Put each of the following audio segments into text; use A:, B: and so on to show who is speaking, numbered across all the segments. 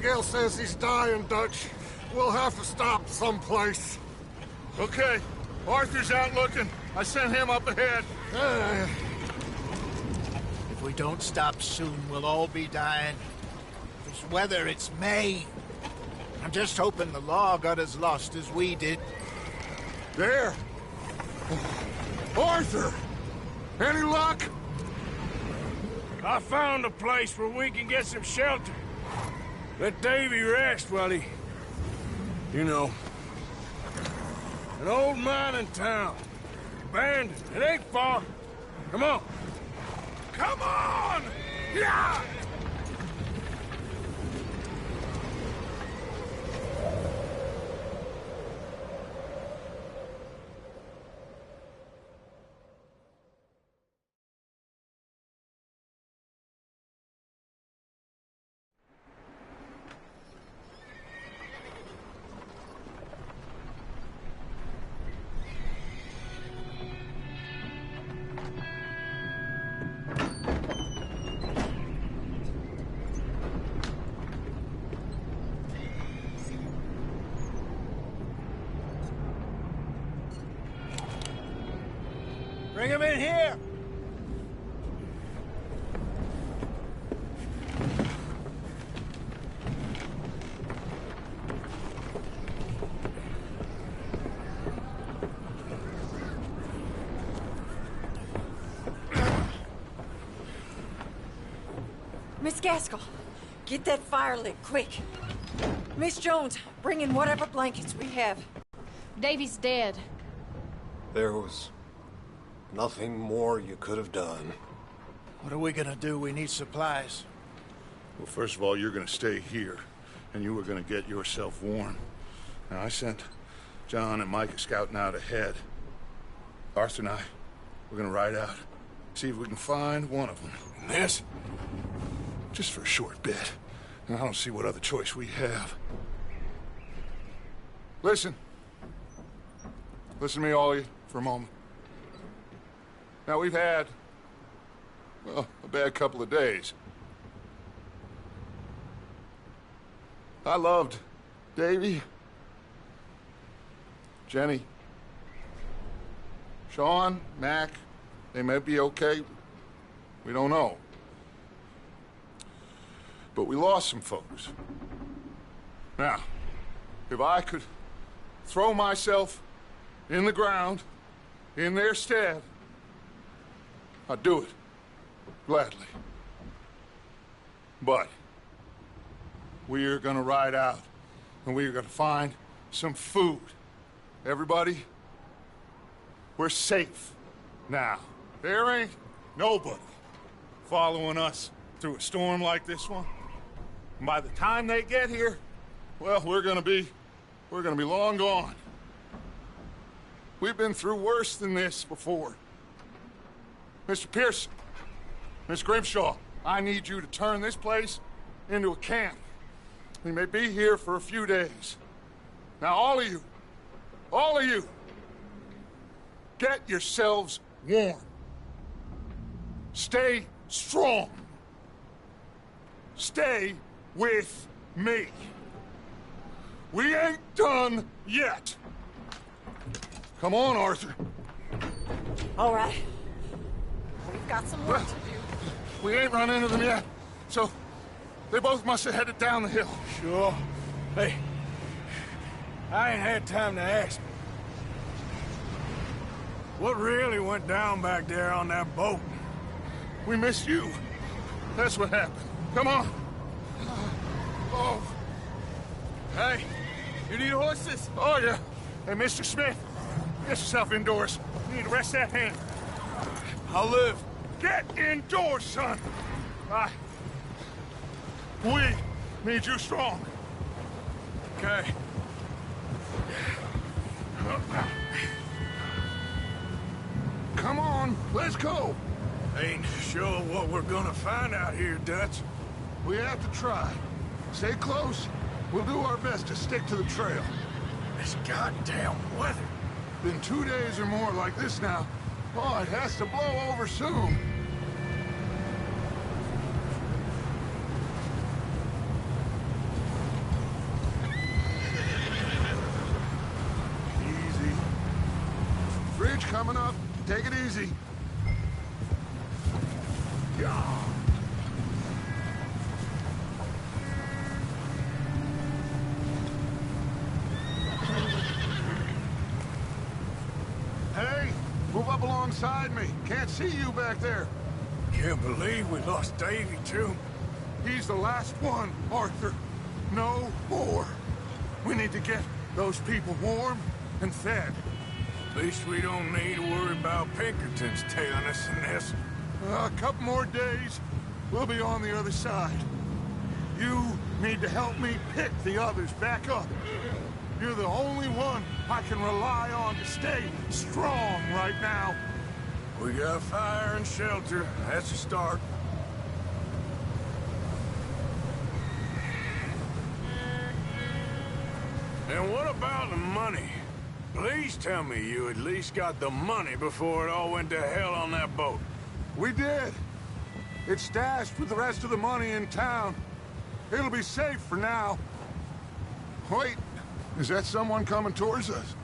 A: Miguel says he's dying, Dutch. We'll have to stop someplace.
B: Okay. Arthur's out looking. I sent him up ahead.
C: If we don't stop soon, we'll all be dying. This weather, it's May. I'm just hoping the law got as lost as we did.
A: There! Arthur! Any luck?
D: I found a place where we can get some shelter. Let Davy rest while he... You know. An old mining town. Abandoned. It ain't far. Come on. Come on! Yeah!
C: Bring him in here!
E: Miss Gaskell, get that fire lit, quick. Miss Jones, bring in whatever blankets we have.
F: Davy's dead.
A: There was nothing more you could have done.
C: What are we gonna do? We need supplies.
B: Well, first of all, you're gonna stay here, and you were gonna get yourself warm. Now, I sent John and Micah scouting out ahead. Arthur and I, we're gonna ride out, see if we can find one of them. And this, just for a short bit. And I don't see what other choice we have. Listen. Listen to me, all of you, for a moment. Now, we've had, well, a bad couple of days. I loved Davy, Jenny, Sean, Mac. They may be okay. We don't know. But we lost some folks. Now, if I could throw myself in the ground in their stead, I'd do it, gladly. But we are gonna ride out, and we are gonna find some food. Everybody, we're safe now. There ain't nobody following us through a storm like this one. And by the time they get here, well, we're gonna be long gone. We've been through worse than this before. Mr. Pearson, Miss Grimshaw, I need you to turn this place into a camp. We may be here for a few days. Now, all of you, get yourselves warm. Stay strong. Stay with me. We ain't done yet. Come on, Arthur.
E: All right. We've got some work to do.
B: We ain't run into them yet, so they both must have headed down the hill.
D: Sure. Hey, I ain't had time to ask. What really went down back there on that boat?
B: We missed you. That's what happened. Come on. Oh.
D: Hey, you need horses?
B: Oh, yeah. Hey, Mr. Smith, get yourself indoors. You need to rest that hand.
D: I'll live.
B: Get indoors, son. We need you strong.
D: Okay.
B: Come on, let's go.
D: Ain't sure what we're gonna find out here, Dutch.
B: We have to try. Stay close. We'll do our best to stick to the trail.
D: This goddamn weather.
B: Been 2 days or more like this now. Oh, it has to blow over soon. bridge coming up. Take it easy. Hey, move up alongside me. Can't see you back there.
D: Can't believe we lost Davy, too.
B: He's the last one, Arthur. No more. We need to get those people warm and fed.
D: At least we don't need to worry about Pinkertons tailing us in this.
B: A couple more days, we'll be on the other side. You need to help me pick the others back up. You're the only one I can rely on to stay strong right now.
D: We got fire and shelter. That's a start. And what about the money? Please tell me you at least got the money before it all went to hell on that boat.
B: We did. It's stashed with the rest of the money in town. It'll be safe for now. Wait, is that someone coming towards us?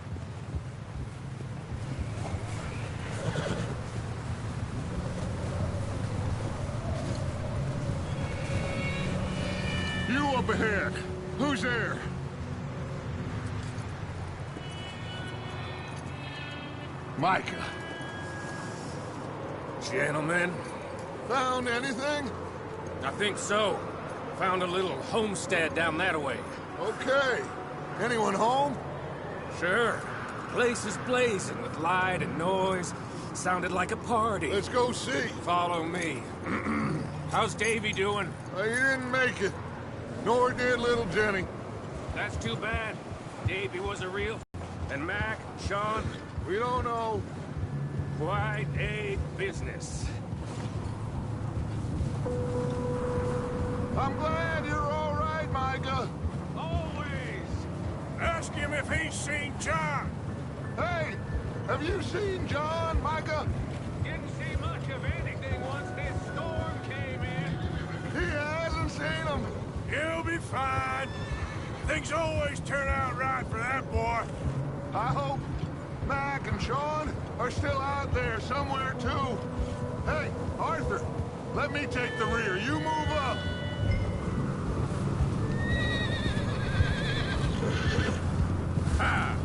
B: You up ahead. Who's there? Micah.
G: Gentlemen,
B: Found anything?
G: I think so. Found a little homestead down that way.
B: Okay. Anyone home?
G: Sure. Place is blazing with light and noise. Sounded like a party.
B: Let's go see.
G: Follow me. How's Davy doing?
B: He didn't make it. Nor did little Jenny.
G: That's too bad. Davy was a real... And Mac, Sean,
B: We don't know.
G: quite a business.
B: I'm glad you're all right, Micah.
D: Always! Ask him if he's seen John.
B: Hey, have you seen John, Micah?
G: Didn't see much of anything once this storm came in.
B: He hasn't seen him.
D: He'll be fine. Things always turn out right for that boy.
B: I hope Mac and Sean are still out there somewhere, too. Hey, Arthur, let me take the rear. You move up.
D: Ha!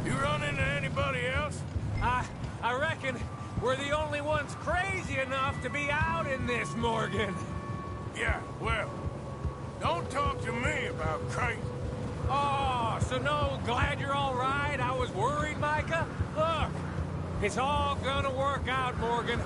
D: You run into anybody else?
G: I reckon we're the only ones crazy enough to be out in this, Morgan.
D: Yeah, well, don't talk to me about crazy.
G: Oh, so no, glad you're all right. I was worried, Micah. Look, it's all gonna work out, Morgan.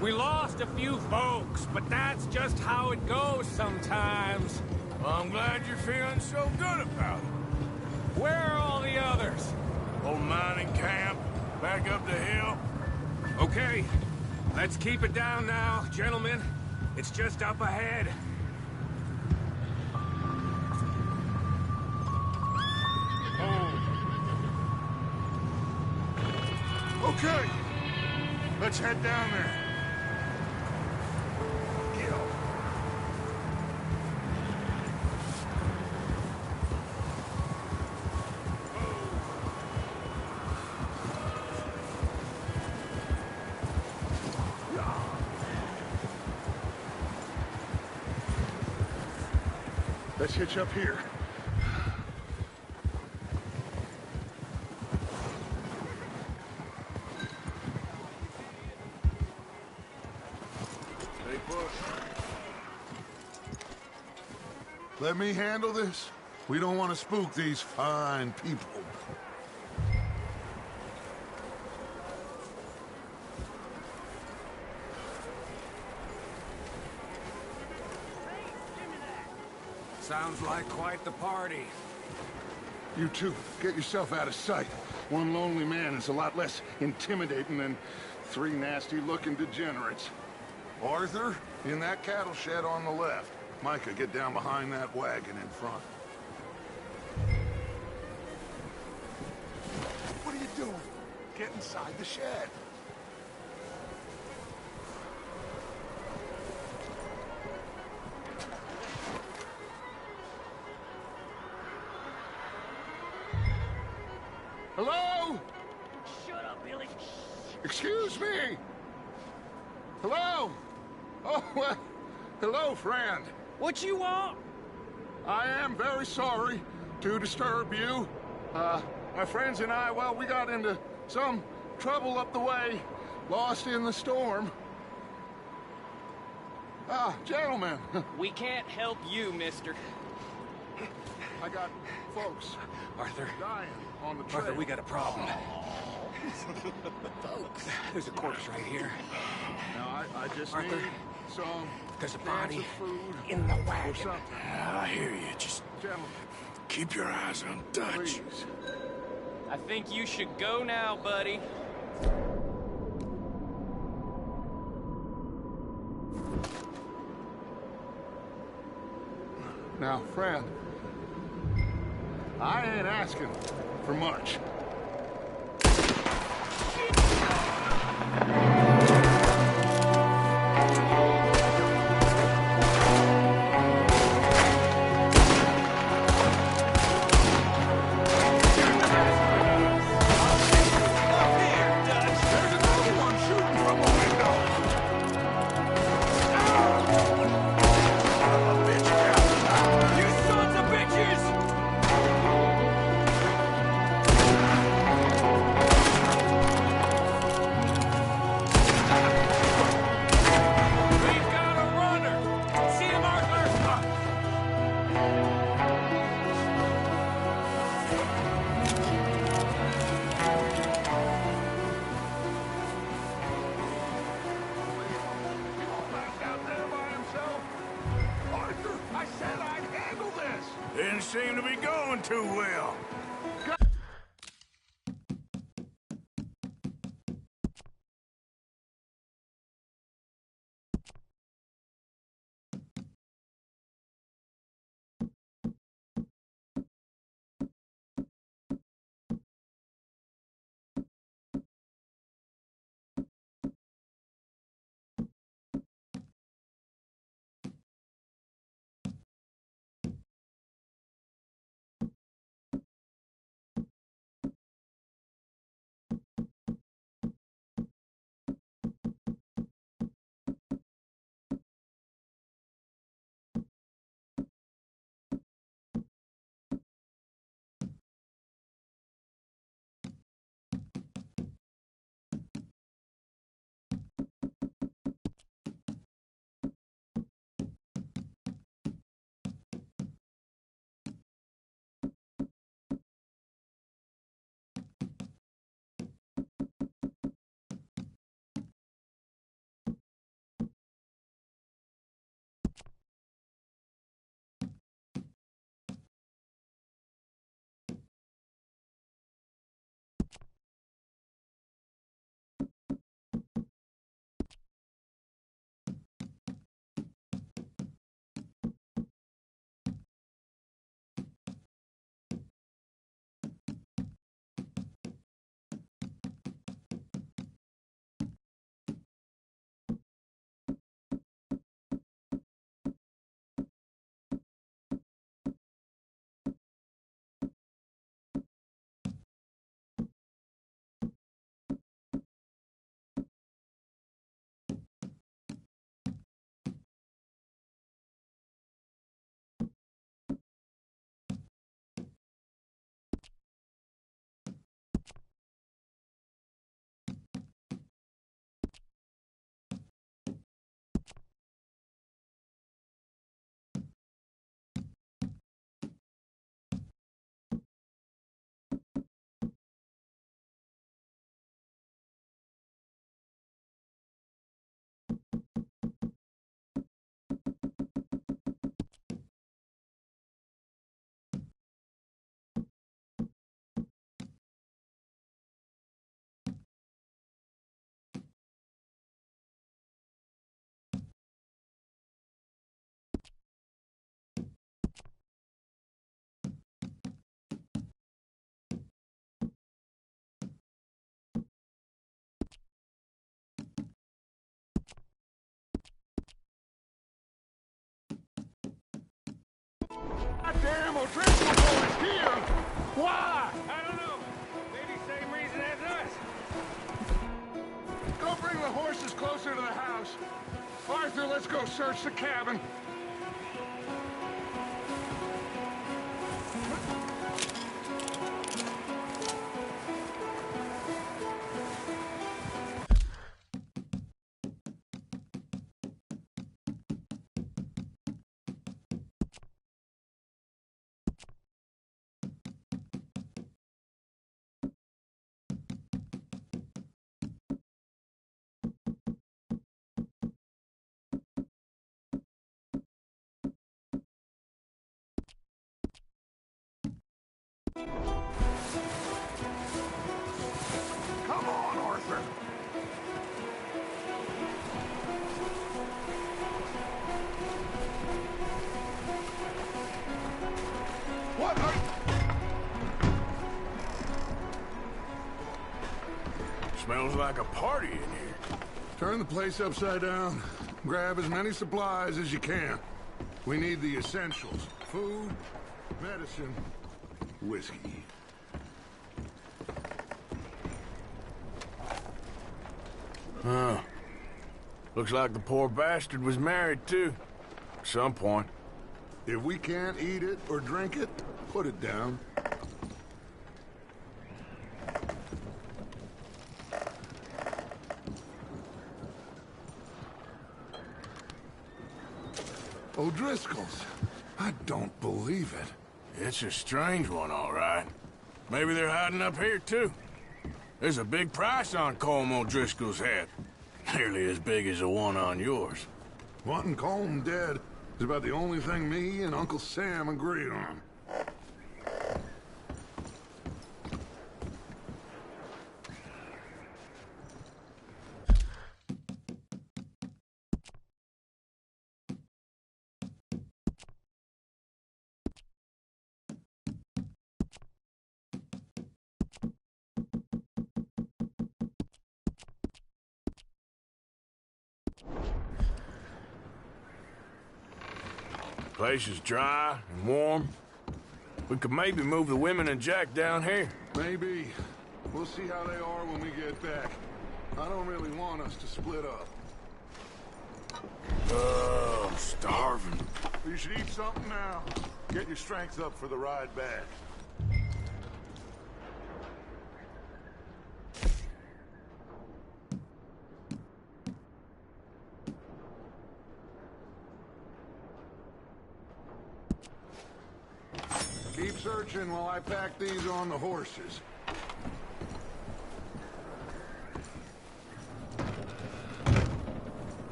G: We lost a few folks, but that's just how it goes sometimes.
D: Well, I'm glad you're feeling so good about it.
G: Where are all the others?
D: Old mining camp, back up the hill.
G: Okay, let's keep it down now, gentlemen. It's just up ahead.
B: Okay, let's head down there. Gil. Let's hitch up here.
D: Stay put.
B: Let me handle this. We don't want to spook these fine people.
G: Sounds like quite the party.
B: You two, get yourself out of sight. One lonely man is a lot less intimidating than three nasty-looking degenerates. Arthur, in that cattle shed on the left. Micah, get down behind that wagon in front. What are you doing? Get inside the shed. Hello?
G: Shut up, Billy.
B: Excuse me? Hello? Oh, well, hello, friend.
G: What you want?
B: I am very sorry to disturb you. My friends and I, well, we got into some trouble up the way, lost in the storm. Gentlemen.
H: We can't help you, mister.
B: I got folks
D: Arthur.
B: dying on the trail.
D: Arthur, we got a problem. Folks. There's a corpse right here.
B: Now, I just
D: Arthur,
B: need some
D: there's a
B: cans
D: body
B: of food
D: in the
B: or
D: wagon.
B: something.
D: I hear you. Just
B: Gentlemen,
D: keep your eyes on Dutch.
B: please.
H: I think you should go now, buddy.
B: Now, friend, I ain't asking for much. There's another one shooting from a window.
G: You sons of bitches! We've got a runner! See him, Arthur?
B: Back out there by himself. Arthur, I said I'd handle this.
D: Didn't seem to be going too well.
B: Goddamn, O'Driscoll is here! Why?
G: I don't know. Maybe
B: horses closer to the house. Arthur, let's go search the cabin. Come on, Arthur. What are...
D: Smells like a party in here.
B: Turn the place upside down. Grab as many supplies as you can. We need the essentials. Food, medicine, whiskey.
D: Huh. Looks like the poor bastard was married, too. At some point.
B: If we can't eat it or drink it, put it down. O'Driscoll's. I don't believe it.
D: It's a strange one, all right. Maybe they're hiding up here, too. There's a big price on Colm O'Driscoll's head. Nearly as big as the one on yours.
B: Wanting Colm dead is about the only thing me and Uncle Sam agreed on.
D: Place is dry and warm. We could maybe move the women and Jack down here.
B: Maybe. We'll see how they are when we get back. I don't really want us to split up.
D: I'm starving.
B: You should eat something now. Get your strength up for the ride back. Keep searching while I pack these on the horses.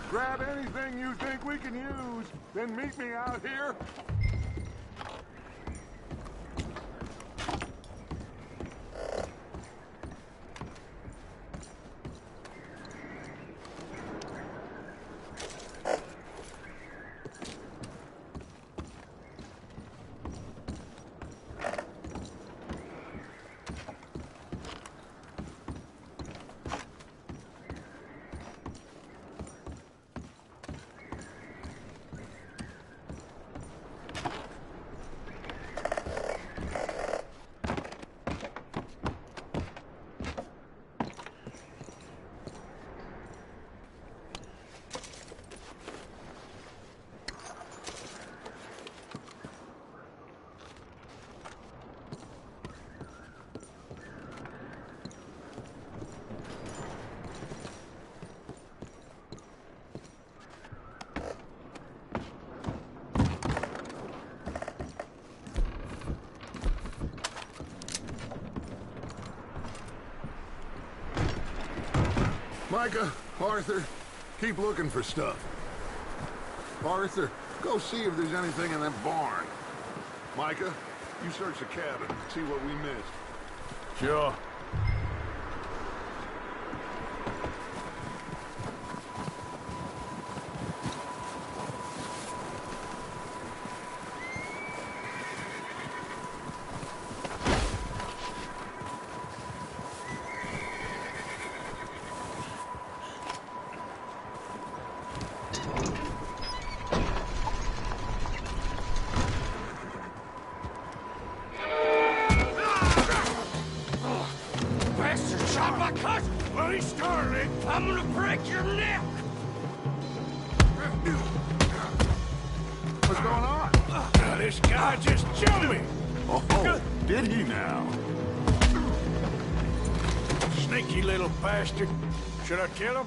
B: Grab anything you think we can use, then meet me out here. Micah, Arthur, keep looking for stuff. Arthur, go see if there's anything in that barn. Micah, you search the cabin, see what we missed.
D: Sure. This guy just killed me!
B: Oh, did he now?
D: Sneaky little bastard. Should I kill him?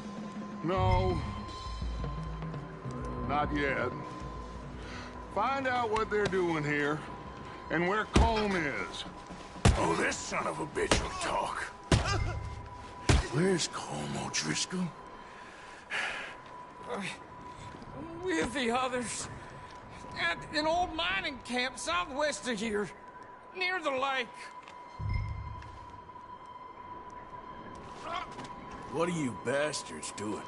B: No. Not yet. Find out what they're doing here, and where Colm is.
D: Oh, this son of a bitch will talk. Where's Colm O'Driscoll?
G: With the others. At an old mining camp southwest of here. Near the lake.
D: What are you bastards doing?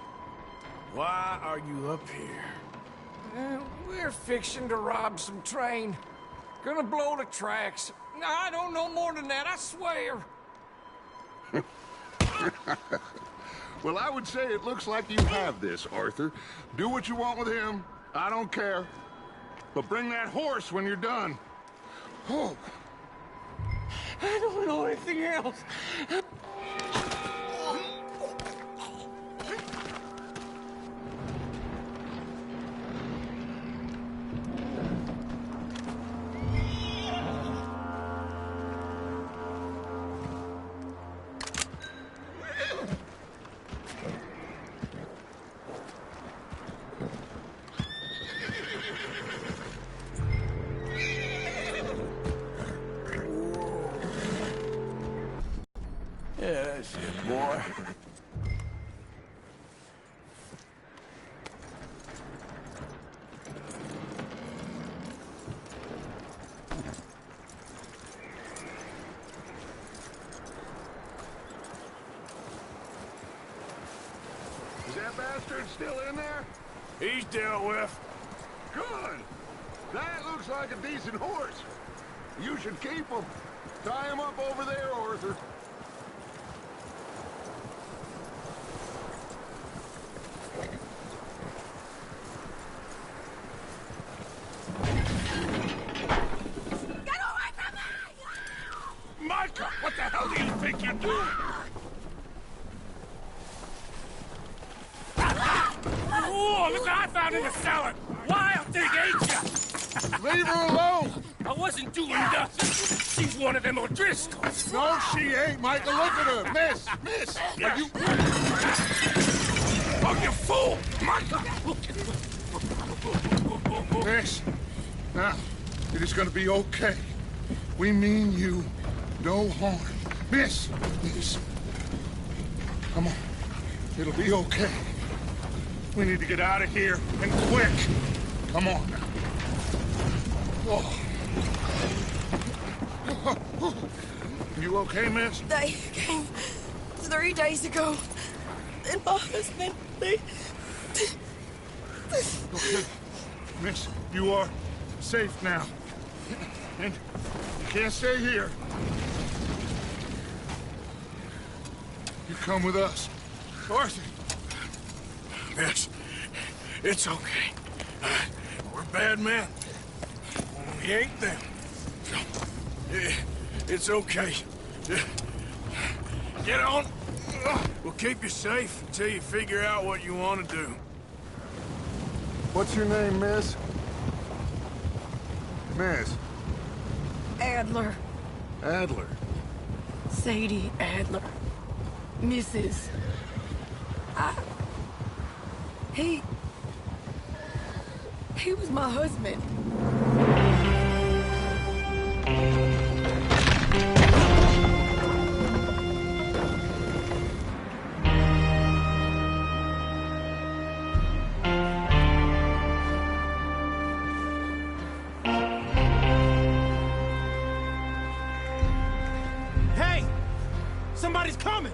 D: Why are you up here?
G: We're fixing to rob some train. Gonna blow the tracks. I don't know more than that, I swear.
B: Well, I would say it looks like you have this, Arthur. Do what you want with him. I don't care. But bring that horse when you're done. Oh.
G: I don't know anything else.
D: Yeah, that's it, boy.
B: Is that bastard still in there?
D: He's dealt with.
B: Good. That looks like a decent horse. You should keep him. Tie him up over there, Arthur.
D: Micah, what the hell do you think you're doing?
G: Oh, look what I found in the cellar! Wild thing, ain't ya?
B: Leave her alone!
G: I wasn't doing nothing. She's one of them O'Driscolls.
B: No, she ain't, Micah. Look at her. Miss, are you...
D: Oh, you fool! Micah!
B: Miss, now, it is gonna be okay. We mean you no harm. Miss, come on. It'll be okay. We need to get out of here, and quick. Come on now. Oh. You okay, miss?
E: They came 3 days ago. And my husband, they...
B: Okay. Miss, you are safe now. And you can't stay here. You come with us. Arthur.
D: Miss, it's okay. We're bad men. We ain't them. It's okay. Get on. We'll keep you safe until you figure out what you want to do.
B: What's your name, miss? Miss?
E: Adler.
B: Adler.
E: Sadie Adler. Mrs. He was my husband.
I: Hey! Somebody's coming!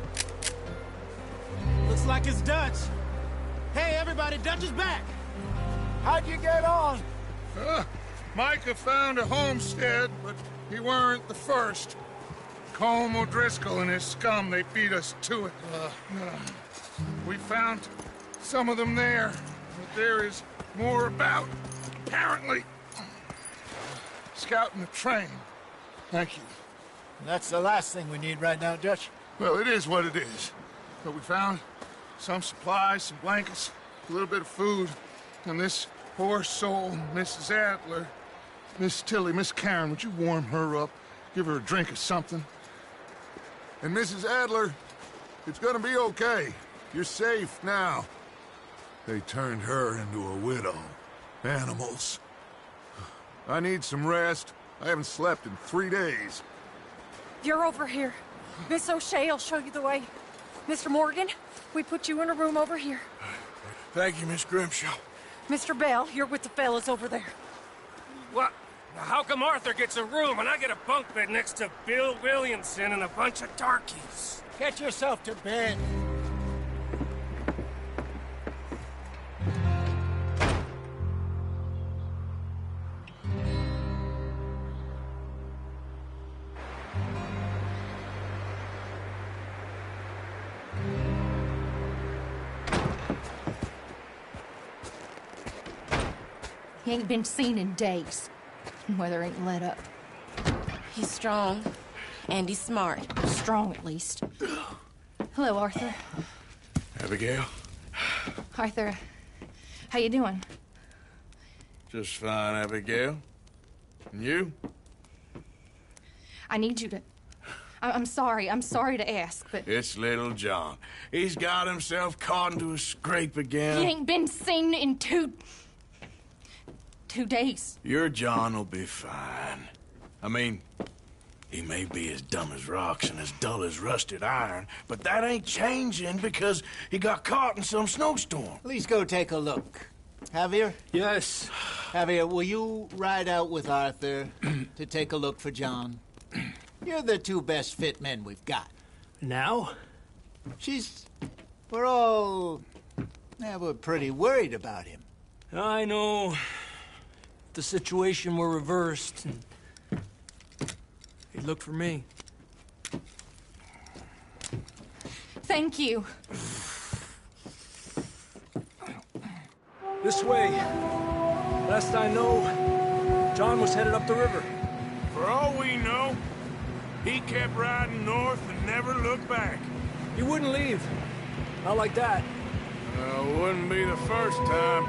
I: Looks like it's Dutch. Hey, everybody, Dutch is back!
C: How'd you get on?
B: Micah found a homestead, but he weren't the first. Colm O'Driscoll and his scum, they beat us to it. We found some of them there, but there is more about, apparently. Scouting the train. Thank you.
C: That's the last thing we need right now, Dutch.
B: Well, it is what it is. But we found some supplies, some blankets, a little bit of food, and this poor soul, Mrs. Adler, Miss Tilly, Miss Karen, would you warm her up? Give her a drink or something? And Mrs. Adler, it's gonna be okay. You're safe now. They turned her into a widow. Animals. I need some rest. I haven't slept in 3 days.
E: You're over here. Miss O'Shea will show you the way. Mr. Morgan, we put you in a room over here.
D: Thank you, Miss Grimshaw.
E: Mr. Bell, you're with the fellas over there.
G: What? How come Arthur gets a room and I get a bunk bed next to Bill Williamson and a bunch of darkies?
C: Get yourself to bed.
F: He ain't been seen in days. Weather ain't let up.
J: He's strong, and he's smart.
F: Strong, at least. Hello, Arthur.
D: Abigail?
F: Arthur, how you doing?
D: Just fine, Abigail. And you?
F: I need you to... I'm sorry to ask, but...
D: It's little John. He's got himself caught into a scrape again.
F: He ain't been seen in 2 days.
D: Your John will be fine. I mean, he may be as dumb as rocks and as dull as rusted iron, but that ain't changing because he got caught in some snowstorm.
C: Please go take a look. Javier?
I: Yes.
C: Javier, will you ride out with Arthur to take a look for John? You're the 2 best fit men we've got.
I: Now?
C: We're pretty worried about him.
I: I know. The situation were reversed, and he'd look for me.
F: Thank you.
I: This way. Last I know, John was headed up the river.
D: For all we know, he kept riding north and never looked back.
I: He wouldn't leave. Not like that.
D: Wouldn't be the first time.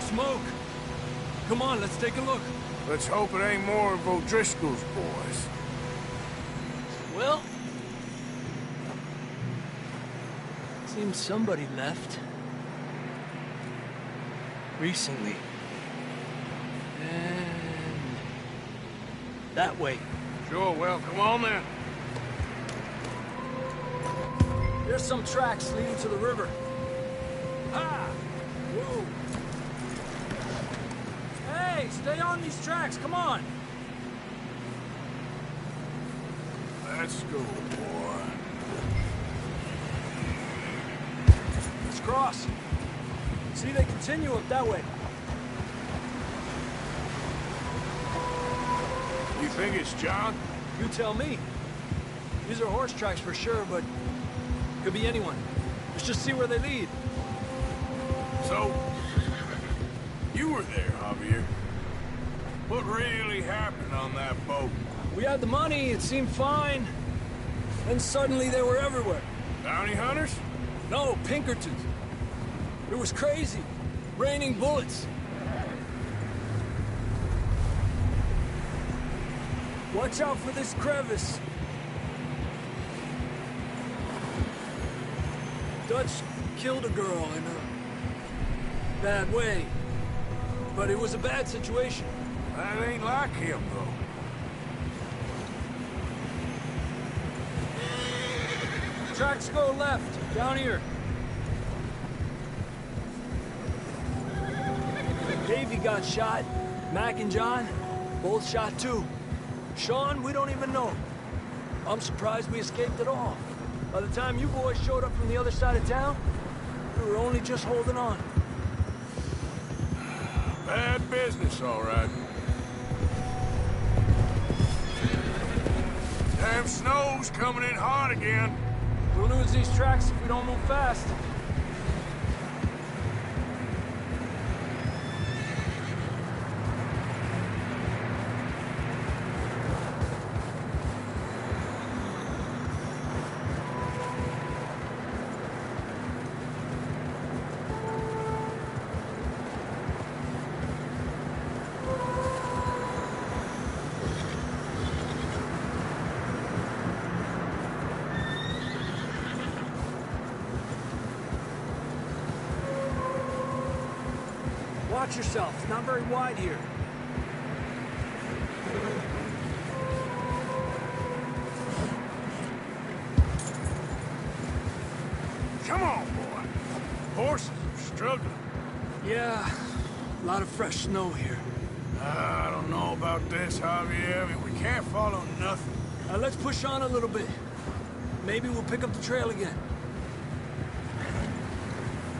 I: Smoke. Come on, let's take a look.
D: Let's hope it ain't more of O'Driscoll's boys.
I: Well, seems somebody left. Recently. And that way.
D: Sure, well, come on then.
I: There's some tracks leading to the river. Ha! Whoa! Hey, stay on these tracks, come on!
D: Let's go, boy.
I: Let's cross. See, they continue up that way.
D: You think it's John?
I: You tell me. These are horse tracks for sure, but could be anyone. Let's just see where they lead.
D: So, you were there, Javier. What really happened on that boat?
I: We had the money, it seemed fine. Then suddenly they were everywhere.
D: Bounty hunters?
I: No, Pinkertons. It was crazy. Raining bullets. Watch out for this crevice. Dutch killed a girl in a bad way. But it was a bad situation.
D: That ain't like him, though.
I: Tracks go left, down here. Davey got shot. Mac and John, both shot too. Sean, we don't even know. I'm surprised we escaped at all. By the time you boys showed up from the other side of town, we were only just holding on.
D: Bad business, all right. Them snow's coming in hard again.
I: We'll lose these tracks if we don't move fast. Watch yourself. It's not very wide here.
D: Come on, boy. Horses are struggling.
I: Yeah, a lot of fresh snow here.
D: I don't know about this, Javier. I mean, we can't follow nothing.
I: Let's push on a little bit. Maybe we'll pick up the trail again.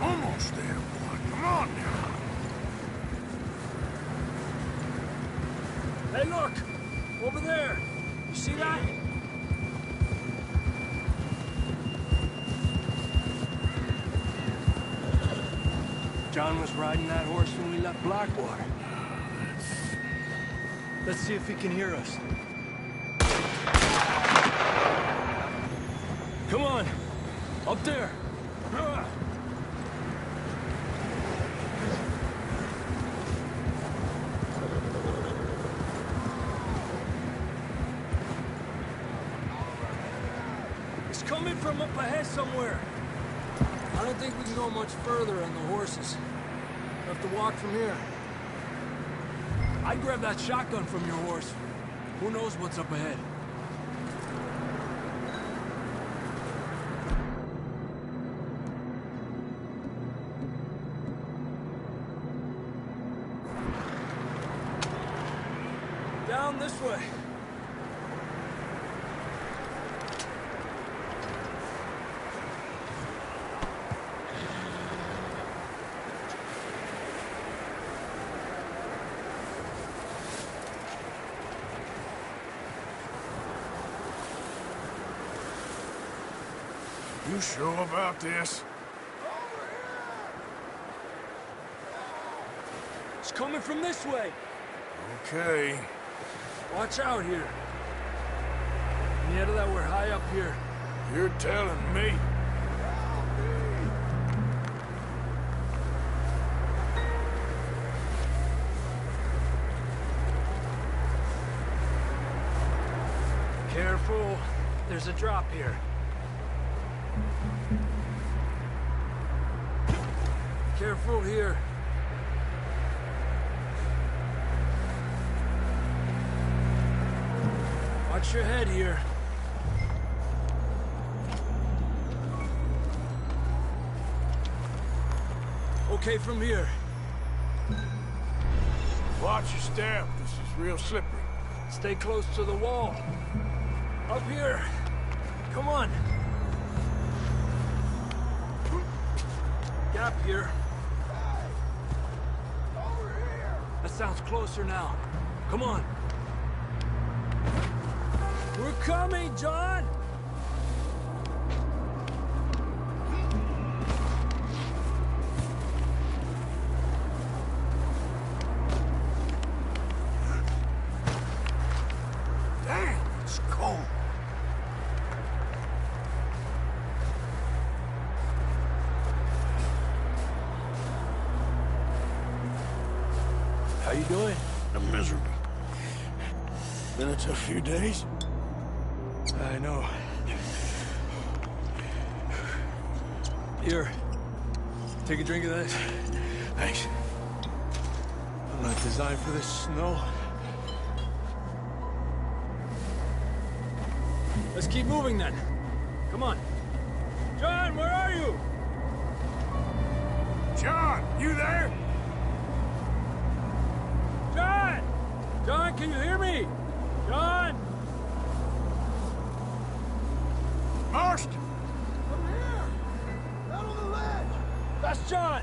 D: Almost there, boy. Come on now.
I: Hey, look! Over there! You see that? John was riding that horse when we left Blackwater. Let's see if he can hear us. Come on! Up there! Coming from up ahead somewhere. I don't think we can go much further on the horses. We'll have to walk from here. I'd grab that shotgun from your horse. Who knows what's up ahead? Down this way.
D: You sure about this?
I: It's coming from this way.
D: Okay.
I: Watch out here. Mierda, we're high up here.
D: You're telling me.
I: Careful. There's a drop here. Careful here. Watch your head here. Okay from here.
D: Watch your step. This is real slippery.
I: Stay close to the wall. Up here. Come on. Gap here. That sounds closer now. Come on. We're coming, John!
D: Dang, it's cold.
I: How you doing?
D: I'm miserable. Been a tough few days.
I: I know. Here. Take a drink of this.
D: Thanks.
I: I'm not designed for this snow. Let's keep moving then. Come on. John, where are you?
D: John, you there?
I: John! John, can you hear me? John!
D: Marston!
C: Come here! Out on the ledge!
I: That's John!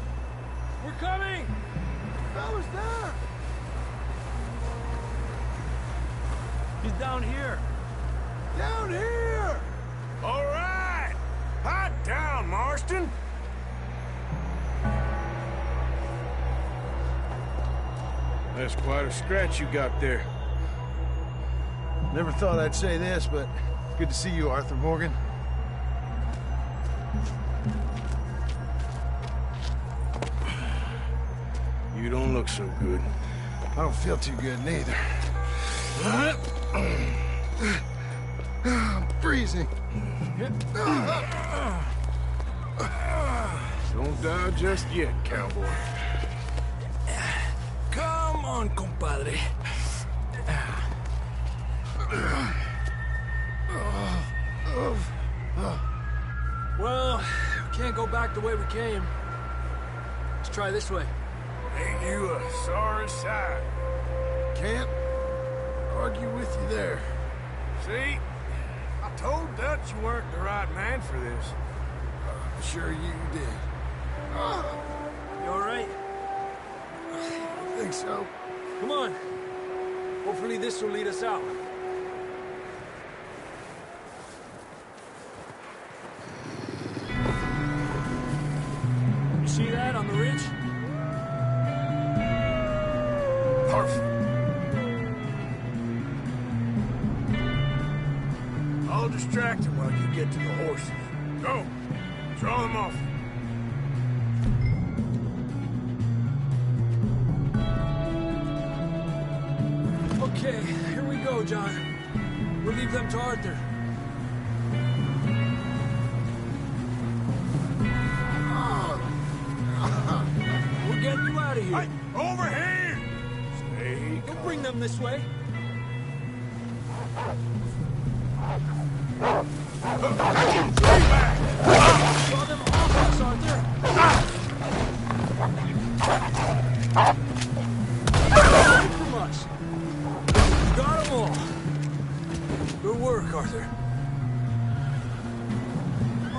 I: We're coming!
C: Fella's there!
I: He's down here.
D: Down here! All right! Hot down, Marston! That's quite a scratch you got there.
K: Never thought I'd say this, but good to see you, Arthur Morgan.
D: You don't look so good.
K: I don't feel too good, neither. I'm freezing.
D: Don't die just yet, cowboy.
I: Come on, compadre. Well, we can't go back the way we came. Let's try this way.
D: Ain't you a sorry sight?
K: Can't argue with you there.
D: See? I told Dutch you weren't the right man for this.
K: I'm sure you did.
I: You all right?
K: I think so.
I: Come on. Hopefully this will lead us out. You see that on the ridge?
D: Perfect. I'll distract him while you get to the horses. Go. Draw them off.
I: Okay, here we go, John. We'll leave them to Arthur. We're getting you out of here.
D: Hey, over here! Stay
I: Don't bring them this way. Draw them off us, Arthur. Away from us. You got them all. Good work, Arthur.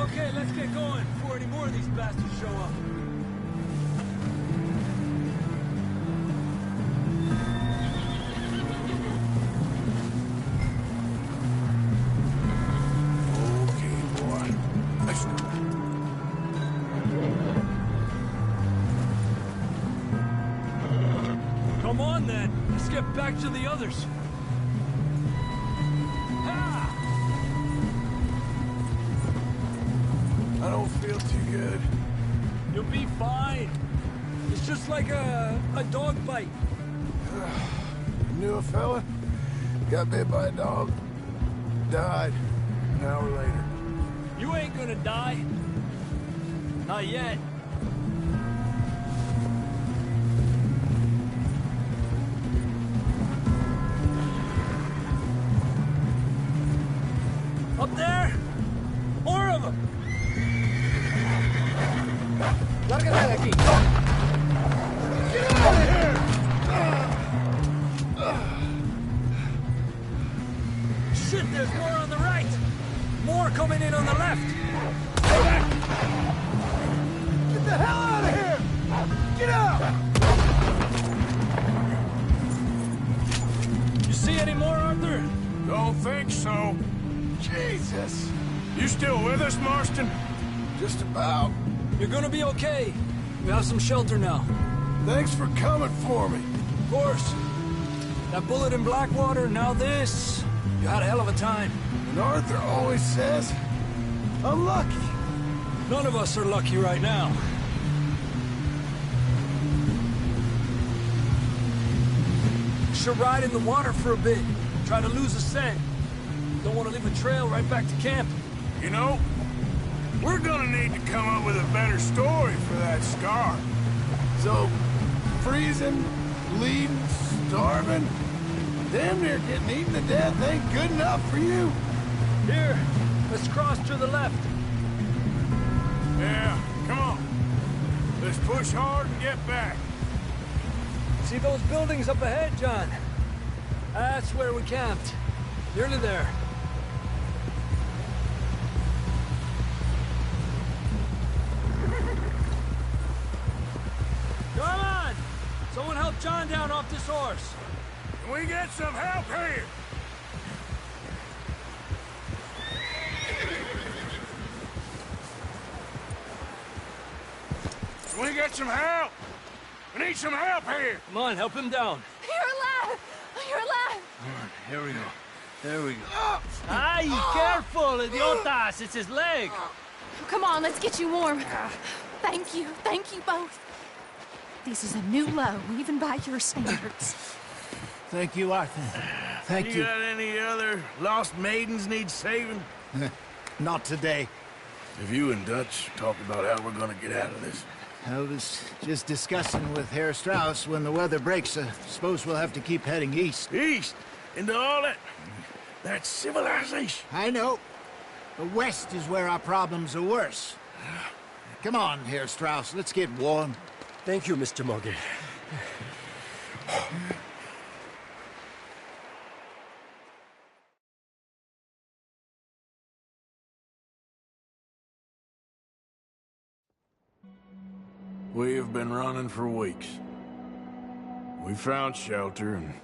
I: Okay, let's get going before any more of these bastards show up.
D: Okay, boy. Let's go.
I: Come on, then. Let's get back to the others.
D: I don't feel too good.
I: You'll be fine. It's just like a dog bite.
K: Knew a fella, got bit by a dog, died an hour later.
I: You ain't gonna die. Not yet. Up there? More of them! Lárgate de aquí! Get out of here! Shit, there's more on the right! More coming in on the left! Stay back! Get the hell out of here! Get out! You see any more, Arthur?
D: Don't think so.
K: Jesus!
D: You still with us, Marston?
K: Just about.
I: You're gonna be okay. We have some shelter now.
K: Thanks for coming for me.
I: Of course. That bullet in Blackwater, now this. You had a hell of a time.
K: And Arthur always says, I'm lucky.
I: None of us are lucky right now. Should ride in the water for a bit. Try to lose a scent. Don't want to leave a trail right back to camp.
D: You know, we're gonna need to come up with a better story for that scar.
K: So, freezing, bleeding, starving, damn near getting eaten to death ain't good enough for you.
I: Here, let's cross to the left.
D: Yeah, come on. Let's push hard and get back.
I: See those buildings up ahead, John? That's where we camped. Nearly there. Come on! Someone help John down off this horse.
D: Can we get some help here? We get some help! We need some help here!
I: Come on, help him down.
F: You're alive! You're alive!
I: All right, here we go. There we go. Ay, careful, idiotas! It's his leg.
F: Come on, let's get you warm. Thank you both. This is a new low, even by your standards.
C: Thank you, Arthur. Thank you.
D: You got any other lost maidens need saving?
C: Not today.
D: Have you and Dutch talked about how we're gonna get out of this?
C: I was just discussing with Herr Strauss when the weather breaks. Suppose we'll have to keep heading east.
D: East? Into all that... That's civilization.
C: I know. The west is where our problems are worse. Come on, Herr Strauss. Let's get warm.
I: Thank you, Mr. Morgan.
D: We have been running for weeks. We found shelter and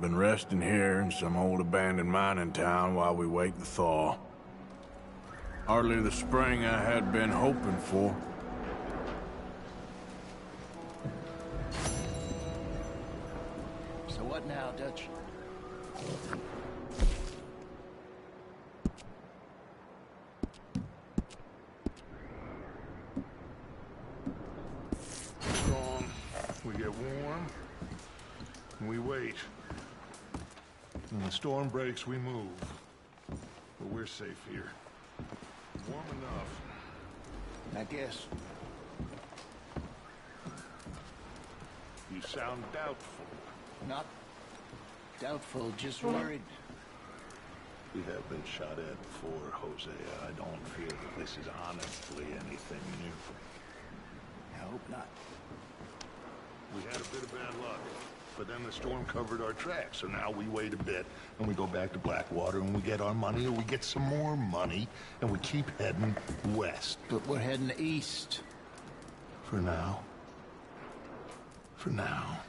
D: been resting here in some old abandoned mining town while we wait the thaw. Hardly the spring I had been hoping for.
C: So what now, Dutch?
B: Strong. We get warm, and we wait. When the storm breaks, we move. But we're safe here. Warm enough.
C: I guess.
B: You sound doubtful.
C: Not doubtful, just worried.
B: We have been shot at before, Hosea. I don't feel that this is honestly anything new.
C: I hope not.
B: We had a bit of bad luck, but then the storm covered our tracks, so now we wait a bit, and we go back to Blackwater, and we get our money, or we get some more money, and we keep heading west.
C: But we're heading east.
B: For now. For now.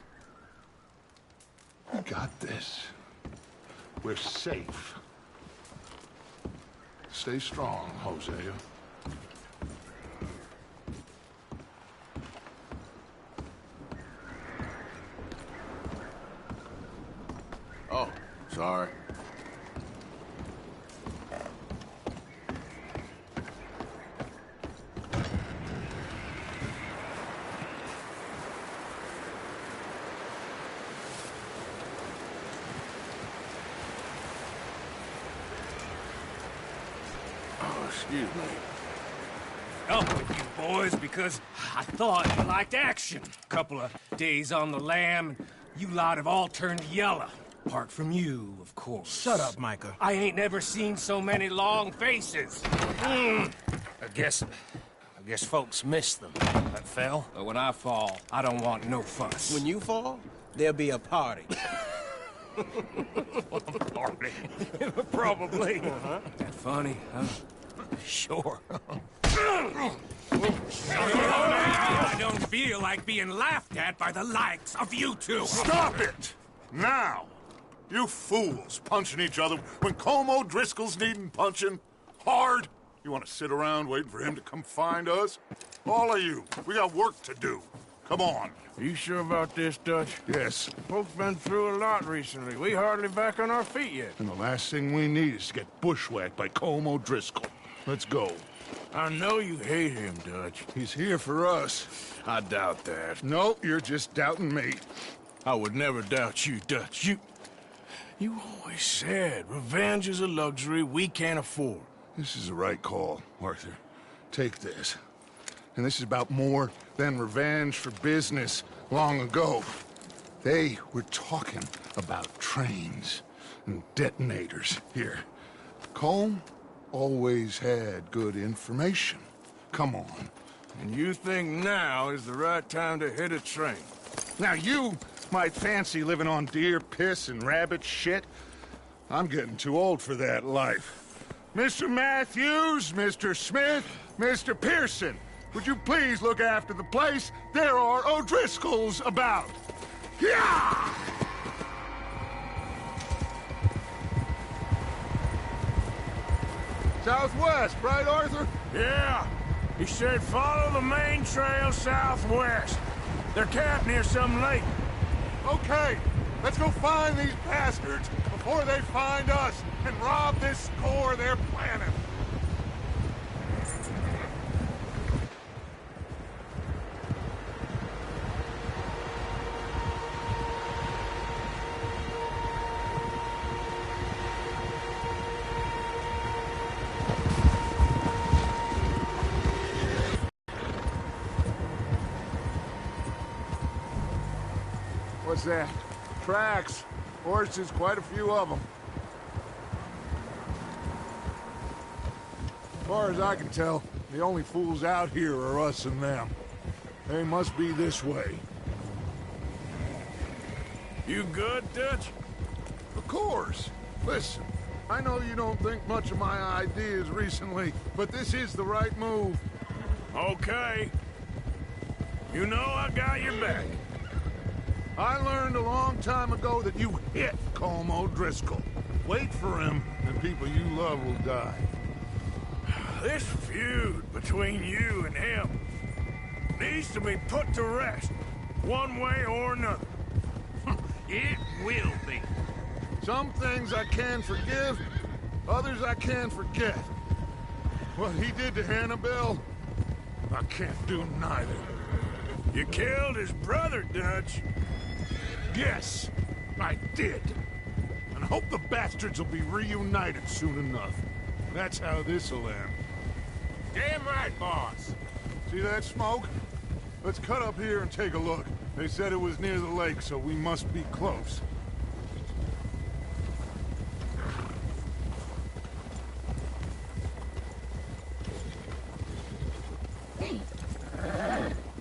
B: We got this. We're safe. Stay strong, Hosea.
D: Oh, sorry. Oh, excuse me.
G: Up with you boys because I thought you liked action. Couple of days on the lam, and you lot have all turned yellow. Apart from you, of course.
D: Shut up, Micah.
G: I ain't never seen so many long faces. I guess folks miss them. That fell. But when I fall, I don't want no fuss.
L: When you fall, there'll be a party.
G: Party? Probably. That funny, huh? Sure. I don't feel like being laughed at by the likes of you two.
B: Stop it! Now! You fools punching each other when Colm O'Driscoll's needing punching. Hard! You want to sit around waiting for him to come find us? All of you, we got work to do. Come on.
D: Are you sure about this, Dutch?
B: Yes.
D: Folks been through a lot recently. We hardly back on our feet yet.
B: And the last thing we need is to get bushwhacked by Colm O'Driscoll. Let's go.
D: I know you hate him, Dutch.
B: He's here for us.
D: I doubt that.
B: No, you're just doubting me.
D: I would never doubt you, Dutch. You always said revenge is a luxury we can't afford.
B: This is the right call, Arthur. Take this. And this is about more than revenge for business long ago. They were talking about trains and detonators here. Colm always had good information. Come on.
D: And you think now is the right time to hit a train?
B: Now you might fancy living on deer piss and rabbit shit. I'm getting too old for that life. Mr. Matthews, Mr. Smith, Mr. Pearson, would you please look after the place? There are O'Driscolls about. Yeah! Southwest, right, Arthur?
D: Yeah. He said follow the main trail southwest. They're camped near some lake.
B: Okay, let's go find these bastards before they find us and rob this score they're planning. What's that? Tracks. Horses, quite a few of them. As far as I can tell, the only fools out here are us and them. They must be this way.
D: You good, Dutch?
B: Of course. Listen, I know you don't think much of my ideas recently, but this is the right move.
D: Okay. You know I got your back.
B: I learned a long time ago that you hit Colm O'Driscoll. Wait for him, and people you love will die.
D: This feud between you and him needs to be put to rest, one way or another.
B: It will be. Some things I can forgive, others I can forget. What he did to Hannibal, I can't do neither.
D: You killed his brother, Dutch.
B: Yes, I did. And I hope the bastards will be reunited soon enough. That's how this'll end.
D: Damn right, boss.
B: See that smoke? Let's cut up here and take a look. They said it was near the lake, so we must be close.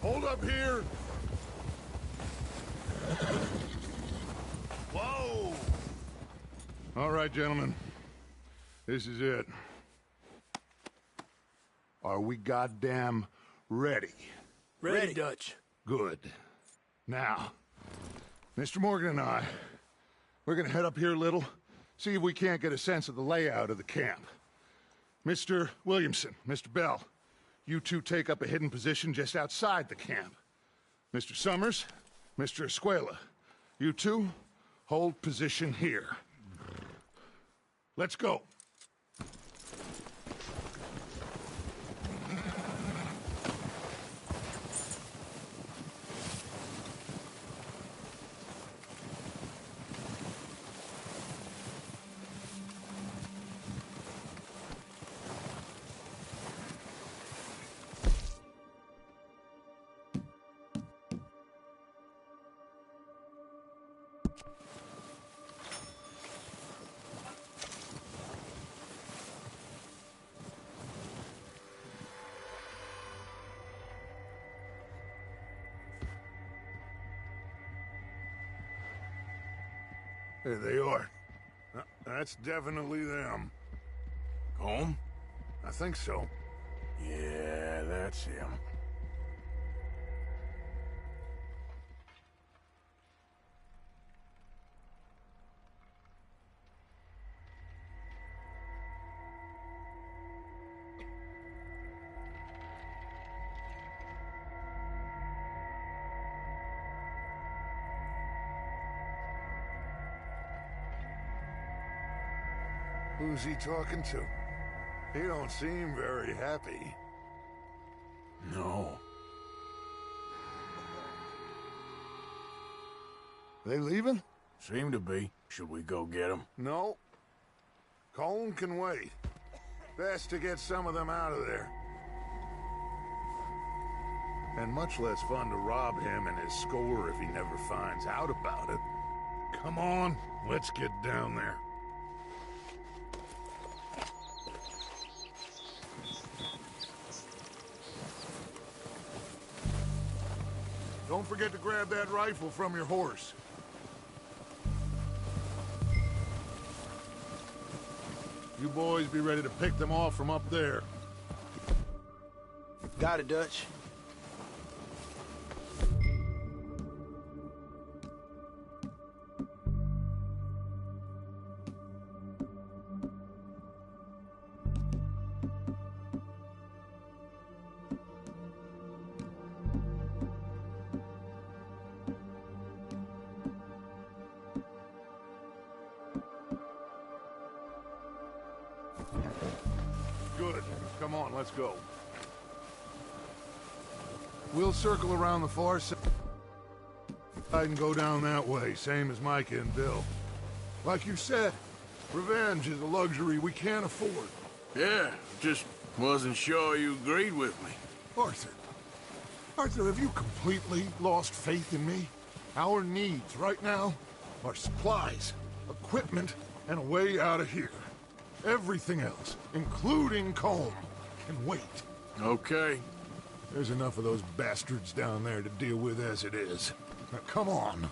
B: Hold up here! Whoa! All right, gentlemen. This is it. Are we goddamn ready?
I: Ready, Dutch.
B: Good. Now, Mr. Morgan and I, we're gonna head up here a little, see if we can't get a sense of the layout of the camp. Mr. Williamson, Mr. Bell, you two take up a hidden position just outside the camp. Mr. Summers, Mr. Escuela, you two hold position here. Let's go. There they are. That's definitely them.
D: Home?
B: I think so.
D: Yeah, that's him.
B: Who's he talking to? He don't seem very happy.
D: No.
B: They leaving?
D: Seem to be. Should we go get them?
B: No. Colm can wait. Best to get some of them out of there. And much less fun to rob him and his score if he never finds out about it. Come on, let's get down there. Don't forget to grab that rifle from your horse. You boys be ready to pick them off from up there.
L: Got it, Dutch.
B: Good. Come on, let's go. We'll circle around the far side and go down that way, same as Micah and Bill. Like you said, revenge is a luxury we can't afford.
K: Yeah, just wasn't sure you agreed with me.
B: Arthur. Arthur, have you completely lost faith in me? Our needs right now are supplies, equipment, and a way out of here. Everything else, including Colm, can wait.
K: Okay.
B: There's enough of those bastards down there to deal with as it is. Now, come on.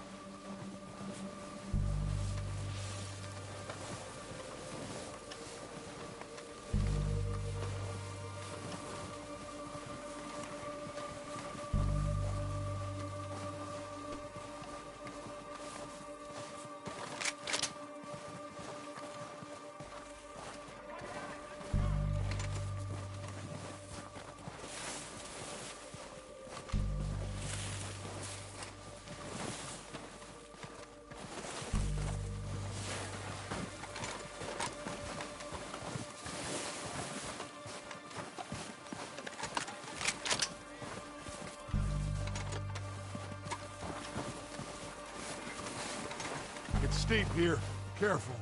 B: It's steep here. Careful.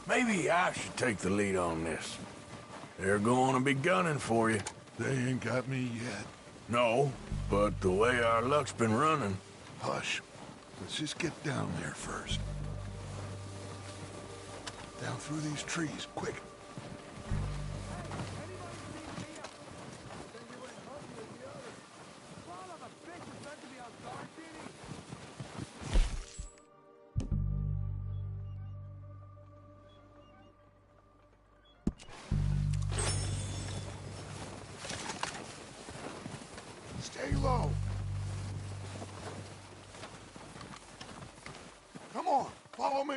K: Maybe I should take the lead on this. They're going to be gunning for you.
B: They ain't got me yet.
K: No, but the way our luck's been running...
B: Hush. Let's just get down there first. Down through these trees, quick. Stay low. Come on, follow me.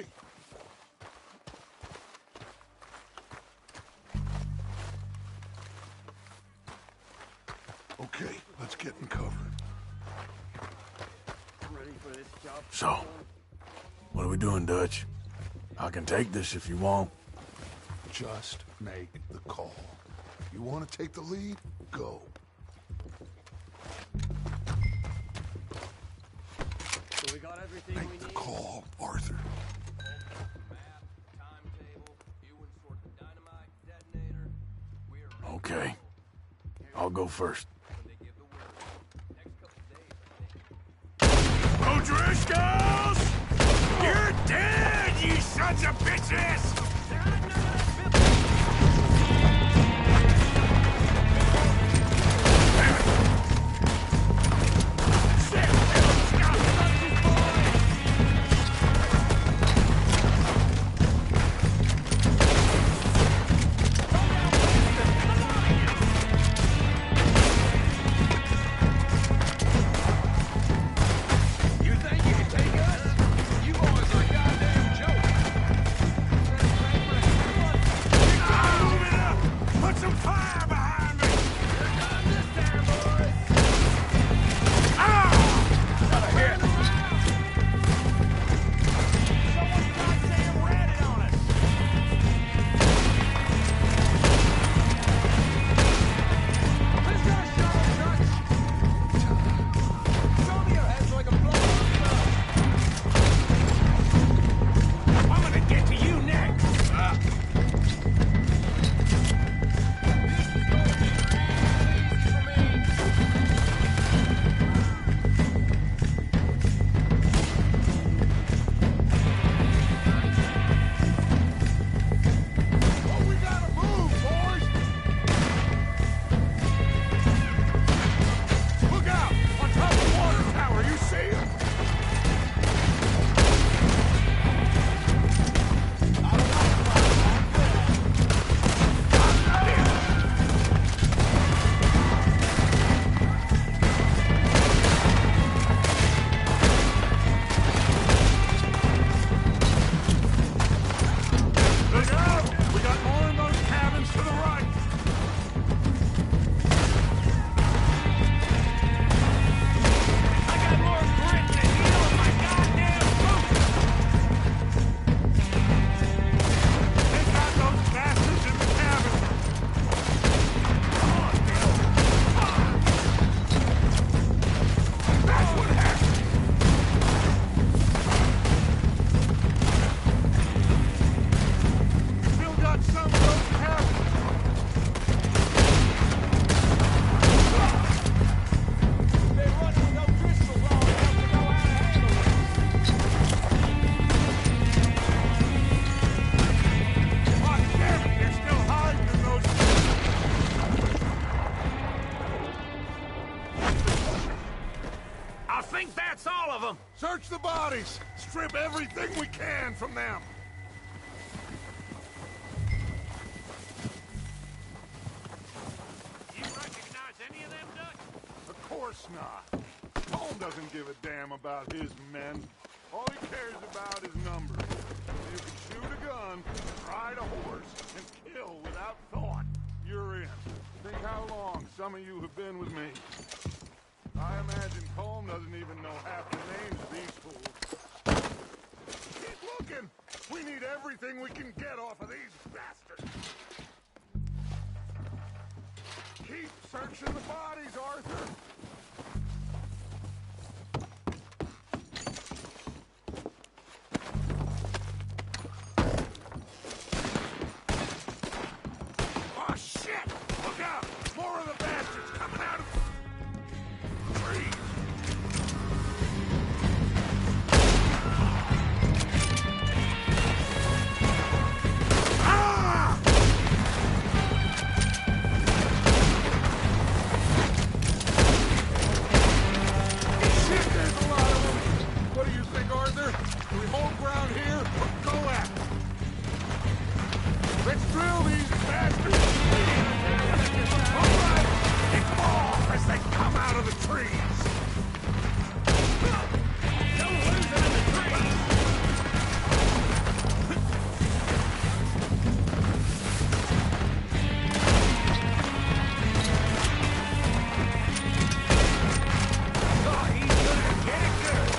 B: Okay, let's get in cover.
K: So, what are we doing, Dutch? I can take this if you want.
B: Just make the call. You want to take the lead? Go.
M: So we got everything
B: Make
M: we
B: the
M: need.
B: call, Arthur.
K: Okay. I'll go first.
D: O'Driscolls! You're dead, you sons of bitches!
M: You think you can take us? You boys are a goddamn joke.
D: I think that's all of them.
B: Search the bodies. Strip everything we can from them.
D: You recognize any of them, Dutch?
B: Of course not. Colm doesn't give a damn about his men. All he cares about is numbers. You can shoot a gun, ride a horse, and kill without thought. You're in. Think how long some of you have been with me. I imagine Colm doesn't even know half the names of these fools. Keep looking! We need everything we can get off of these bastards! Keep searching the bodies, Arthur!
D: Oh, shit! Look out! More of the bastards coming out of the trees!
B: Shit, there's a lot of them! What do you think, Arthur? Do we hold ground here or go at them? Let's drill these bastards! All right! Pick them off as they come out of the trees!
D: Don't lose them in the trees! Oh, he's gonna get it good!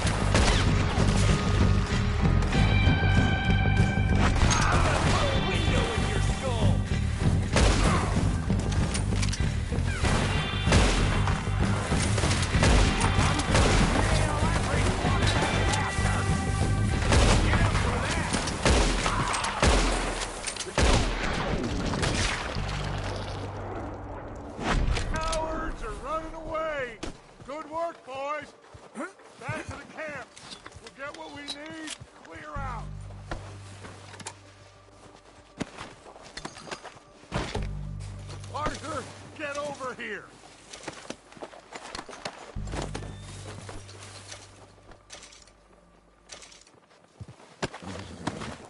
D: A window in your skull!
B: Cowards are running away! Good work, boys! Back to the camp! We'll get what we need, clear out! Arthur, get over here!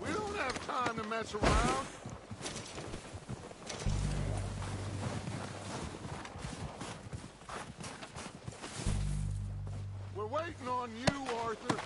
B: We don't have time to mess around. We're waiting on you, Arthur.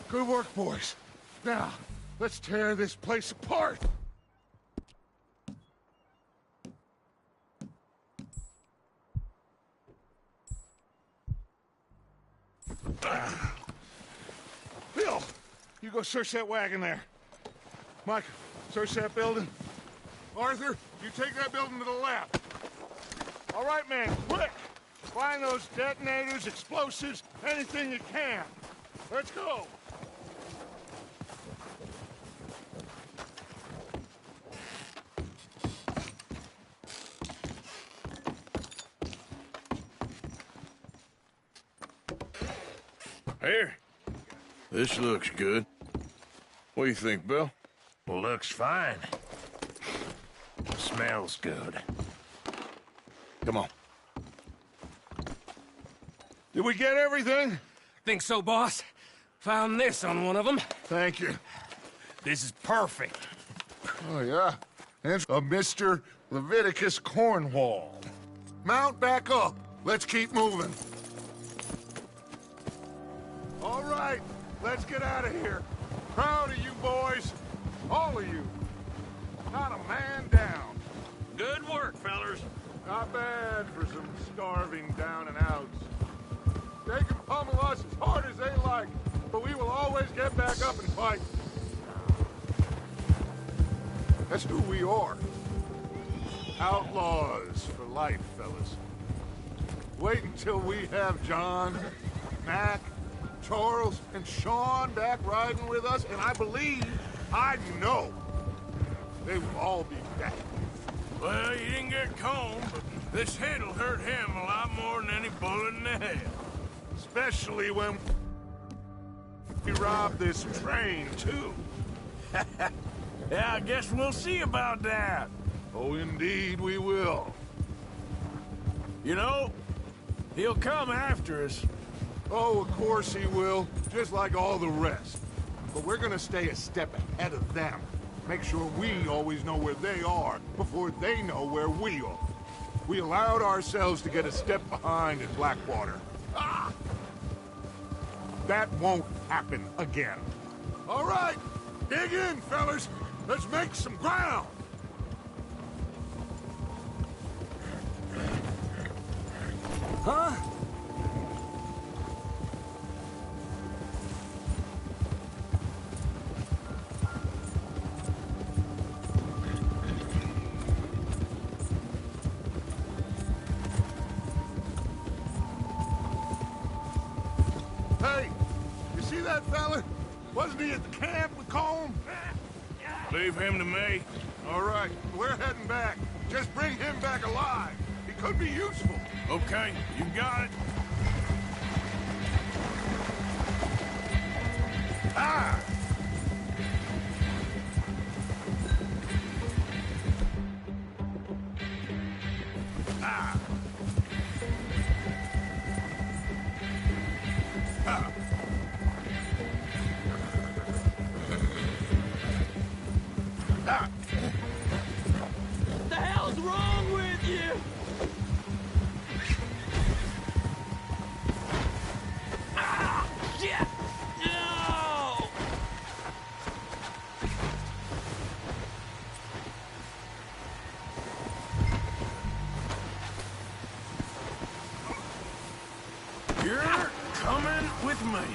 B: Good work, boys. Now, let's tear this place apart. Bill, you go search that wagon there. Mike, search that building. Arthur, you take that building to the left. All right, man, quick! Find those detonators, explosives, anything you can. Let's go!
D: Here.
B: This looks good. What do you think, Bill?
D: Looks fine. Smells good.
B: Come on. Did we get everything?
G: Think so, boss? Found this on one of them.
B: Thank you.
G: This is perfect.
B: Oh, yeah. And a Mr. Leviticus Cornwall. Mount back up. Let's keep moving. All right, let's get out of here. Proud of you boys. All of you. Not a man down.
D: Good work, fellers.
B: Not bad for some starving down and outs. They can pummel us as hard as they like, but we will always get back up and fight. That's who we are. Outlaws for life, fellas. Wait until we have John, Mac, Charles, and Sean back riding with us, and I know, they will all be back.
D: Well, you didn't get Colm, but this hit'll hurt him a lot more than any bullet in the head.
B: Especially when we rob this train, too.
D: Yeah, I guess we'll see about that.
B: Oh, indeed we will.
D: You know, he'll come after us.
B: Oh, of course he will, just like all the rest. But we're gonna stay a step ahead of them. Make sure we always know where they are before they know where we are. We allowed ourselves to get a step behind in Blackwater. Ah! That won't happen again. All right, dig in, fellas. Let's make some ground.
I: Huh?
B: Hey, you see that fella? Wasn't he at the camp with Colm?
D: Leave him to me.
B: All right, we're heading back. Just bring him back alive. He could be useful.
D: Okay, you got it.
B: Ah! Ah! Ah! Ah!
I: What the hell's wrong with you? Ah! Shit! No!
D: You're coming with me.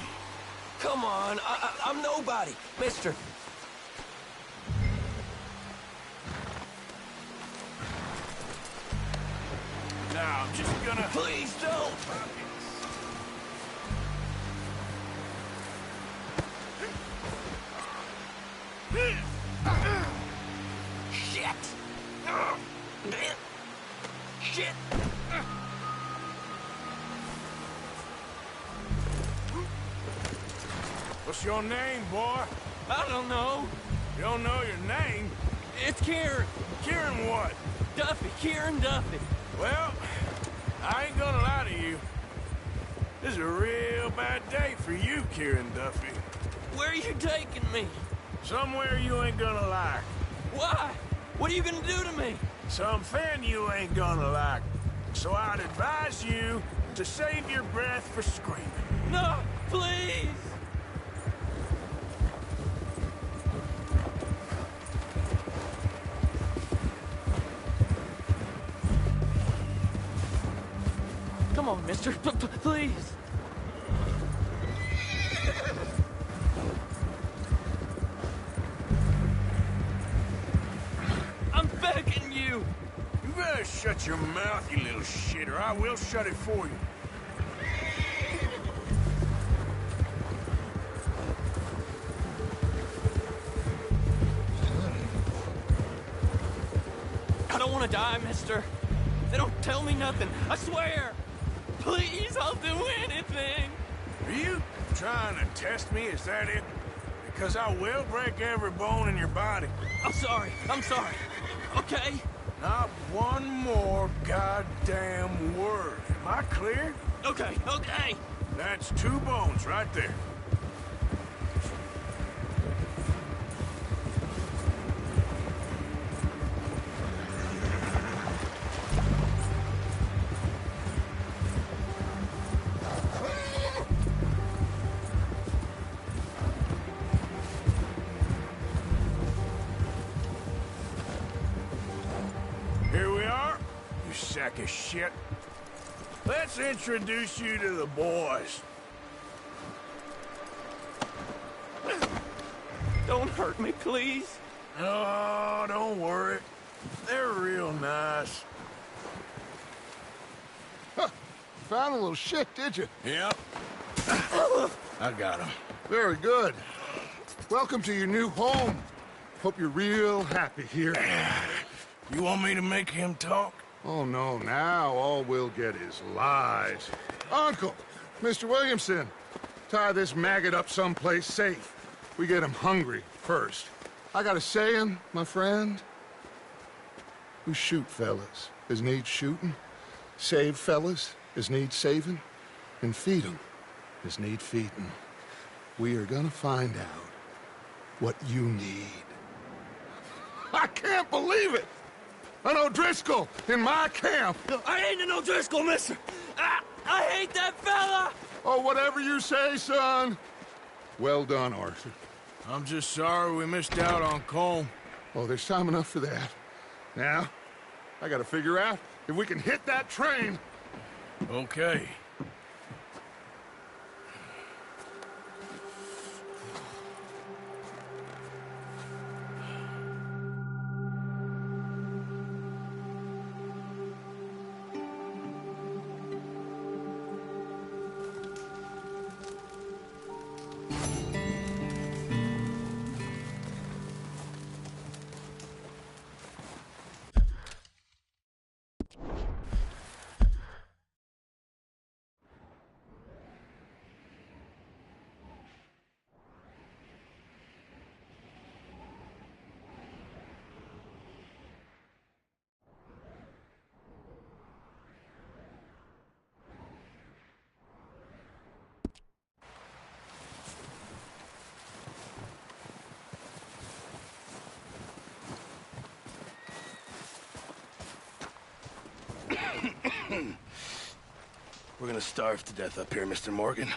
I: Come on, I'm nobody, mister.
D: Now, I'm just gonna...
I: Please don't! Shit! Shit!
D: What's your name, boy?
I: I don't know.
D: You don't know your name?
I: It's Kieran.
D: Kieran what?
I: Duffy, Kieran Duffy.
D: Well, I ain't gonna lie to you. This is a real bad day for you, Kieran Duffy.
I: Where are you taking me?
D: Somewhere you ain't gonna like.
I: Why? What are you gonna do to me?
D: Something you ain't gonna like. So I'd advise you to save your breath for screaming.
I: No, please! Come on, mister. Please. I'm begging you.
D: You better shut your mouth, you little shit, or I will shut it for you.
I: I don't want to die, mister. They don't tell me nothing. I swear. Please, I'll do anything.
D: Are you trying to test me? Is that it? Because I will break every bone in your body.
I: I'm sorry. Okay?
D: Not one more goddamn word. Am I clear?
I: Okay.
D: That's 2 bones right there. Here we are, you sack of shit. Let's introduce you to the boys.
I: Don't hurt me, please.
D: Oh, don't worry. They're real nice.
B: Huh. Found a little shit, did you?
D: Yep. I got him.
B: Very good. Welcome to your new home. Hope you're real happy here.
D: You want me to make him talk?
B: Oh, no. Now all we'll get is lies. Uncle, Mr. Williamson, tie this maggot up someplace safe. We get him hungry first. I got a saying, my friend. We shoot fellas as need shooting, save fellas as need saving, and feed 'em as need feeding. We are gonna find out what you need. I can't believe it! An O'Driscoll in my camp!
I: I ain't an O'Driscoll, mister! I hate that fella!
B: Oh, whatever you say, son. Well done, Arthur.
D: I'm just sorry we missed out on Colm.
B: Oh, there's time enough for that. Now, I gotta figure out if we can hit that train.
D: Okay.
N: We're gonna starve to death up here, Mr. Morgan.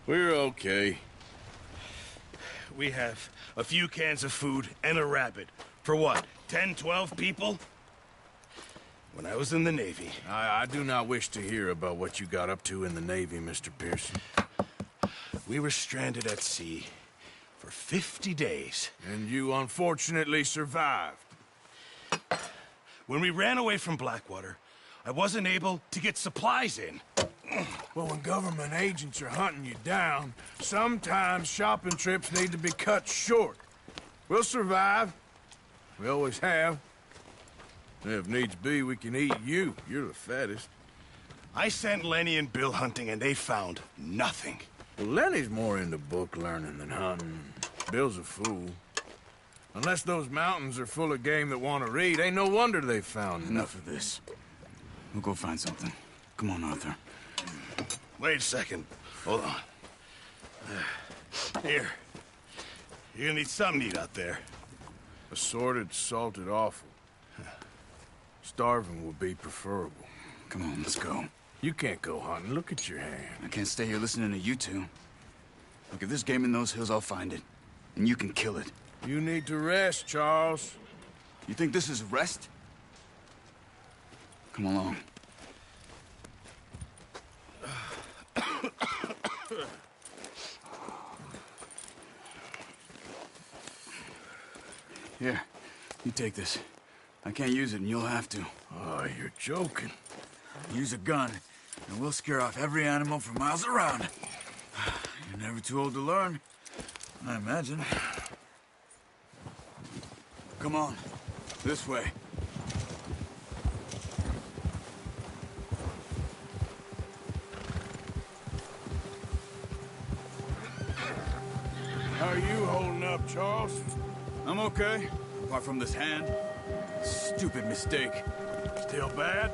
D: We're okay.
N: We have a few cans of food and a rabbit. For what, 10, 12 people? When I was in the Navy...
D: I do not wish to hear about what you got up to in the Navy, Mr. Pearson.
N: We were stranded at sea for 50 days.
D: And you unfortunately survived.
N: When we ran away from Blackwater, I wasn't able to get supplies in.
D: Well, when government agents are hunting you down, sometimes shopping trips need to be cut short. We'll survive. We always have. And if needs be, we can eat you. You're the fattest.
N: I sent Lenny and Bill hunting, and they found nothing.
D: Well, Lenny's more into book learning than hunting. Bill's a fool. Unless those mountains are full of game that want to read, ain't no wonder they found
O: Enough of this. We'll go find something. Come on, Arthur.
N: Wait a second. Hold on. Here. You're gonna need something to eat out there.
D: Assorted, salted offal. Starving would be preferable.
O: Come on, let's go.
D: You can't go hunting. Look at your hand.
O: I can't stay here listening to you two. Look, if there's game in those hills, I'll find it. And you can kill it.
D: You need to rest, Charles.
O: You think this is rest? Come along. Here, you take this. I can't use it, and you'll have to.
D: Oh, you're joking.
O: Use a gun, and we'll scare off every animal for miles around. You're never too old to learn, I imagine. Come on, this way.
D: How are you holding up, Charles?
O: I'm okay, apart from this hand. Stupid mistake.
D: Still bad?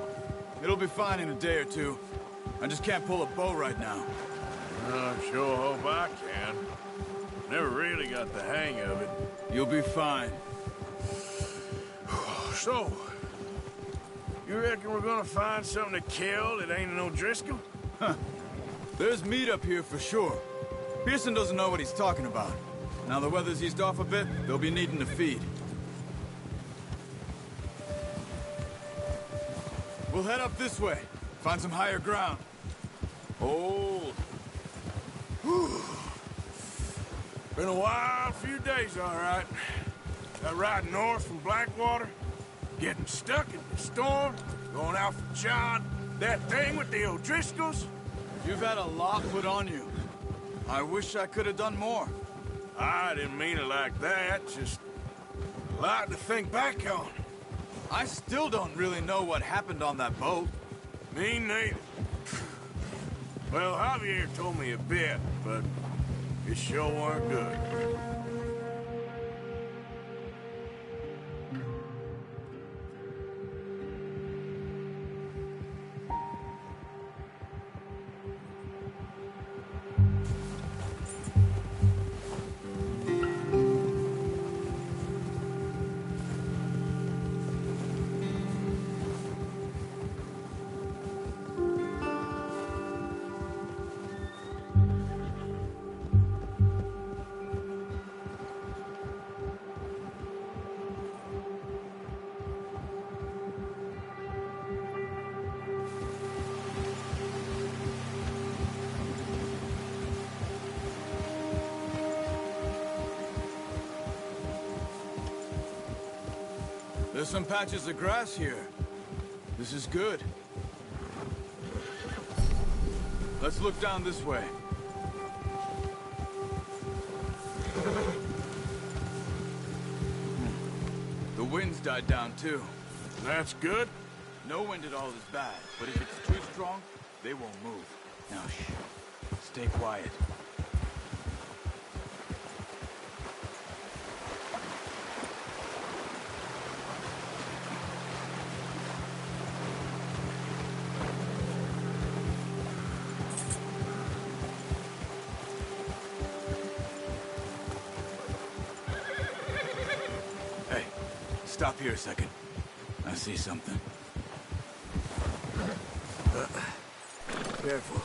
O: It'll be fine in a day or two. I just can't pull a bow right now.
D: I sure hope I can. Never really got the hang of it.
O: You'll be fine.
D: So, you reckon we're gonna find something to kill that ain't an O'Driscoll?
O: Huh. There's meat up here for sure. Pearson doesn't know what he's talking about. Now the weather's eased off a bit, they'll be needing to feed. We'll head up this way. Find some higher ground.
D: Oh. Been a wild few days, all right. That ride north from Blackwater, getting stuck in the storm, going out for John, that thing with the O'Driscolls.
O: You've had a lot put on you. I wish I could have done more.
D: I didn't mean it like that, just a lot to think back on.
O: I still don't really know what happened on that boat.
D: Me neither. Well, Javier told me a bit, but it sure weren't good.
O: There's some patches of grass here. This is good. Let's look down this way. The wind's died down too.
D: That's good.
O: No wind at all is bad, but if it's too strong, they won't move. Now shh. Stay quiet. Stop here a second. I see something. Careful.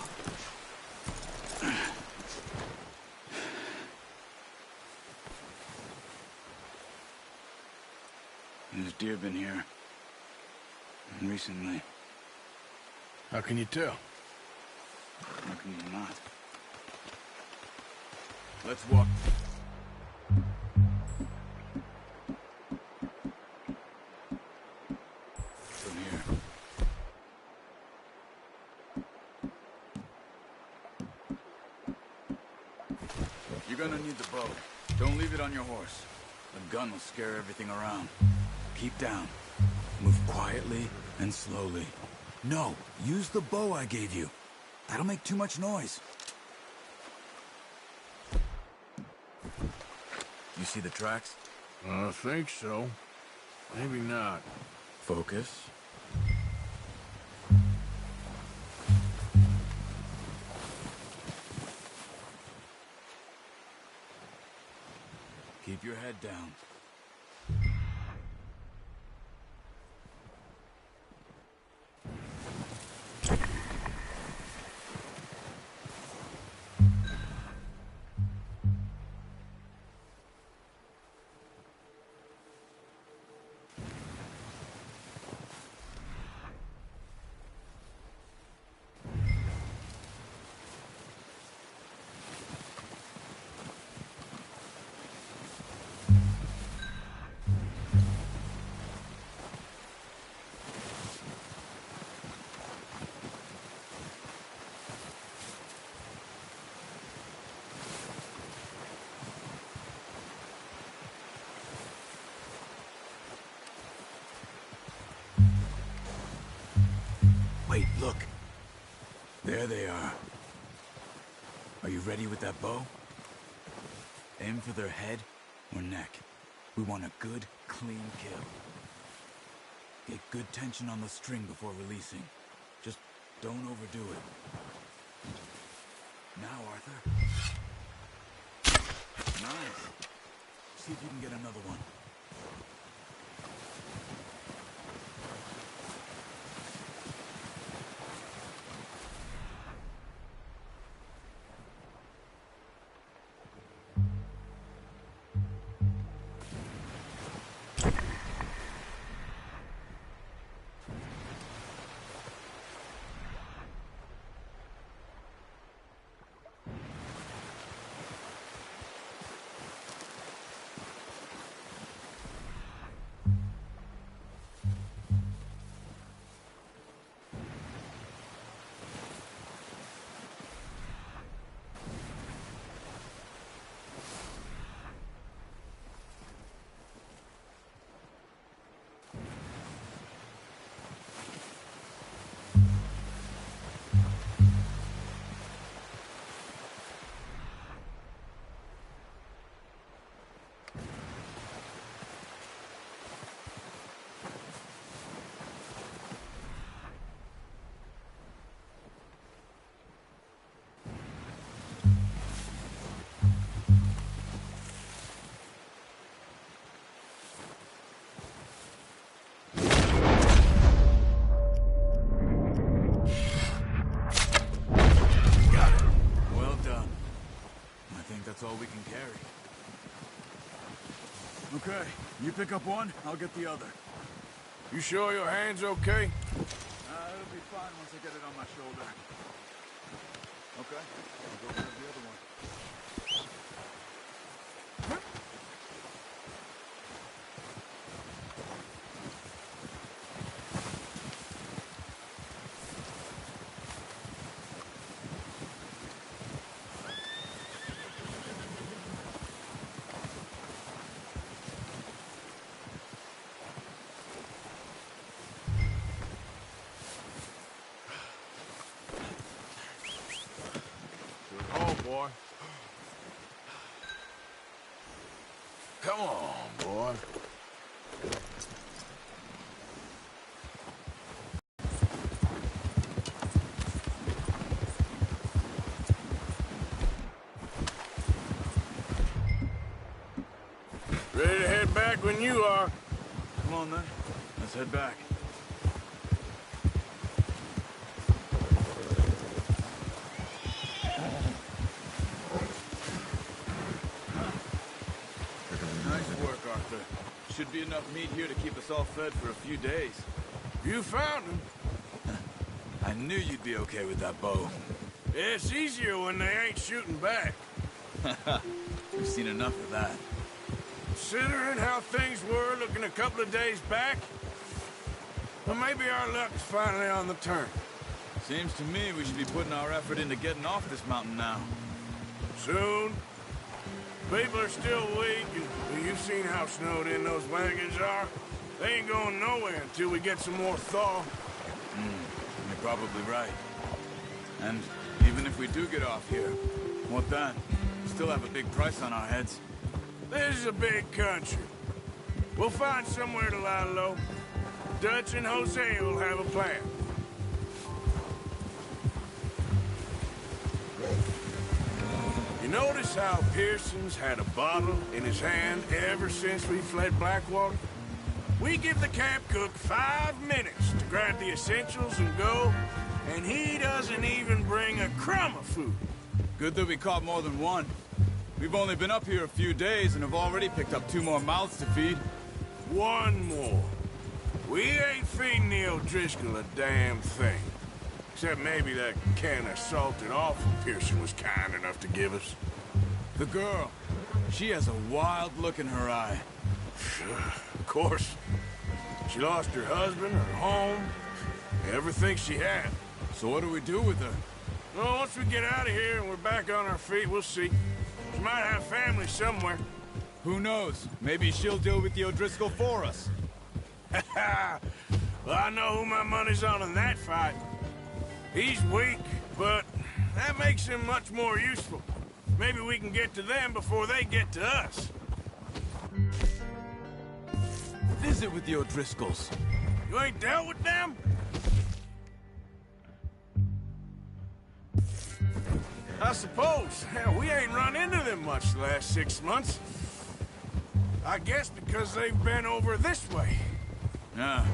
O: There's deer been here. Recently.
D: How can you tell?
O: How can you not? Let's walk. You're gonna need the bow. Don't leave it on your horse. The gun will scare everything around. Keep down. Move quietly and slowly. No, use the bow I gave you. That'll make too much noise. You see the tracks?
D: I think so. Maybe not.
O: Focus. Keep your head down. Wait, look. There they are. Are you ready with that bow? Aim for their head or neck. We want a good, clean kill. Get good tension on the string before releasing. Just don't overdo it. Now, Arthur. Nice. See if you can get another one. that's all we can carry. Okay, you pick up one, I'll get the other.
D: You sure your hand's okay?
O: It'll be fine once I get it on my shoulder. Okay, I'll go grab the other one.
D: Boy. Come on, boy. Ready to head back when you are.
O: Come on, then. Let's head back. Should be enough meat here to keep us all fed for a few days.
D: You found him.
O: I knew you'd be okay with that bow.
D: Yeah, it's easier when they ain't shooting back.
O: We've seen enough of that.
D: Considering how things were looking a couple of days back, well, maybe our luck's finally on the turn.
O: Seems to me we should be putting our effort into getting off this mountain now.
D: Soon. People are still weak, and you've seen how snowed in those wagons are. They ain't going nowhere until we get some more thaw.
O: You're probably right. And even if we do get off here, what then? We still have a big price on our heads.
D: This is a big country. We'll find somewhere to lie low. Dutch and Hosea will have a plan. You notice how Pearson's had a bottle in his hand ever since we fled Blackwater? We give the camp cook 5 minutes to grab the essentials and go, and he doesn't even bring a crumb of food.
O: Good that we caught more than one. We've only been up here a few days and have already picked up 2 more mouths to feed.
D: 1 more. We ain't feeding the O'Driscoll a damn thing. Except maybe that can of salted offal Pearson was kind enough to give us.
O: The girl. She has a wild look in her eye.
D: Of course. She lost her husband, her home, everything she had.
O: So what do we do with her?
D: Well, once we get out of here and we're back on our feet, we'll see. She might have family somewhere.
O: Who knows? Maybe she'll deal with the O'Driscoll for us.
D: Well, I know who my money's on in that fight. He's weak, but that makes him much more useful. Maybe we can get to them before they get to us.
O: Visit with the O'Driscolls.
D: You ain't dealt with them? I suppose. Hell, we ain't run into them much the last 6 months. I guess because they've been over this way.
O: Yeah.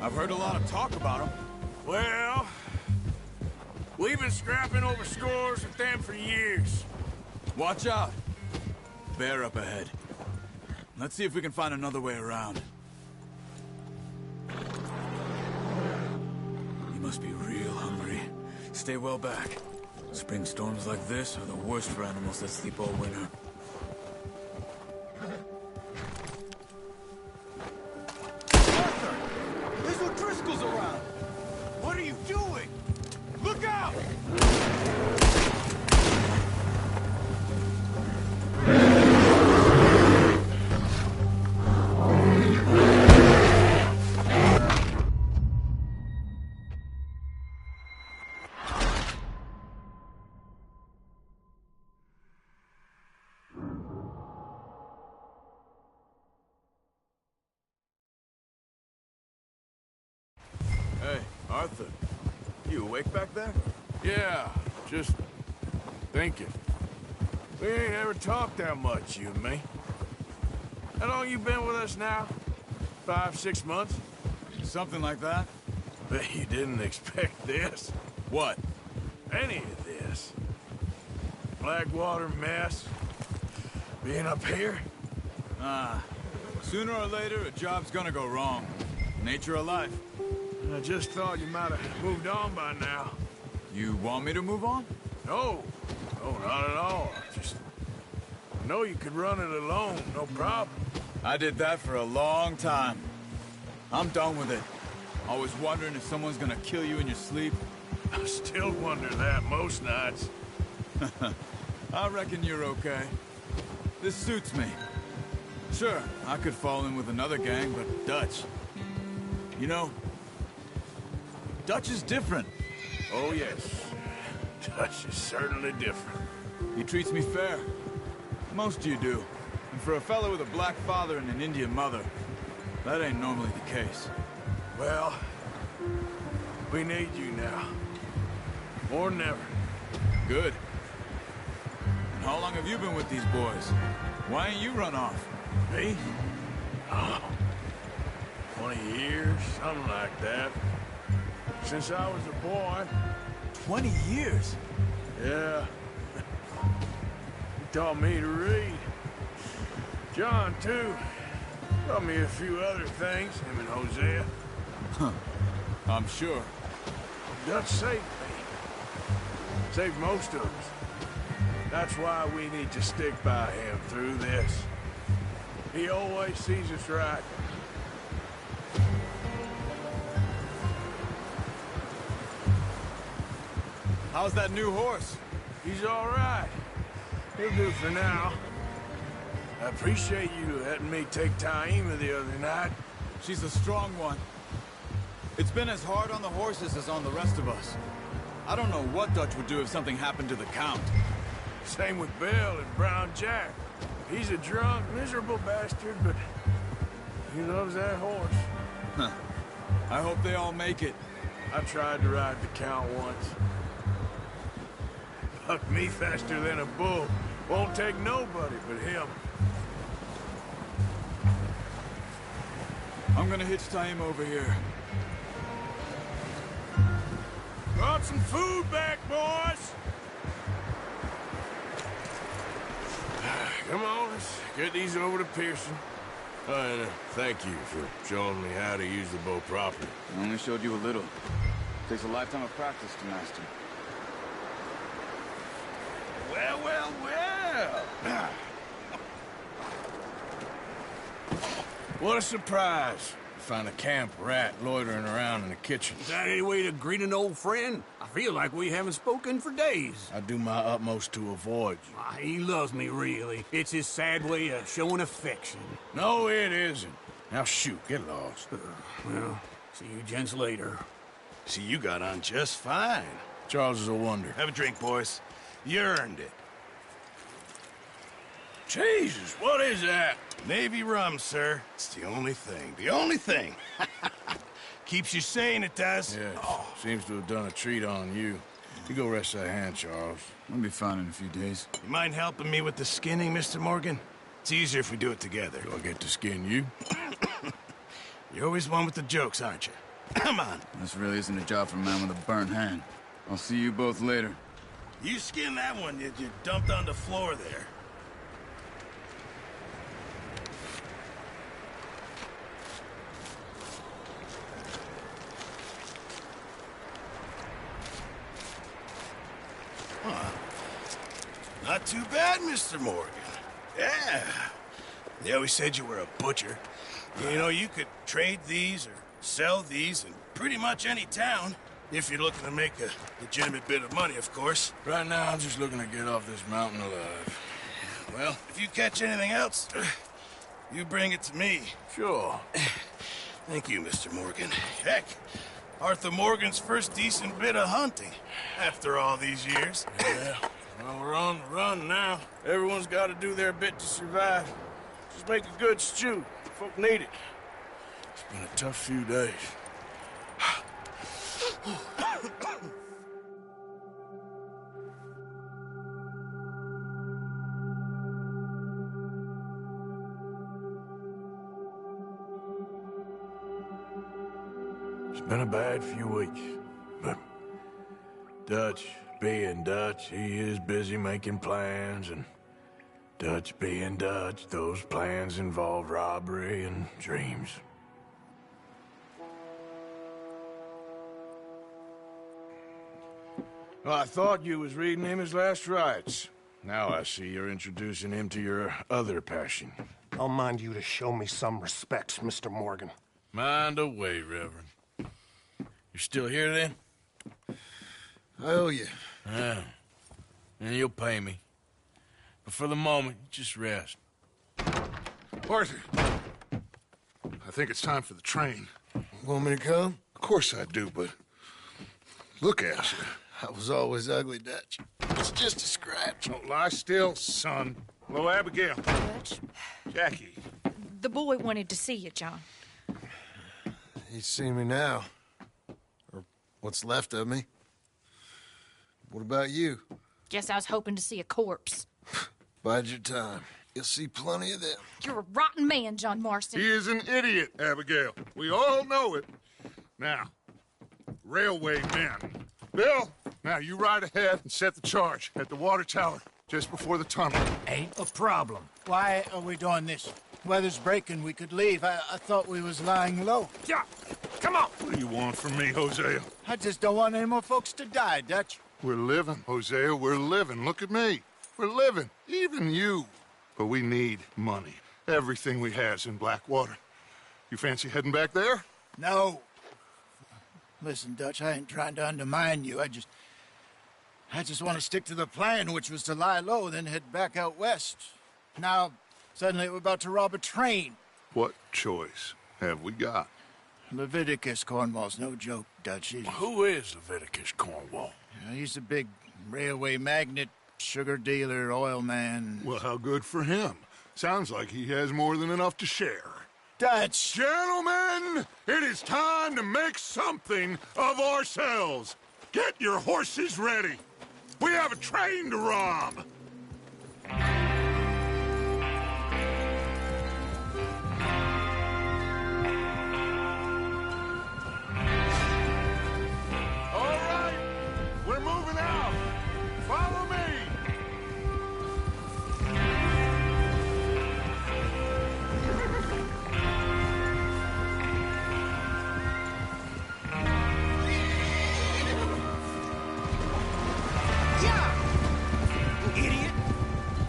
O: I've heard a lot of talk about them.
D: Well, we've been scrapping over scores with them for years.
O: Watch out. Bear up ahead. Let's see if we can find another way around. You must be real hungry. Stay well back. Spring storms like this are the worst for animals that sleep all winter.
K: Arthur! There's O'Driscolls around! What are you doing? Look out!
O: Hey, Arthur. You awake back there?
D: Yeah, just thinking. We ain't ever talked that much, you and me. How long you been with us now? 5, 6 months?
O: Something like that.
D: Bet you didn't expect this.
O: What?
D: Any of this. Blackwater mess. Being up here?
O: Sooner or later, a job's gonna go wrong. Nature of life.
D: I just thought you might have moved on by now.
O: You want me to move on?
D: No. No, not at all. I know you could run it alone, no problem.
O: I did that for a long time. I'm done with it. Always wondering if someone's gonna kill you in your sleep.
D: I still wonder that most nights.
O: I reckon you're okay. This suits me. Sure, I could fall in with another gang, but Dutch... You know, Dutch is different.
D: Oh, yes. Dutch is certainly different.
O: He treats me fair. Most of you do. And for a fellow with a black father and an Indian mother, that ain't normally the case.
D: Well, we need you now. More than ever.
O: Good. And how long have you been with these boys? Why ain't you run off?
D: Me? Oh, 20 years, something like that. Since I was a boy.
O: 20 years?
D: Yeah. He taught me to read. John, too. Taught me a few other things, him and Hosea.
O: Huh. I'm sure.
D: Dutch saved me. Saved most of us. That's why we need to stick by him through this. He always sees us right.
O: How's that new horse?
D: He's all right. He'll do for now. I appreciate you letting me take Taima the other night.
O: She's a strong one. It's been as hard on the horses as on the rest of us. I don't know what Dutch would do if something happened to the Count.
D: Same with Bill and Brown Jack. He's a drunk, miserable bastard, but he loves that horse.
O: Huh. I hope they all make it.
D: I tried to ride the Count once. Bucked me faster than a bull. Won't take nobody but him.
O: I'm gonna hitch Taima over here.
D: Brought some food back, boys! Come on, let's get these over to Pearson. And thank you for showing me how to use the bow properly.
P: I only showed you a little. Takes a lifetime of practice to master.
D: Well, well, well! What a surprise. Find a camp rat loitering around in the kitchen.
Q: Is that any way to greet an old friend? I feel like we haven't spoken for days.
D: I do my utmost to avoid you.
Q: He loves me, really. It's his sad way of showing affection.
D: No, it isn't. Now shoot, get lost.
Q: Well, see you gents later.
N: See, you got on just fine.
D: Charles is a wonder.
N: Have a drink, boys. You earned it.
D: Jesus, what is that?
N: Navy rum, sir. It's the only thing. The only thing. Keeps you sane, it does.
D: Yeah, seems to have done a treat on you. You go rest that hand, Charles.
O: I'll be fine in a few days.
N: You mind helping me with the skinning, Mr. Morgan? It's easier if we do it together.
D: Do I get to skin you?
N: You're always one with the jokes, aren't you? Come on.
P: This really isn't a job for a man with a burnt hand. I'll see you both later.
N: You skinned that one you dumped on the floor there. Not too bad, Mr. Morgan. Yeah. They always said you were a butcher. You know, you could trade these or sell these in pretty much any town. If you're looking to make a legitimate bit of money, of course.
D: Right now, I'm just looking to get off this mountain alive.
N: Well, if you catch anything else, you bring it to me.
D: Sure.
N: Thank you, Mr. Morgan. Heck, Arthur Morgan's first decent bit of hunting after all these years.
D: Yeah. Well, we're on the run now. Everyone's got to do their bit to survive. Just make a good stew. Folk need it. It's been a tough few days. It's been a bad few weeks, but Dutch, being Dutch, he is busy making plans, and Dutch being Dutch, those plans involve robbery and dreams. Well, I thought you was reading him his last rites. Now I see you're introducing him to your other passion.
K: I'll mind you to show me some respect, Mr. Morgan.
D: Mind away, Reverend. You're still here, then?
N: I owe you.
D: Yeah. And you'll pay me. But for the moment, just rest.
B: Arthur, I think it's time for the train.
N: Want me to come?
B: Of course I do, but look at you.
N: I was always ugly, Dutch. It's just a scratch.
B: Don't lie still, son. Hello, Abigail.
F: Dutch,
B: Jackie.
F: the boy wanted to see you, John.
N: He's seen me now. Or what's left of me. What about you?
F: Guess I was hoping to see a corpse.
N: Bide your time. You'll see plenty of them.
F: You're a rotten man, John Marston.
B: He is an idiot, Abigail. We all know it. Now, railway men. Bill, now you ride ahead and set the charge at the water tower just before the tunnel.
C: Ain't a problem. Why are we doing this? Weather's breaking, we could leave. I thought we was lying low.
B: Yeah, come on. What do you want from me, Hosea?
C: I just don't want any more folks to die, Dutch.
B: We're living, Hosea, we're living. Look at me. We're living, even you. But we need money. Everything we has in Blackwater. You fancy heading back there?
C: No. Listen, Dutch, I ain't trying to undermine you. I just want to stick to the plan, which was to lie low, then head back out west. Now, suddenly we're about to rob a train.
B: What choice have we got?
C: Leviticus Cornwall's no joke, Dutch.
D: Who is Leviticus Cornwall?
C: He's a big railway magnate, sugar dealer, oil man.
B: Well, how good for him. Sounds like he has more than enough to share.
C: Dutch!
B: Gentlemen, it is time to make something of ourselves. Get your horses ready. We have a train to rob. All right, we're moving out. Follow me.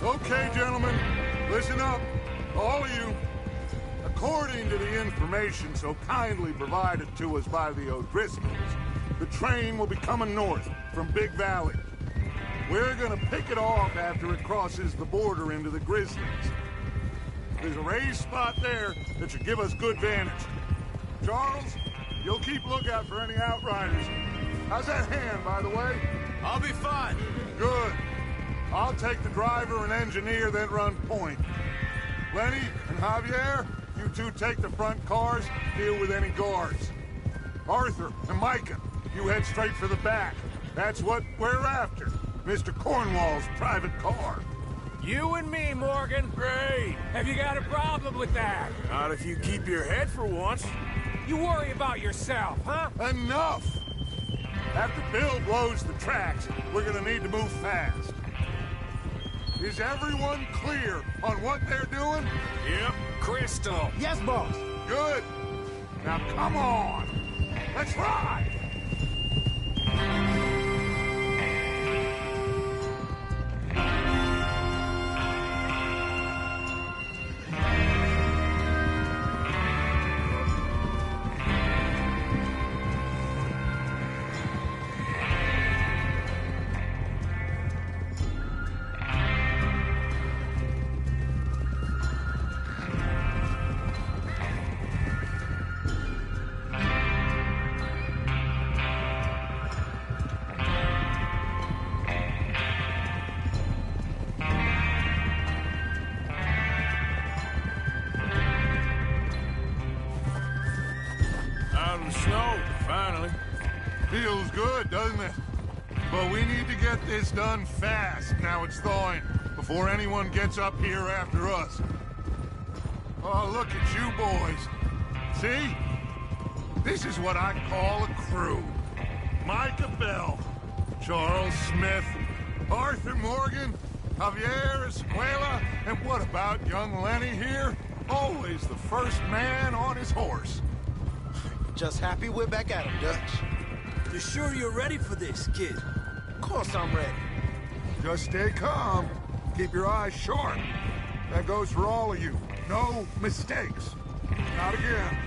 B: Okay, gentlemen, listen up, all of you. According to the information so kindly provided to us by the O'Driscolls, the train will be coming north from Big Valley. We're gonna pick it off after it crosses the border into the Grizzlies. There's a raised spot there that should give us good vantage. Charles, you'll keep lookout for any outriders. How's that hand, by the way?
N: I'll be fine.
B: Good. I'll take the driver and engineer, then run point. Lenny and Javier, you two take the front cars, deal with any guards. Arthur and Micah, you head straight for the back. That's what we're after. Mr. Cornwall's private car.
G: You and me, Morgan.
D: Great.
G: Have you got a problem with that?
D: Not if you keep your head for once.
G: You worry about yourself, huh?
B: Enough! After Bill blows the tracks, we're gonna need to move fast. Is everyone clear on what they're doing?
D: Yep, crystal.
C: Yes, boss.
B: Good. Now come on. Let's ride!
D: Snow, finally.
B: Feels good, doesn't it? But we need to get this done fast, now it's thawing, before anyone gets up here after us. Oh, look at you boys. See? This is what I call a crew. Micah Bell, Charles Smith, Arthur Morgan, Javier Escuela, and what about young Lenny here? Always the first man on his horse.
L: Just happy we're back at him, Dutch.
I: You sure you're ready for this, kid?
L: Of course I'm ready.
B: Just stay calm. Keep your eyes sharp. That goes for all of you. No mistakes. Not again.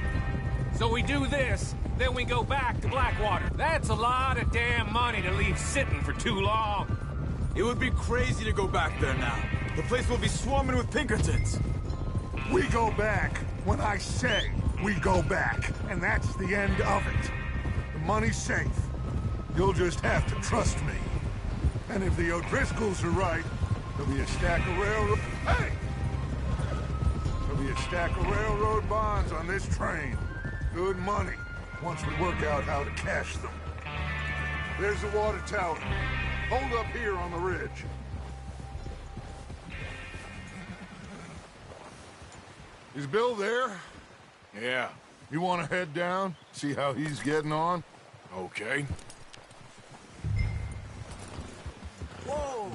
G: So we do this, then we go back to Blackwater. That's a lot of damn money to leave sitting for too long.
O: It would be crazy to go back there now. The place will be swarming with Pinkertons.
B: We go back when I say we go back, and that's the end of it. The money's safe. You'll just have to trust me. And if the O'Driscolls are right, there'll be a stack of railroad... Hey! There'll be a stack of railroad bonds on this train. Good money, once we work out how to cash them. There's the water tower. Hold up here on the ridge. Is Bill there?
D: Yeah.
B: You want to head down, see how he's getting on?
D: Okay.
I: Whoa!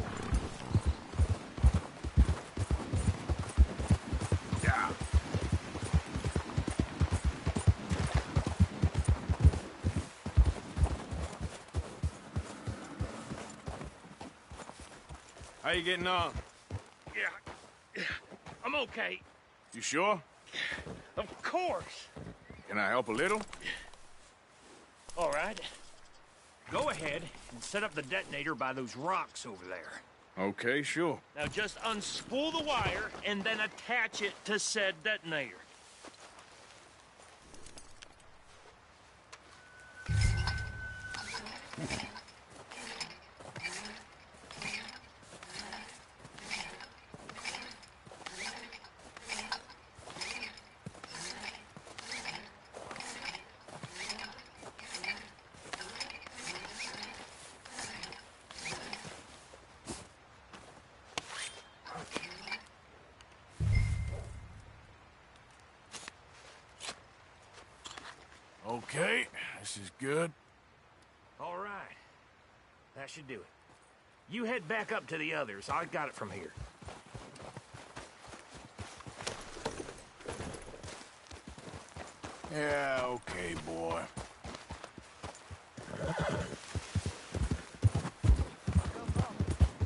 D: Yeah. How you getting on?
M: Yeah, I'm okay.
D: You sure?
M: Of course.
D: Can I help a little?
M: All right. Go ahead and set up the detonator by those rocks over there.
D: Okay, sure.
M: Now just unspool the wire and then attach it to said detonator.
D: Okay, this is good.
M: All right. That should do it. You head back up to the others. I got it from here.
D: Yeah, okay, boy.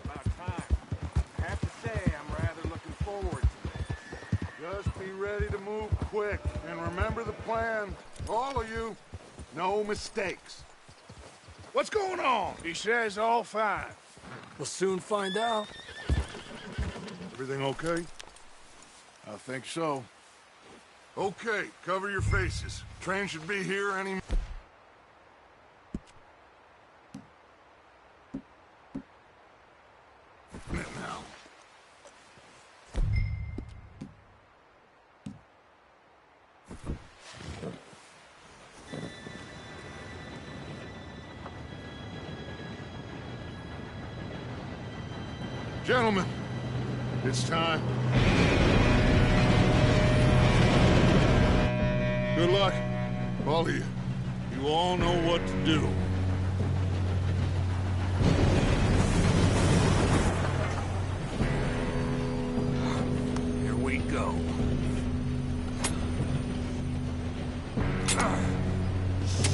B: About time. I have to say, I'm rather looking forward to this. Just be ready to move quick, and remember the plan. All of you, no mistakes. What's going on?
D: He says all fine.
I: We'll soon find out.
B: Everything okay?
D: I think so.
B: Okay, cover your faces. Train should be here any minute now. Gentlemen, it's time. Good luck, all of you. You all know what to do.
M: Here we go.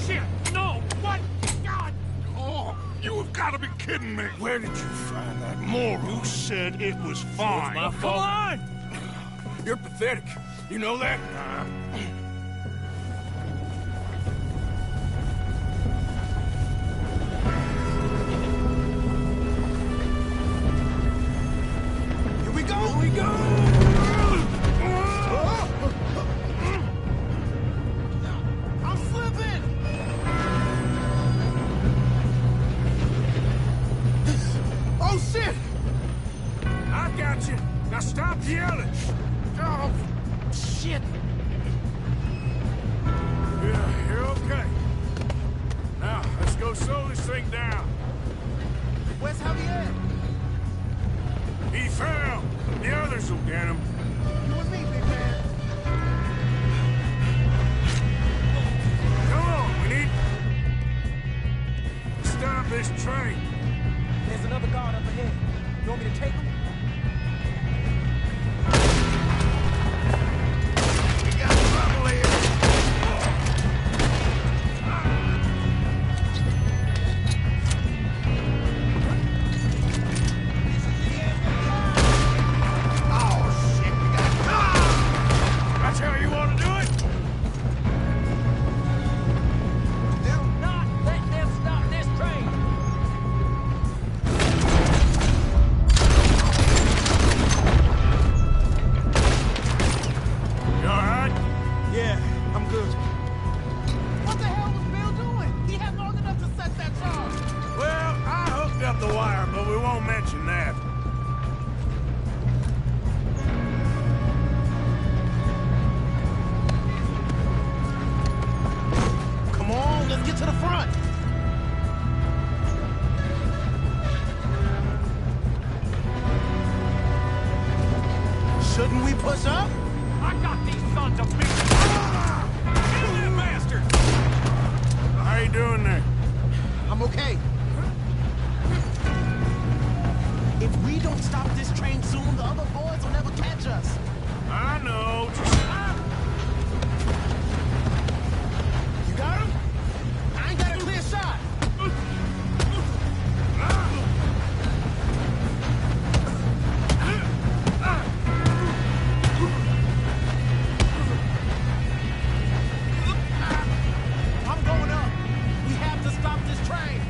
M: Shit! No! What? God!
B: Oh, you have got to be kidding me. Where did you find that moral? You said it was fine.
M: my fault.
B: Come on!
D: You're pathetic. You know that?
L: Here we go! Here we go! I'm slipping! Oh, shit!
D: I got you. Now stop yelling.
L: Oh, shit!
D: Yeah, you're okay. Now, let's go slow this thing down.
L: Where's Javier?
D: He fell. The others will get him.
L: You and me, big man.
D: Come on, we need to stop this train.
L: Shouldn't we push up?
M: I got these sons of bitches! Kill that bastard!
D: How you doing there?
L: I'm okay. If we don't stop this train soon, the other boys will never catch us.
D: I know.
L: You got him? I ain't got a clear shot. I'm going up. We have to stop this train.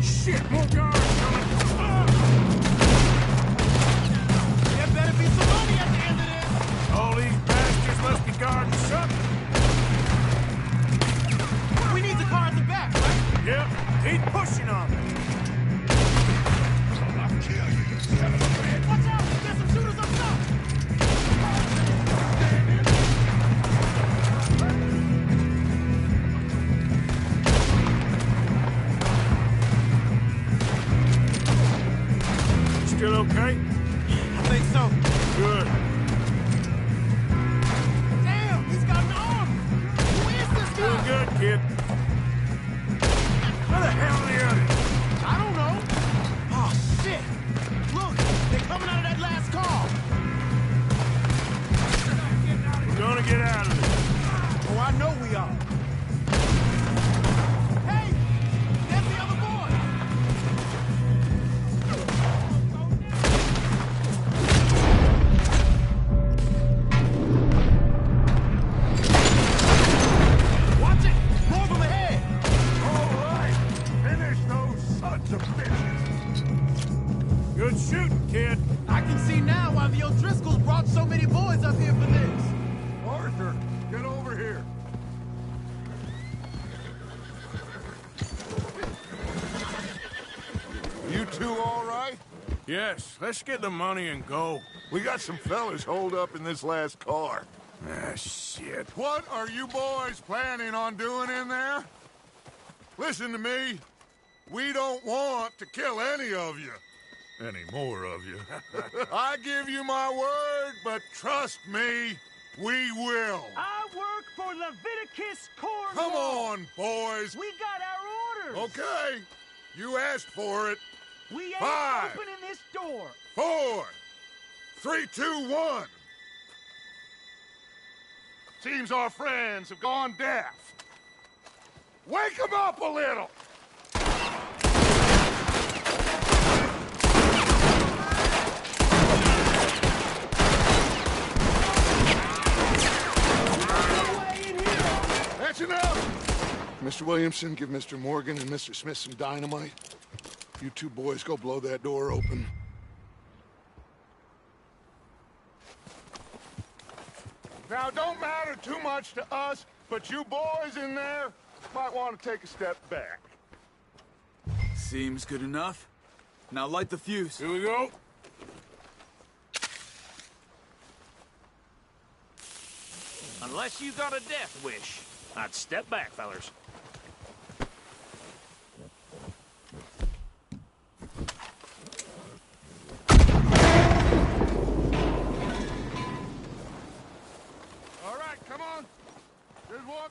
D: Shit, more guards coming.
L: There better be some money at the end of this.
D: All these bastards must be guarding something.
L: We need the car at the back, right?
D: Yep, keep pushing on me.
L: I'll kill you, you son of a bitch. Watch out! There's some shooters up top!
D: Still okay?
L: I think so.
D: Good.
L: Damn, he's got an arm! Who is this
D: Doing
L: guy?
D: good, kid. Where the hell are the others?
L: I don't know. Oh, shit! Look, they're coming out of that last car.
D: We're gonna get out of this.
L: Oh, I know we are. Hey! There's the other boy! Watch it! More of them ahead!
B: All right, finish those sons of bitches.
D: Good shooting, kid.
L: I can see now why the O'Driscolls brought so many boys up here for this.
B: Arthur, get over here. You two all right?
D: Yes, let's get the money and go.
B: We got some fellas holed up in this last car.
D: Ah, shit.
B: What are you boys planning on doing in there? Listen to me. We don't want to kill any of you. Any more of you. I give you my word, but trust me, we will.
M: I work for Leviticus Corps.
B: Come on, boys.
M: We got our orders.
B: Okay. You asked for it.
M: We ain't
B: 5,
M: opening this door.
B: 4, 3, 2, 1. Seems our friends have gone deaf. Wake them up a little. That's enough. Mr. Williamson, give Mr. Morgan and Mr. Smith some dynamite. You two boys go blow that door open. Now, it don't matter too much to us, but you boys in there might want to take a step back.
O: Seems good enough. Now light the fuse.
D: Here we go.
M: Unless you got a death wish, I'd step back, fellers.
B: All right, come on. There's one.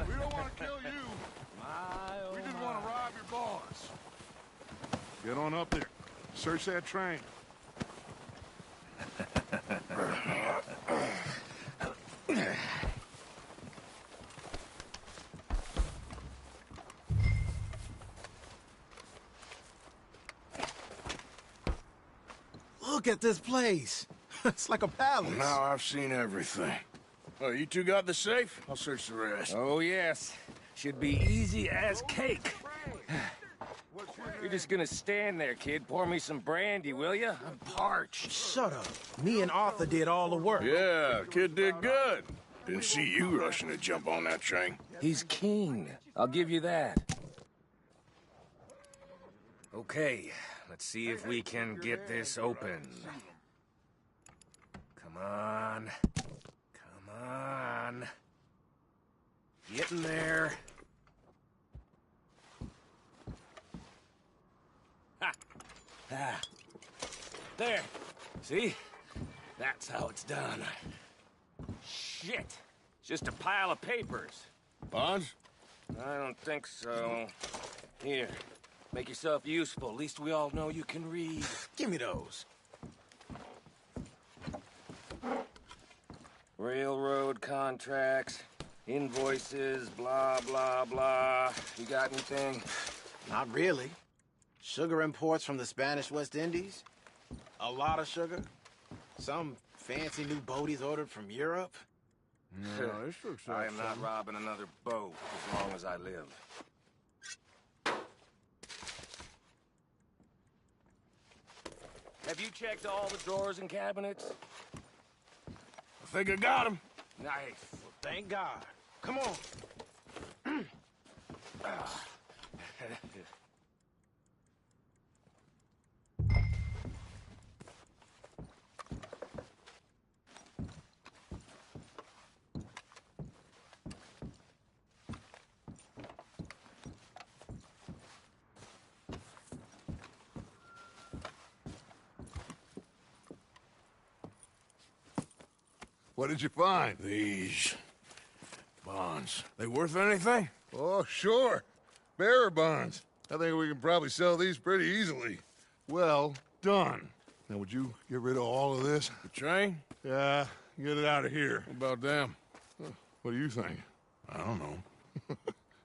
B: We don't want to kill you. We just want to rob your boss. Get on up there. Search that train.
L: Look at this place. It's like a palace.
D: Now I've seen everything. Oh, you two got the safe? I'll search the rest.
G: Oh, yes. Should be easy as cake. You're just gonna stand there, kid. Pour me some brandy, will you? I'm parched.
L: Shut up. Me and Arthur did all the work.
D: Yeah, kid did good. Didn't see you rushing to jump on that train.
G: He's keen. I'll give you that. Okay,
D: Let's see if we can get this open. Come on. Come on. Get in there. Ha! Ah. There. See? That's how it's done. Shit. It's just a pile of papers.
M: Bonds?
D: I don't think so. Here. Make yourself useful. At least we all know you can read.
N: Give me those.
D: Railroad contracts, invoices, blah, blah, blah. You got anything?
L: Not really. Sugar imports from the Spanish West Indies. A lot of sugar. Some fancy new boat he's ordered from Europe.
M: No, this looks like
D: I am not robbing another boat as long as I live. Have you checked all the drawers and cabinets?
M: I think I got him.
D: Nice.
L: Well, thank God. Come on.
B: What did you find?
M: These bonds. They worth anything?
B: Oh, sure. Bearer bonds. I think we can probably sell these pretty easily. Well done. Now, would you get rid of all of this?
M: The train?
B: Yeah, get it out of here.
M: What about them?
B: What do you think?
M: I don't know.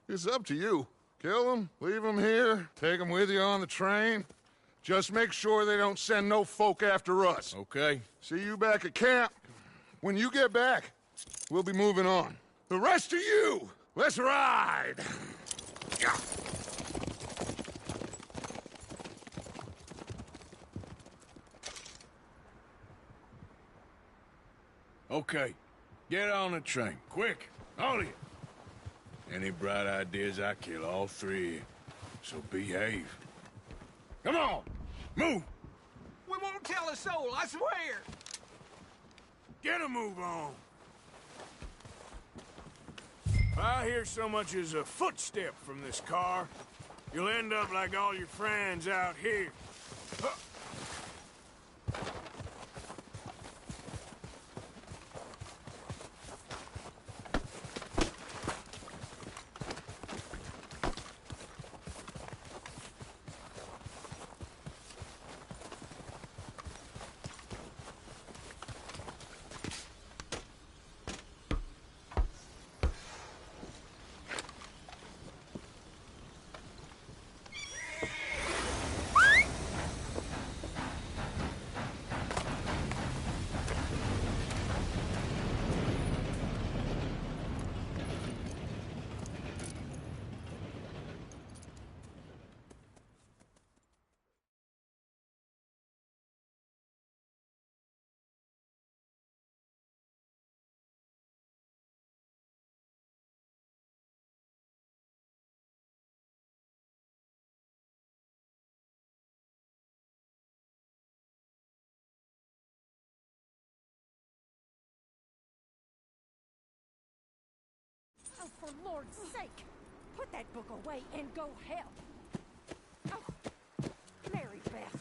B: It's up to you. Kill them, leave them here, take them with you on the train. Just make sure they don't send no folk after us.
M: Okay.
B: See you back at camp. When you get back, we'll be moving on. The rest of you, let's ride! Yeah.
M: Okay. Get on the train. Quick. All of you. Any bright ideas, I kill all three of you. So behave. Come on! Move!
L: We won't tell a soul, I swear!
D: Get a move on. If I hear so much as a footstep from this car, you'll end up like all your friends out here.
E: Oh, for Lord's sake, put that book away and go help. Oh, Mary Beth.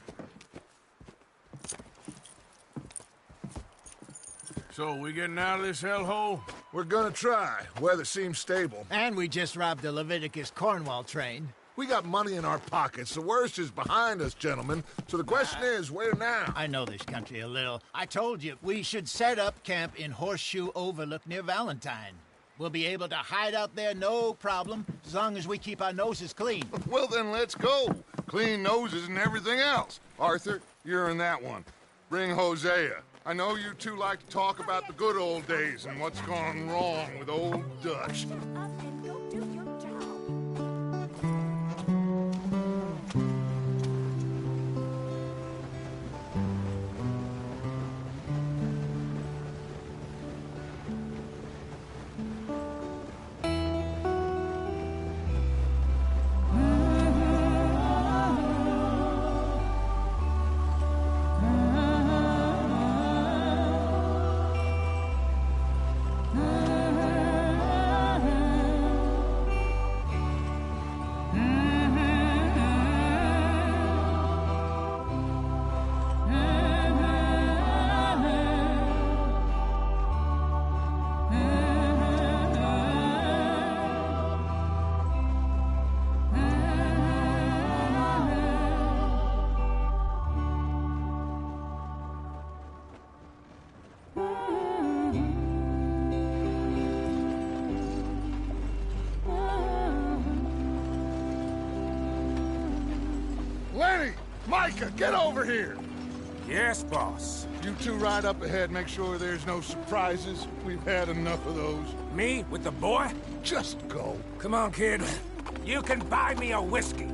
D: So, we getting out of this hellhole?
B: We're gonna try. Weather seems stable.
C: And we just robbed the Leviticus Cornwall train.
B: We got money in our pockets. The worst is behind us, gentlemen. So the question is, where now?
C: I know this country a little. I told you, we should set up camp in Horseshoe Overlook near Valentine. We'll be able to hide out there, no problem, as long as we keep our noses clean.
B: Well, then let's go. Clean noses and everything else. Arthur, you're in that one. Bring Hosea. I know you two like to talk about the good old days and what's gone wrong with old Dutch. Micah, get over here!
G: Yes, boss.
B: You two ride up ahead, make sure there's no surprises. We've had enough of those.
G: Me with the boy?
B: Just go.
G: Come on, kid. You can buy me a whiskey.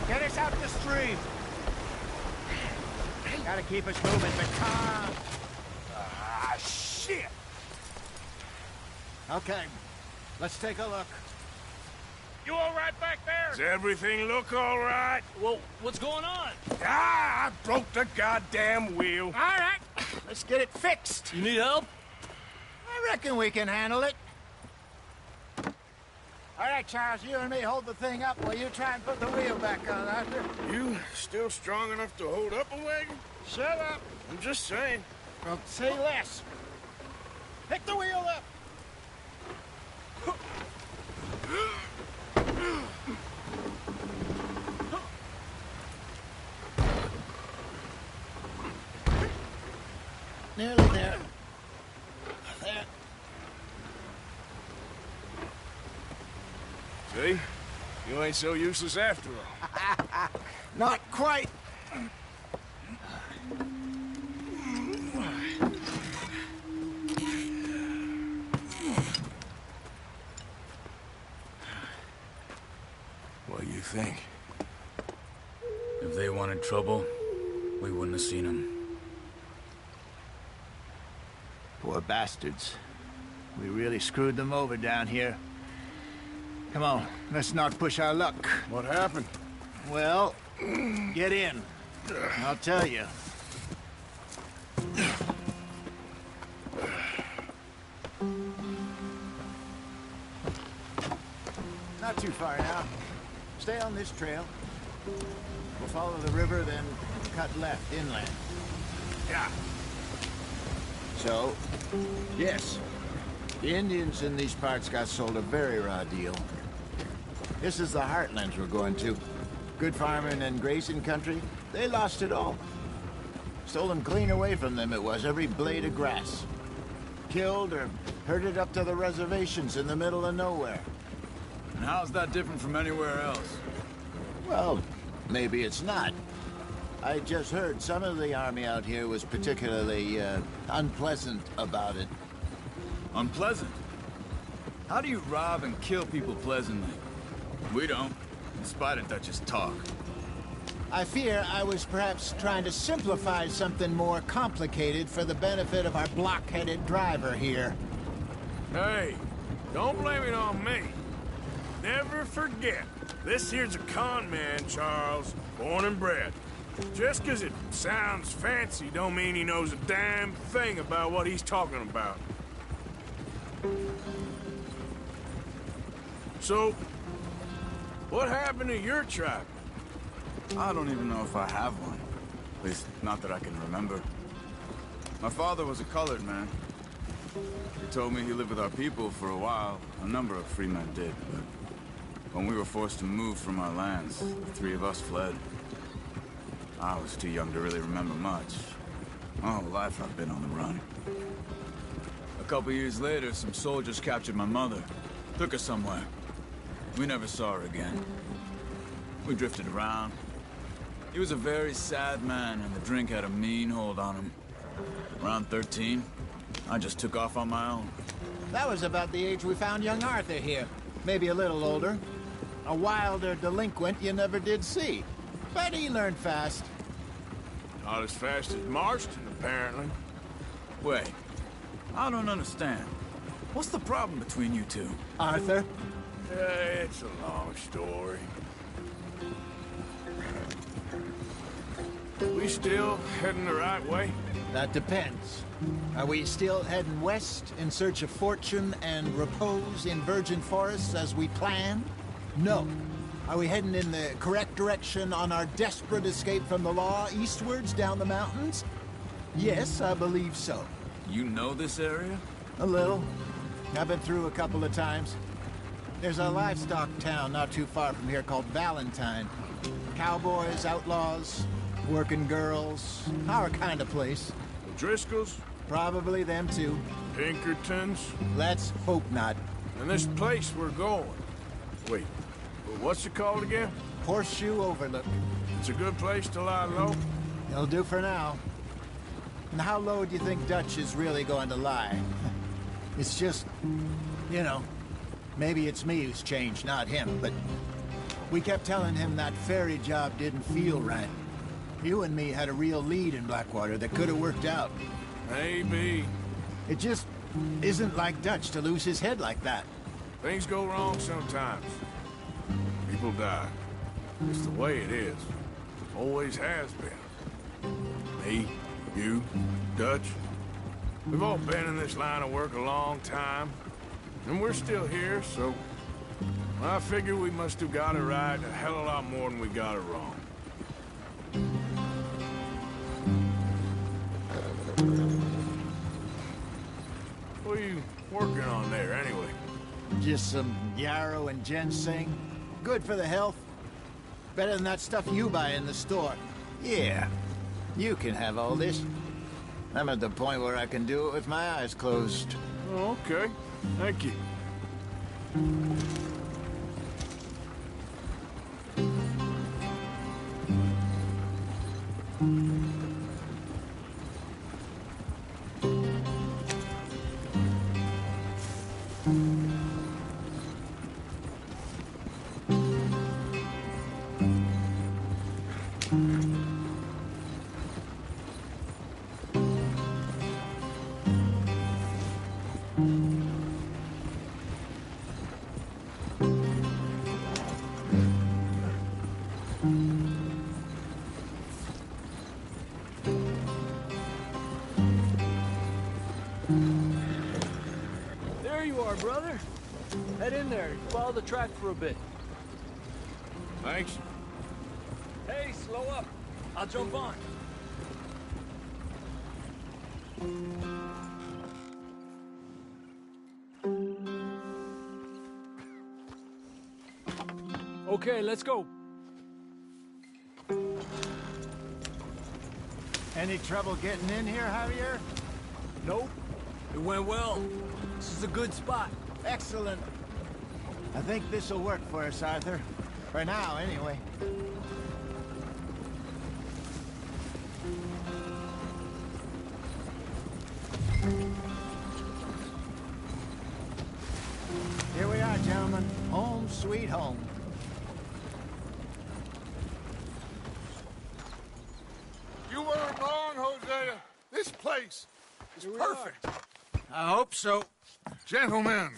C: Get us out the stream. Gotta keep us moving, but calm.
G: Ah, shit!
C: Okay, let's take a look.
D: You all right back there?
M: Does everything look all right?
I: Well, what's going on?
M: Ah, I broke the goddamn wheel.
C: All right, let's get it fixed.
I: You need help?
C: I reckon we can handle it. All right, Charles, you and me hold the thing up while you try and put the wheel back on, Arthur.
M: You still strong enough to hold up a wagon?
C: Shut up.
M: I'm just saying.
C: Well, say less. Pick the wheel up. nearly there. There.
D: See? You ain't so useless after all.
C: Not quite.
D: What do you think?
O: If they wanted trouble, we wouldn't have seen them.
C: Poor bastards. We really screwed them over down here. Come on, let's not push our luck.
D: What happened?
C: Well, get in. I'll tell you. Not too far now. Stay on this trail. We'll follow the river, then cut left inland.
D: Yeah.
C: So, yes, the Indians in these parts got sold a very raw deal. This is the heartlands we're going to. Good farming and grazing country, they lost it all. Stolen clean away from them it was, every blade of grass. Killed or herded up to the reservations in the middle of nowhere.
O: And how's that different from anywhere else?
C: Well, maybe it's not. I just heard some of the army out here was particularly, unpleasant about it.
O: Unpleasant? How do you rob and kill people pleasantly? We don't, in spite of Dutch's talk.
C: I fear I was perhaps trying to simplify something more complicated for the benefit of our block-headed driver here.
D: Hey, don't blame it on me. Never forget, this here's a con man, Charles, born and bred. Just 'cause it sounds fancy don't mean he knows a damn thing about what he's talking about. So, what happened to your tribe?
O: I don't even know if I have one. At least, not that I can remember. My father was a colored man. He told me he lived with our people for a while. A number of free men did, but when we were forced to move from our lands, the three of us fled. I was too young to really remember much. My whole life I've been on the run. A couple years later, some soldiers captured my mother. Took her somewhere. We never saw her again. We drifted around. He was a very sad man, and the drink had a mean hold on him. Around 13, I just took off on my own.
C: That was about the age we found young Arthur here. Maybe a little older. A wilder delinquent you never did see. But he learned fast.
D: Not as fast as Marston, apparently.
O: Wait, I don't understand. What's the problem between you two?
C: Arthur?
D: It's a long story. We still heading the right way?
C: That depends. Are we still heading west in search of fortune and repose in virgin forests as we planned? No. Are we heading in the correct direction on our desperate escape from the law eastwards down the mountains? Yes, I believe so.
O: You know this area?
C: A little. I've been through a couple of times. There's a livestock town not too far from here called Valentine. Cowboys, outlaws, working girls, our kind of place.
D: The Driscolls?
C: Probably them too.
D: Pinkertons?
C: Let's hope not.
D: And this place we're going. Wait, what's it called again?
C: Horseshoe Overlook.
D: It's a good place to lie low?
C: It'll do for now. And how low do you think Dutch is really going to lie? It's just, you know, maybe it's me who's changed, not him, but we kept telling him that ferry job didn't feel right. You and me had a real lead in Blackwater that could have worked out.
D: Maybe.
C: It just isn't like Dutch to lose his head like that.
D: Things go wrong sometimes. People die. It's the way it is. Always has been. Me, you, Dutch. We've all been in this line of work a long time. And we're still here, so I figure we must have got it right a hell of a lot more than we got it wrong. What are you working on there, anyway?
C: Just some yarrow and ginseng. Good for the health. Better than that stuff you buy in the store. Yeah, you can have all this. I'm at the point where I can do it with my eyes closed.
D: Oh, okay. Thank you.
I: There you are, brother. Head in there. Follow the track for a bit.
M: Thanks.
I: Hey, slow up. I'll jump on. Okay, let's go.
C: Any trouble getting in here, Javier?
I: Nope. It went well. This is a good spot.
C: Excellent. I think this'll work for us, Arthur. For now, anyway. Here we are, gentlemen. Home sweet home.
B: You weren't wrong, Hosea. This place is perfect.
C: I hope so.
B: Gentlemen,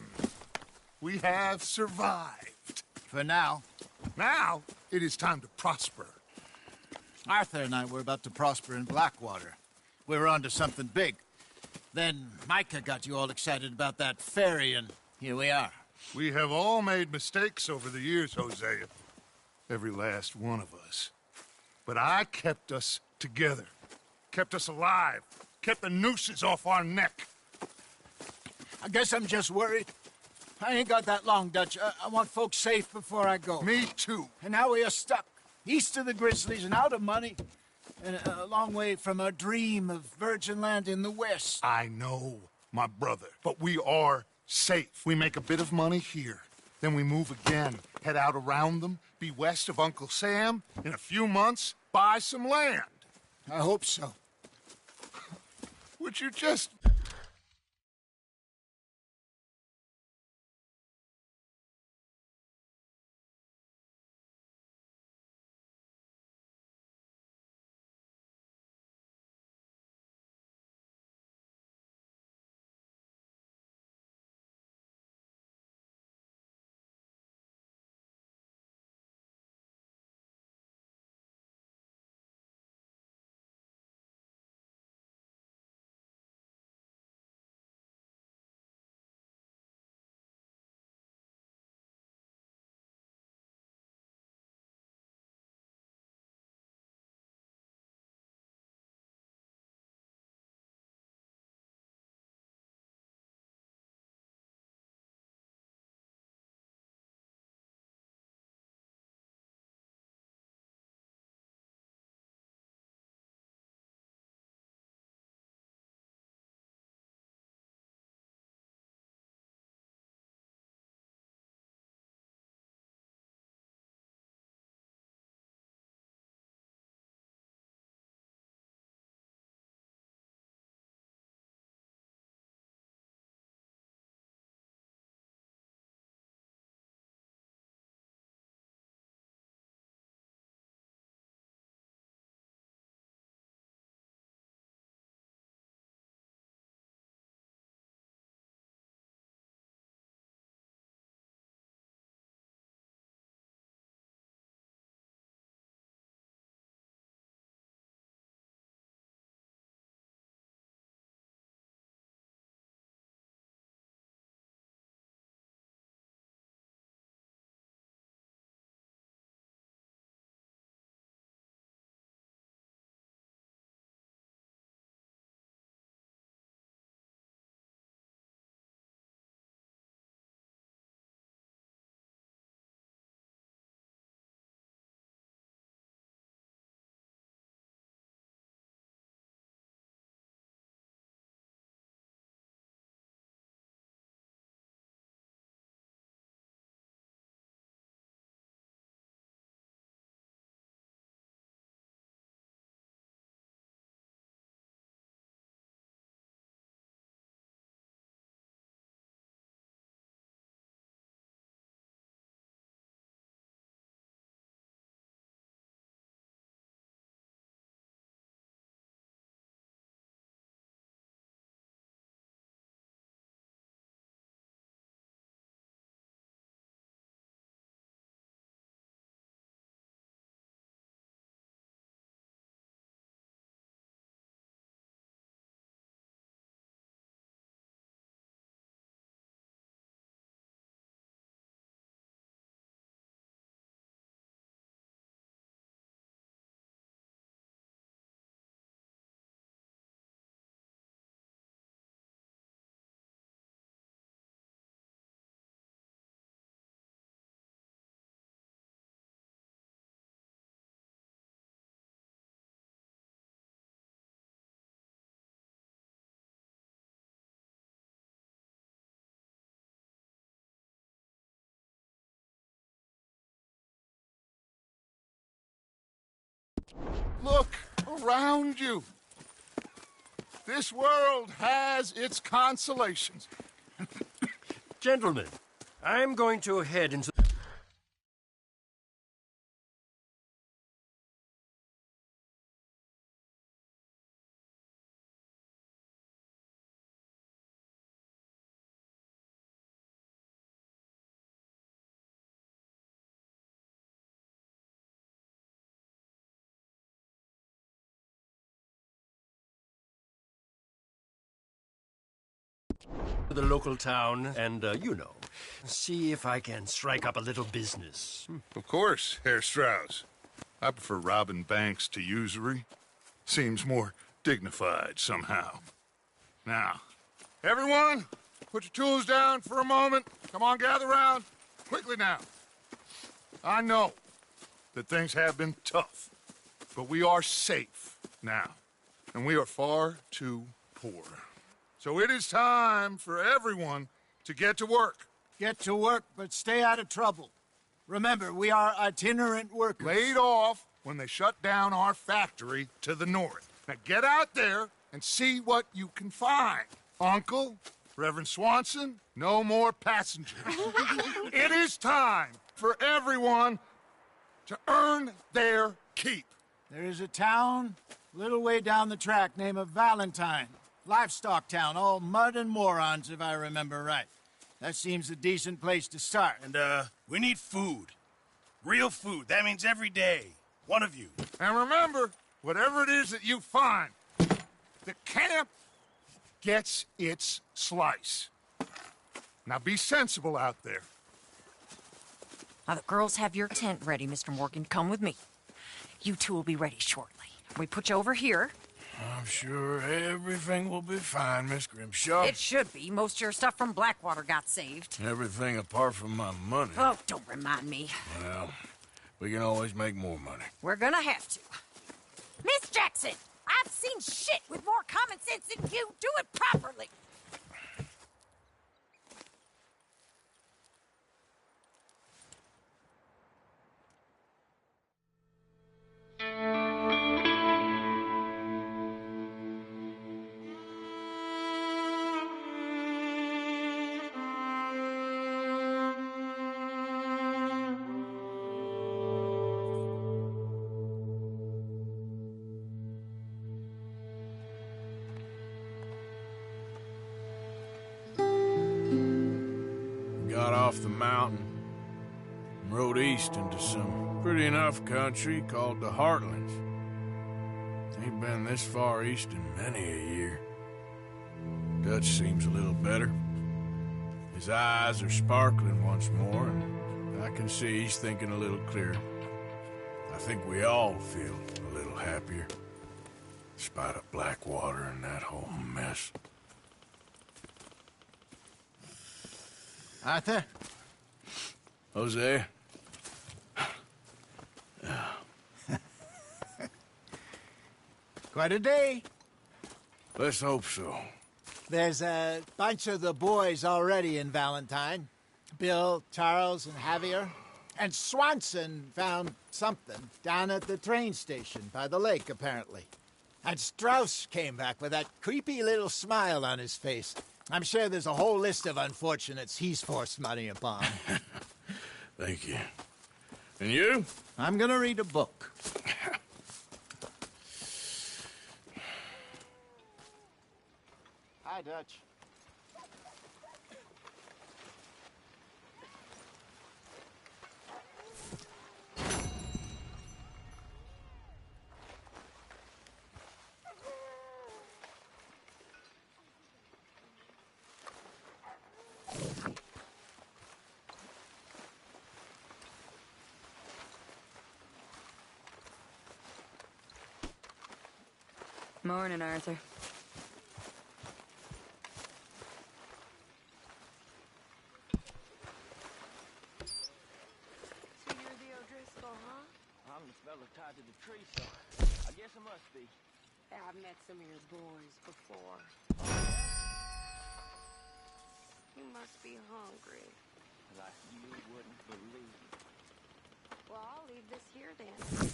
B: we have survived.
C: For now.
B: Now, it is time to prosper.
C: Arthur and I were about to prosper in Blackwater. We were onto something big. Then Micah got you all excited about that ferry, and here we are.
B: We have all made mistakes over the years, Hosea. Every last one of us. But I kept us together. Kept us alive. Kept the nooses off our neck.
C: I guess I'm just worried. I ain't got that long, Dutch. I want folks safe before I go.
B: Me too.
C: And now we are stuck. East of the Grizzlies and out of money. And a long way from our dream of virgin land in the west.
B: I know, my brother. But we are safe. We make a bit of money here. Then we move again. Head out around them. Be west of Uncle Sam. In a few months, buy some land.
C: I hope so.
B: Would you just... Look around you. This world has its consolations.
R: Gentlemen, I'm going to head into... the local town and, you know, see if I can strike up a little business.
B: Of course, Herr Strauss. I prefer robbing banks to usury. Seems more dignified somehow. Now, everyone, put your tools down for a moment. Come on, gather round. Quickly now. I know that things have been tough, but we are safe now, and we are far too poor. So it is time for everyone to get to work.
C: Get to work, but stay out of trouble. Remember, we are itinerant workers.
B: Laid off when they shut down our factory to the north. Now get out there and see what you can find. Uncle, Reverend Swanson, no more passengers. It is time for everyone to earn their keep.
C: There is a town a little way down the track named Valentine. Livestock town, all mud and morons, if I remember right. That seems a decent place to start.
N: And, we need food. Real food. That means every day. One of you.
B: And remember, whatever it is that you find, the camp gets its slice. Now be sensible out there.
S: Now, the girls have your tent ready, Mr. Morgan. Come with me. You two will be ready shortly. We put you over here.
D: I'm sure everything will be fine, Miss Grimshaw.
S: It should be. Most of your stuff from Blackwater got saved.
D: Everything apart from my money.
S: Oh, don't remind me.
D: Well, we can always make more money.
S: We're gonna have to. Miss Jackson, I've seen shit with more common sense than you. Do it properly.
D: Got off the mountain and rode east into some pretty enough country called the Heartlands. Ain't been this far east in many a year. Dutch seems a little better. His eyes are sparkling once more, and I can see he's thinking a little clearer. I think we all feel a little happier, despite of Blackwater and that whole mess.
C: Arthur?
D: Jose?
C: Quite a day.
D: Let's hope so.
C: There's a bunch of the boys already in Valentine. Bill, Charles, and Javier. And Swanson found something down at the train station by the lake, apparently. And Strauss came back with that creepy little smile on his face. I'm sure there's a whole list of unfortunates he's forced money upon.
D: Thank you. And you?
C: I'm gonna read a book. Hi, Dutch.
T: Morning, Arthur.
J: So you're the O'Driscoll, huh?
L: I'm the fella tied to the tree, so I guess I must be.
J: Yeah, I've met some of your boys before. You must be hungry.
L: Like you wouldn't believe.
J: Well, I'll leave this here then.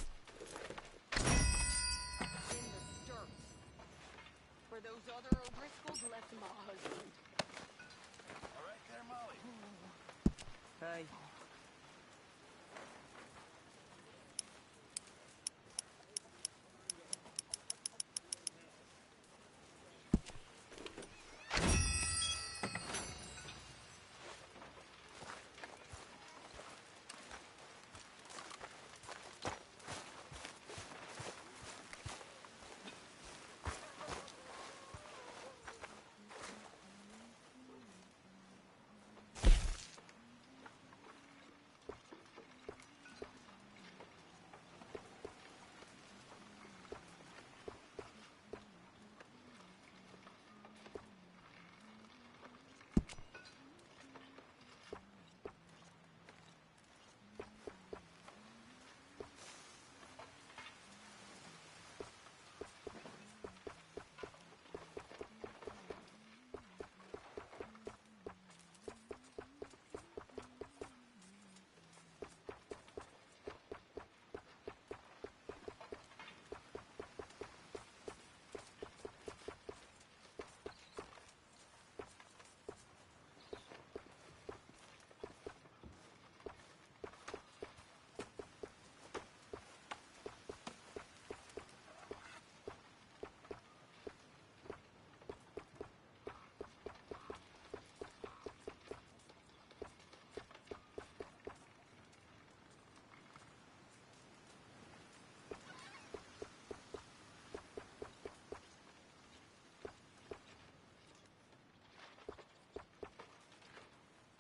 U: those other O'Driscolls left my husband.
N: All right there, Molly.
I: Hey.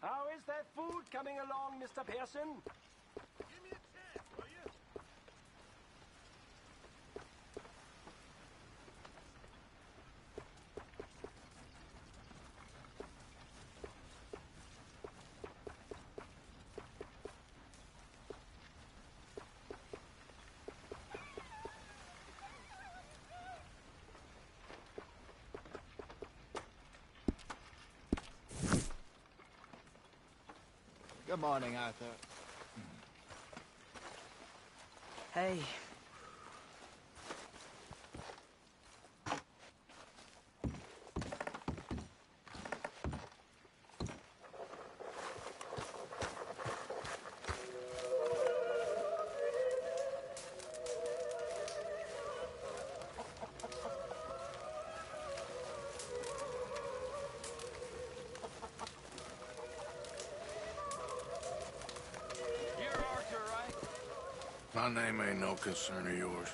V: How is that food coming along, Mr. Pearson?
N: Give me a chance, will you?
C: Good morning, Arthur.
I: Hey.
M: My name ain't no concern of yours.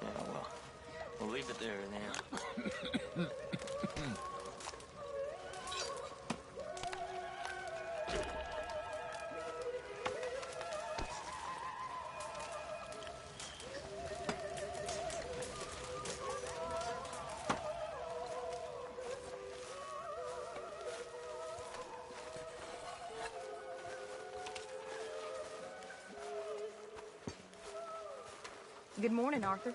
W: Yeah, well, we'll leave it there now.
F: Good morning, Arthur.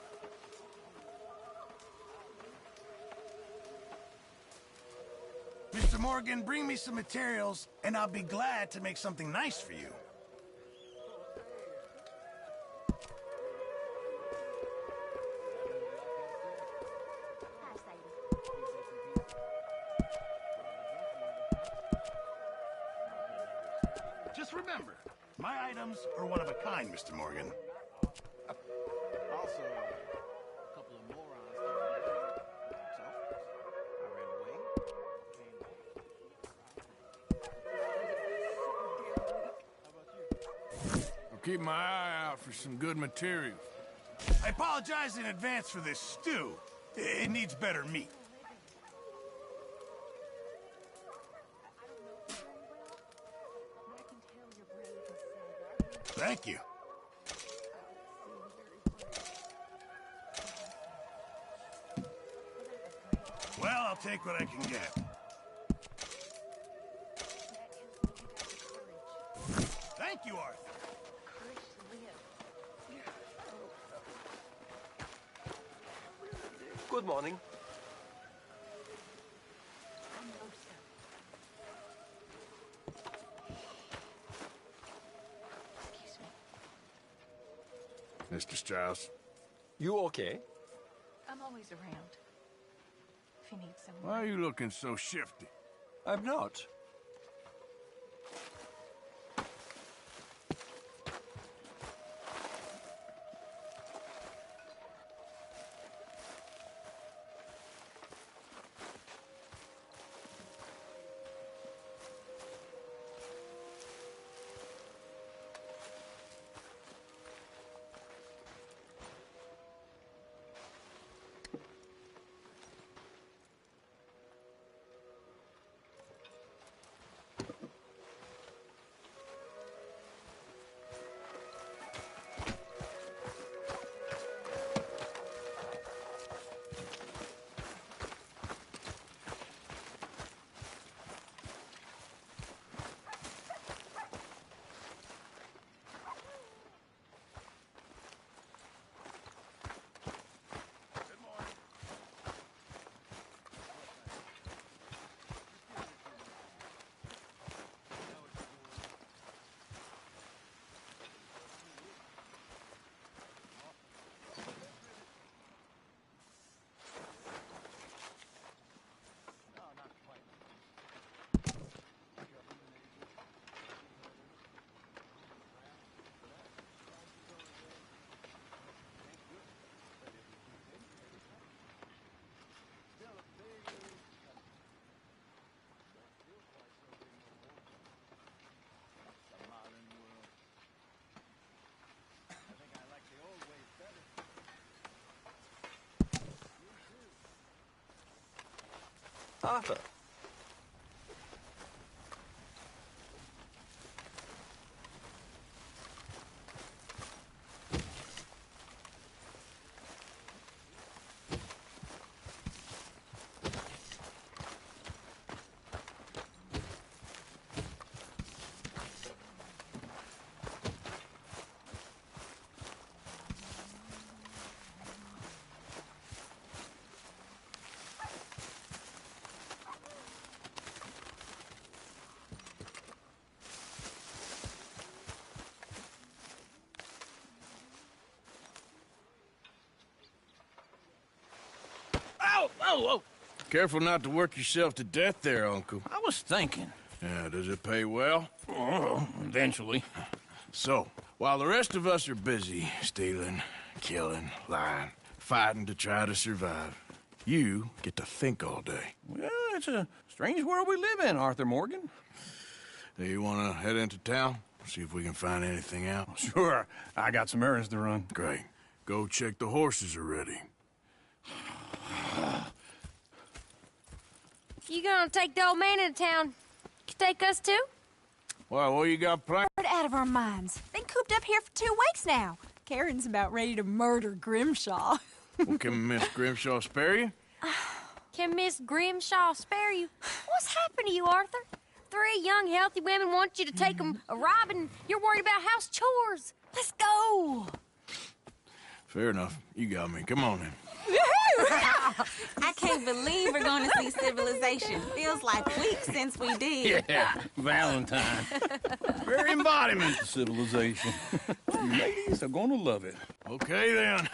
N: Mr. Morgan, bring me some materials, and I'll be glad to make something nice for you. Just remember, my items are one of a kind, Mr. Morgan.
L: Also, a couple of morons. So, I ran away.
M: I'll keep my eye out for some good materials.
N: I apologize in advance for this stew. It needs better meat. Thank you. Well, I'll take what I can get. Thank you, Arthur.
V: Good morning.
M: Mr. Strauss.
R: You okay?
F: I'm always around. If you need someone.
M: Why are you looking so shifty?
R: I'm not. Arthur.
M: Whoa! Careful not to work yourself to death there, Uncle.
N: I was thinking.
M: Yeah, does it pay well?
N: Oh, eventually.
M: So, while the rest of us are busy stealing, killing, lying, fighting to try to survive, you get to think all day.
N: Well, it's a strange world we live in, Arthur Morgan.
M: Do you want to head into town? See if we can find anything out?
N: Sure. I got some errands to run.
M: Great. Go check the horses are ready.
A: You gonna take the old man into town? You take us too?
M: Well, what you got planned?
F: We're out of our minds. Been cooped up here for 2 weeks now. Karen's about ready to murder Grimshaw.
M: Well, can Miss Grimshaw spare you?
A: Can Miss Grimshaw spare you? What's happened to you, Arthur? 3 young, healthy women want you to take them a robbing. You're worried about house chores. Let's go.
M: Fair enough. You got me. Come on then.
H: I can't believe we're going to see civilization. Feels like weeks since we did.
N: Yeah, Valentine. Very embodiment of civilization. You ladies are going to love it.
M: Okay, then.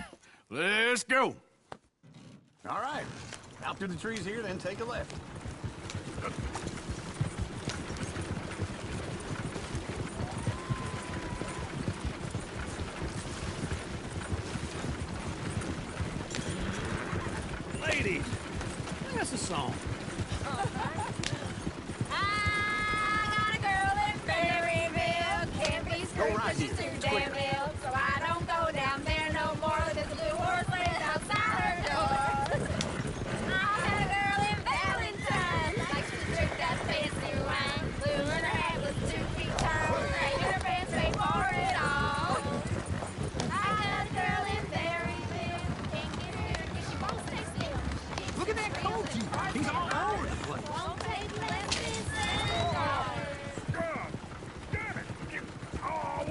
M: Let's go.
N: All right. Out through the trees here, then take a left. Ladies, sing us a song.
A: I got a girl in Berryville. Can't be screwed, but she's too damn ill. So I don't go down there no more. There's a blue horse laying outside her door. I had a girl in Valentine. Like she drank that fancy wine. Blue and her hat was 2 feet tall. Right in her pants paid for it all. I had a girl in Berryville. Can't get her because she won't stay still.
N: Look at that coach. He's all over the place.
A: Won't take lessons
M: God damn it! Oh,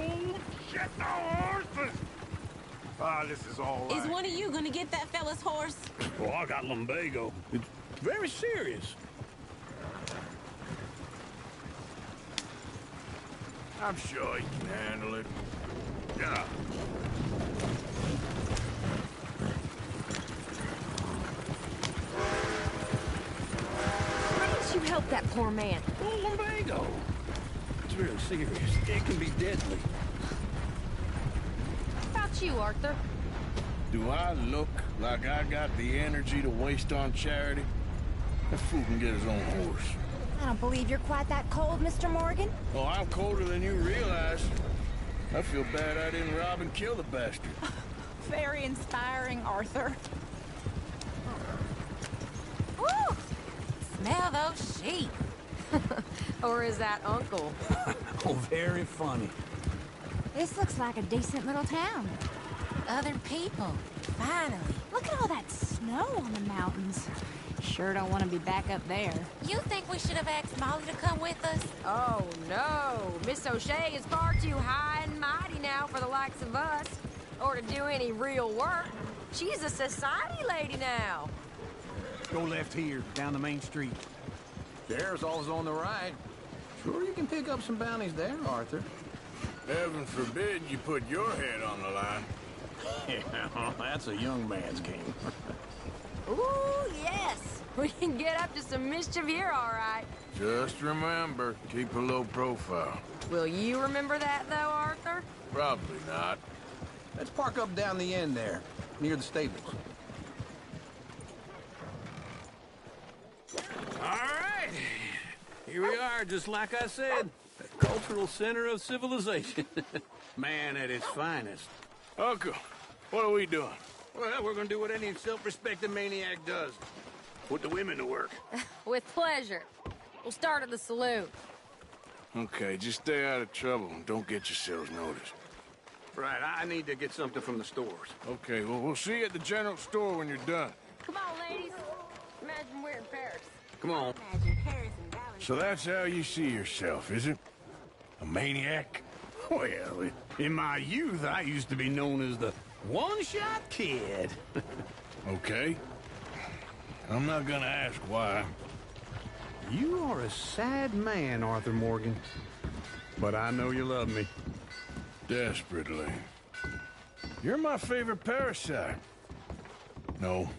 M: shit, the horses! Ah, this is all right.
H: Is one of you going to get that fella's horse?
N: Oh, I got lumbago. It's very serious.
M: I'm sure he can handle it. Yeah.
T: poor man.
M: Oh, lumbago. It's really serious. It can be deadly.
T: How about you, Arthur?
M: Do I look like I got the energy to waste on charity? That fool can get his own horse.
A: I don't believe you're quite that cold, Mr. Morgan.
M: Oh, I'm colder than you realize. I feel bad I didn't rob and kill the bastard.
H: Very inspiring, Arthur.
S: Woo! Smell those sheep.
T: Or is that Uncle?
I: Oh, very funny.
A: This looks like a decent little town.
S: Other people. Finally.
A: Look at all that snow on the mountains. Sure don't want to be back up there.
S: You think we should have asked Molly to come with us?
T: Oh, no. Miss O'Shea is far too high and mighty now for the likes of us. Or to do any real work. She's a society lady now.
K: Go left here, down the main street. There's always on the right. Sure you can pick up some bounties there, Arthur.
M: Heaven forbid you put your head on the line.
K: Yeah, that's a young man's game.
T: Ooh, yes. We can get up to some mischief here, all right.
M: Just remember, keep a low profile.
T: Will you remember that, though, Arthur?
M: Probably not.
K: Let's park up down the end there, near the stables.
I: All right. Here we are, just like I said. The cultural center of civilization.
K: Man at its finest.
M: Uncle, what are we doing?
K: Well, we're gonna do what any self-respecting maniac does. Put the women to work.
T: With pleasure. We'll start at the saloon.
M: Okay, just stay out of trouble and don't get yourselves noticed.
K: Right, I need to get something from the stores.
M: Okay, well, we'll see you at the general store when you're done.
T: Come on, ladies. Imagine we're in Paris.
K: Come on.
T: Imagine Paris and Valley.
M: So that's how you see yourself, is it? A maniac?
K: Well, in my youth, I used to be known as the one-shot kid.
M: Okay. I'm not gonna ask why.
K: You are a sad man, Arthur Morgan. But I know you love me.
M: Desperately. You're my favorite parasite. No.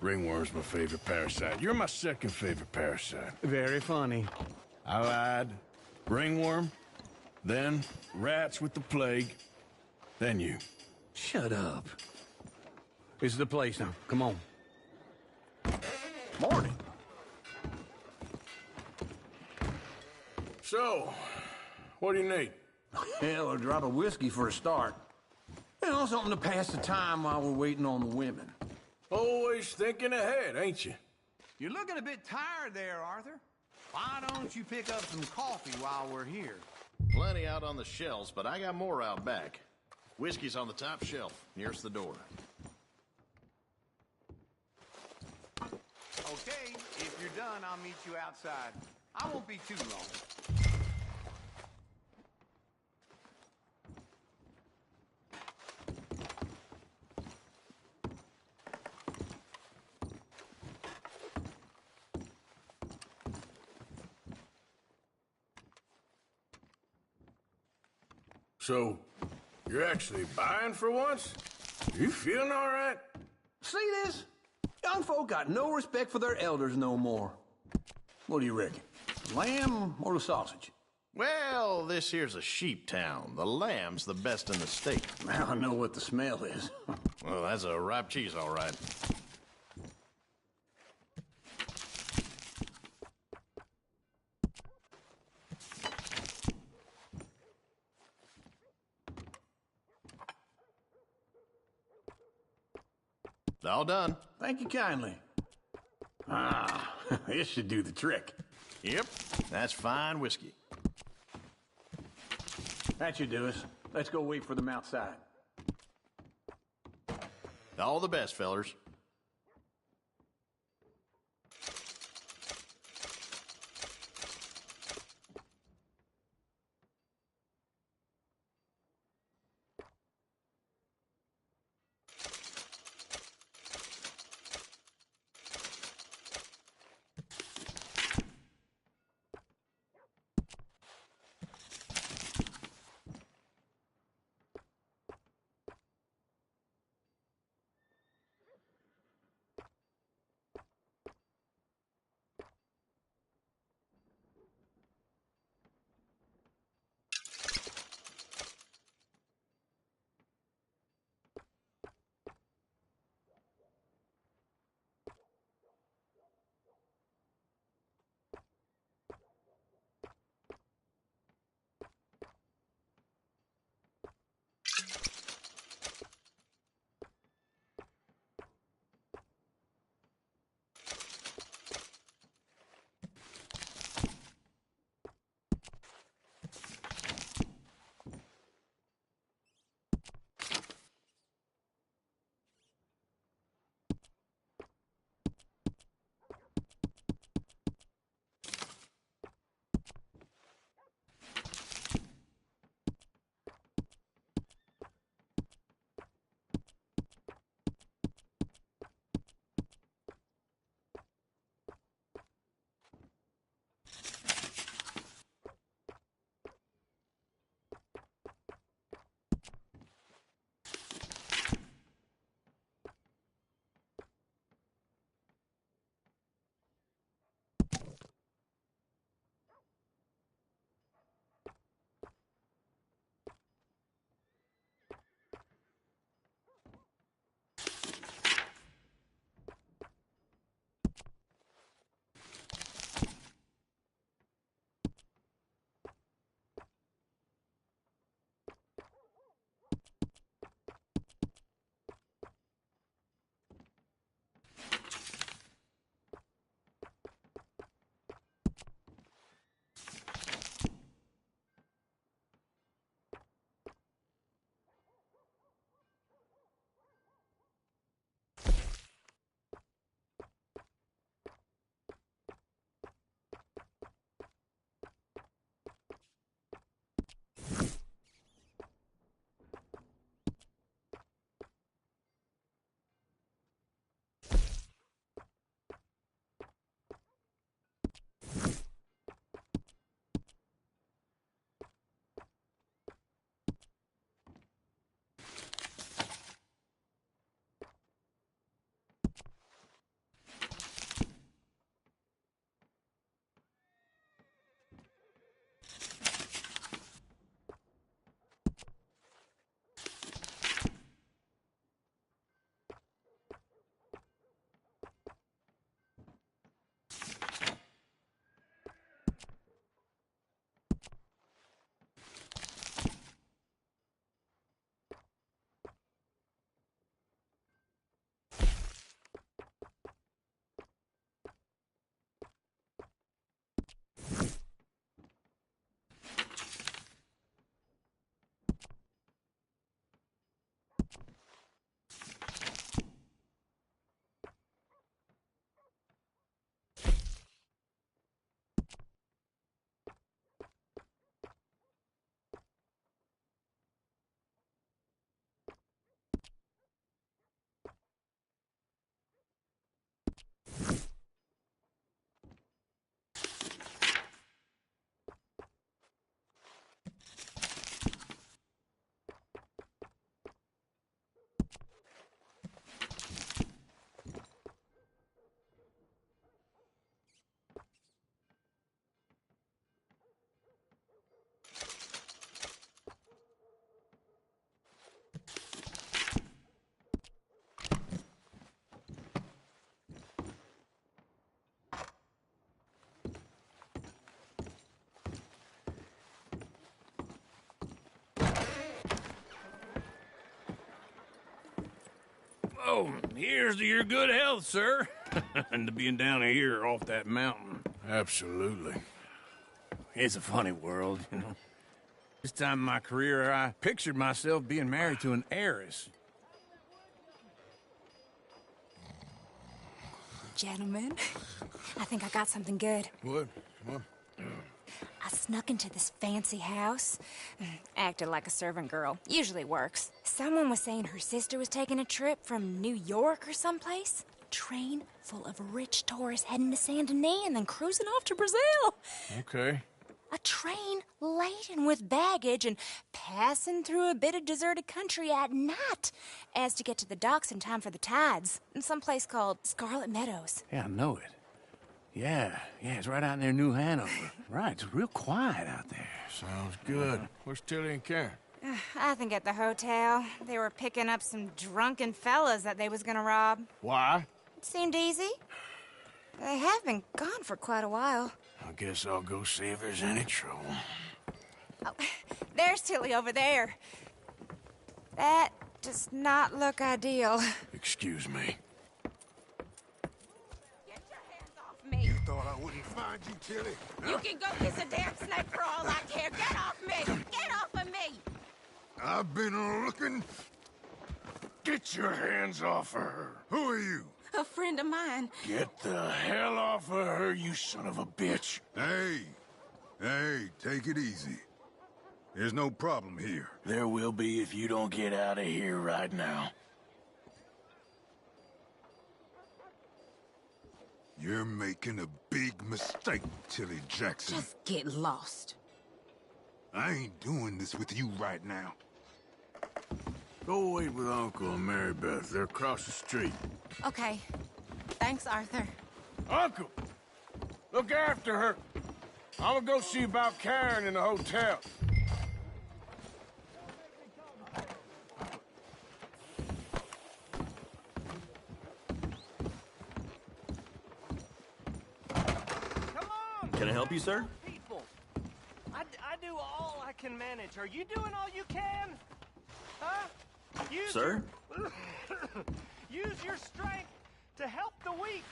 M: Ringworm's my favorite parasite. You're my second favorite parasite.
K: Very funny.
M: I lied. Ringworm, then rats with the plague, then you.
K: Shut up. This is the place now. Come on. Morning.
M: So, what do you need?
K: Hell, a drop of whiskey for a start. You know, something to pass the time while we're waiting on the women.
M: Always thinking ahead, ain't you?
P: You're looking a bit tired there, Arthur. Why don't you pick up some coffee while we're here?
Q: Plenty out on the shelves, but I got more out back. Whiskey's on the top shelf, nearest the door.
P: Okay, if you're done, I'll meet you outside. I won't be too long.
M: So, you're actually buying for once? You feeling all right?
K: See this? Young folk got no respect for their elders no more. What do you reckon? The lamb or the sausage?
Q: Well, this here's a sheep town. The lamb's the best in the state.
K: Now I know what the smell is.
Q: Well, that's a ripe cheese, all right. All done.
K: Thank you kindly. Ah, this should do the trick.
Q: Yep, that's fine whiskey.
K: That should do us. Let's go wait for them outside.
Q: All the best, fellers.
D: So, here's to your good health, sir. And to being down here off that mountain. Absolutely. It's a funny world, you know. This time in my career, I pictured myself being married to an heiress.
H: Gentlemen, I think I got something good.
D: What?
H: I snuck into this fancy house. Acted like a servant girl. Usually works. Someone was saying her sister was taking a trip from New York or someplace. Train full of rich tourists heading to Saint Denis and then cruising off to Brazil.
D: Okay.
H: A train laden with baggage and passing through a bit of deserted country at night as to get to the docks in time for the tides in some place called Scarlet Meadows.
D: Yeah, I know it. Yeah, it's right out near New Hanover. Right, it's real quiet out there. Sounds good. Where's Tilly and Karen?
H: I think at the hotel. They were picking up some drunken fellas that they was gonna rob.
D: Why?
H: It seemed easy. They have been gone for quite a while.
D: I guess I'll go see if there's any trouble.
H: Oh, there's Tilly over there. That does not look ideal.
D: Excuse me.
H: Me.
B: You thought I wouldn't find you, Tilly?
H: You can go kiss a damn snake for all I care. Get off me! Get off of me!
B: I've been looking.
D: Get your hands off of her.
B: Who are you?
H: A friend of mine.
D: Get the hell off of her, you son of a bitch.
B: Hey, take it easy. There's no problem here.
D: There will be if you don't get out of here right now.
B: You're making a big mistake, Tilly Jackson.
J: Just get lost.
B: I ain't doing this with you right now.
D: Go wait with Uncle and Mary Beth. They're across the street.
H: Okay. Thanks, Arthur.
D: Uncle! Look after her. I'm gonna go see about Karen in the hotel.
E: Can I help you, sir?
V: People, I do all I can manage. Are you doing all you can? Huh?
E: Sir?
V: Use your strength to help the weak.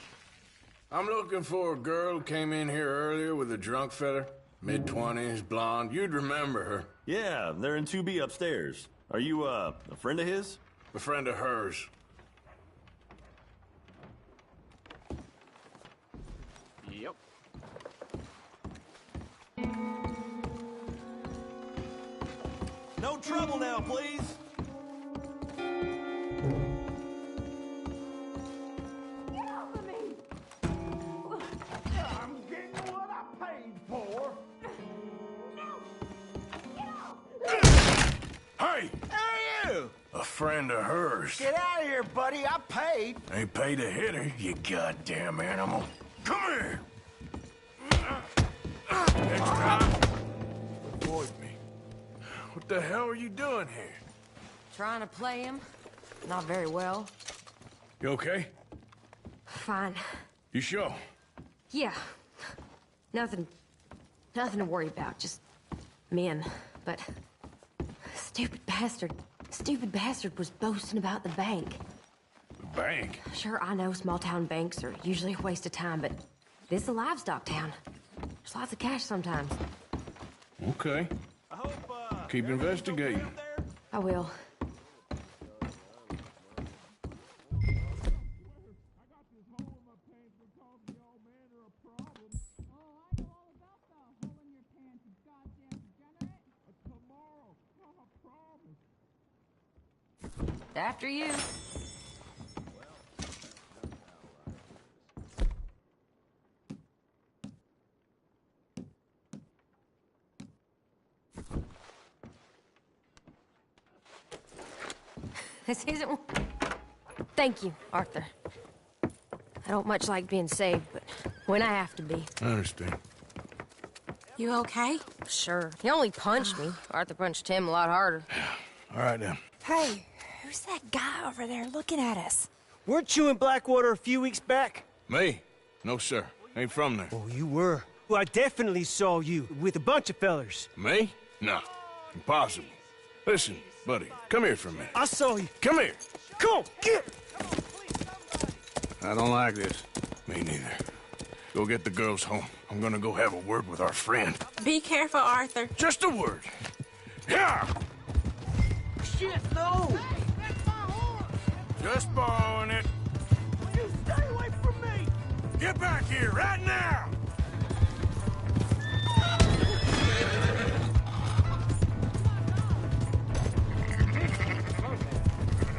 D: I'm looking for a girl who came in here earlier with a drunk fella. Mid-20s, blonde. You'd remember her.
E: Yeah, they're in 2B upstairs. Are you, a friend of his?
D: A friend of hers.
L: Yep.
E: No trouble now, please.
V: I'm getting what I paid for.
D: Hey!
V: Who are you?
D: A friend of hers.
V: Get out of here, buddy. I paid.
D: Ain't paid to hit her, you goddamn animal. Come here! Next time, avoid me. What the hell are you doing here?
T: Trying to play him. Not very well.
D: You okay?
T: Fine.
D: You sure?
T: Yeah. Nothing to worry about. Just men. But stupid bastard was boasting about the bank.
D: The bank?
T: Sure, I know small town banks are usually a waste of time, but this is a livestock town. There's lots of cash sometimes.
D: Okay. Keep investigating.
T: I will. After you. This isn't one. Thank you, Arthur. I don't much like being saved, but when I have to be.
D: I understand.
T: You okay? Sure. He only punched me. Arthur punched him a lot harder.
D: All right, then.
H: Hey, who's that guy over there looking at us?
V: Weren't you in Blackwater a few weeks back?
D: Me? No, sir. Ain't from there.
V: Oh, you were. Well, I definitely saw you with a bunch of fellers.
D: Me? No. Impossible. Listen, buddy, come here for a minute.
V: I saw you.
D: Come here.
V: Come on, get!
D: I don't like this. Me neither. Go get the girls home. I'm gonna go have a word with our friend.
J: Be careful, Arthur.
D: Just a word. Yeah!
I: Shit, no!
D: Just borrowing it.
I: You stay away from me!
D: Get back here, right now!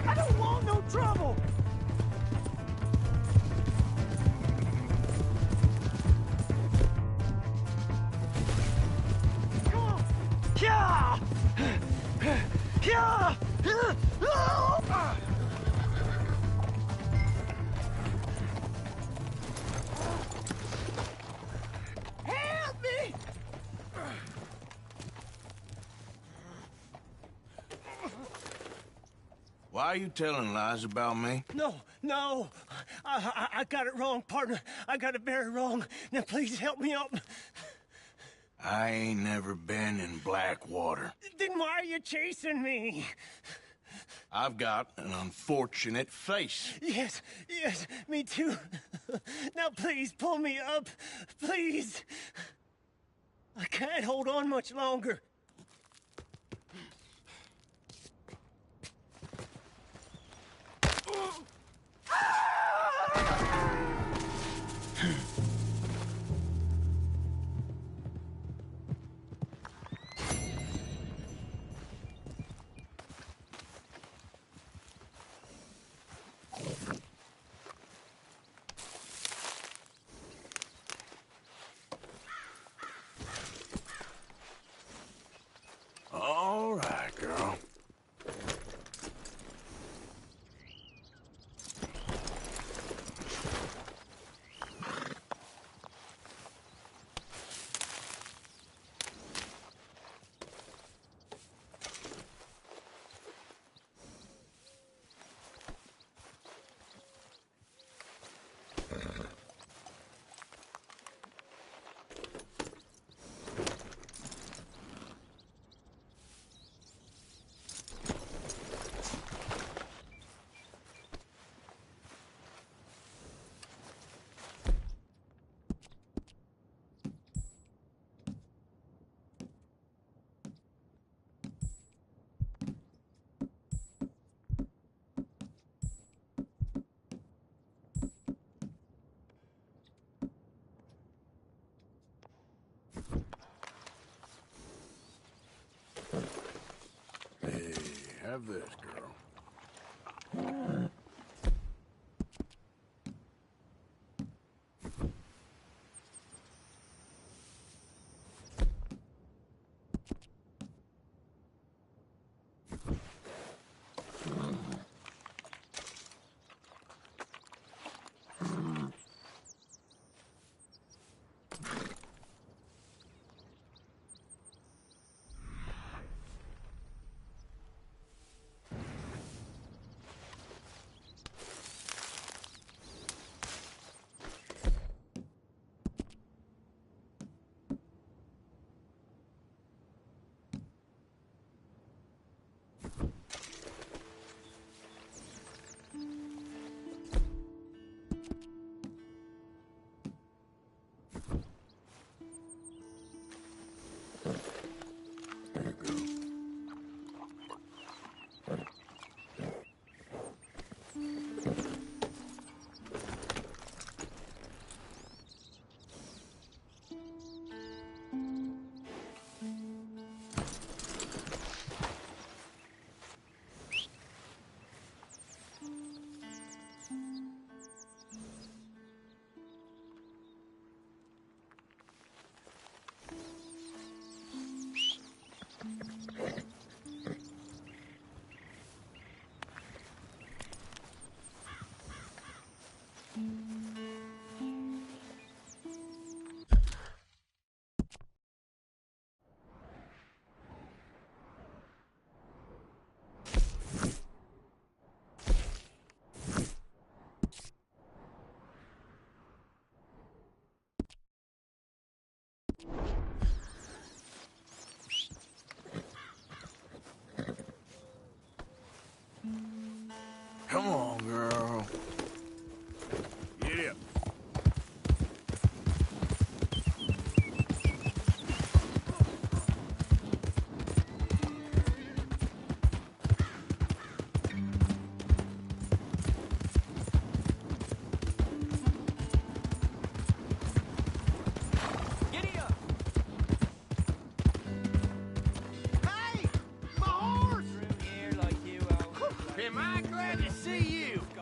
I: I don't want no trouble! Yeah! Yeah! Help me!
D: Why are you telling lies about me?
I: No. I got it wrong, partner. I got it very wrong. Now please help me up.
D: I ain't never been in Blackwater.
I: Then why are you chasing me?
D: I've got an unfortunate face.
I: Yes, me too. Now please pull me up, please. I can't hold on much longer.
D: All right, girl. Hey, have this, girl.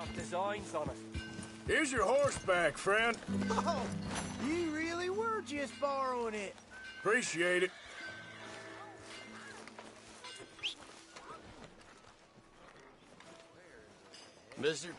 V: got designs on it.
D: Here's your horseback, friend.
L: Oh, you really were just borrowing it.
D: Appreciate it.
Q: Mister?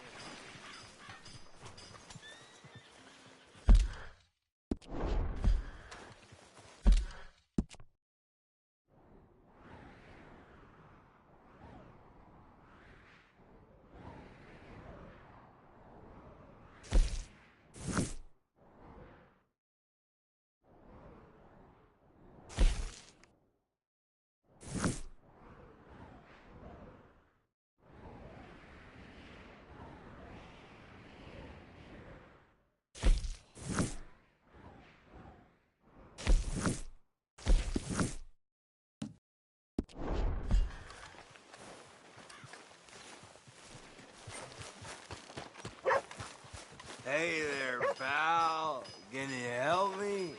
L: Hey there, pal. Can you help me?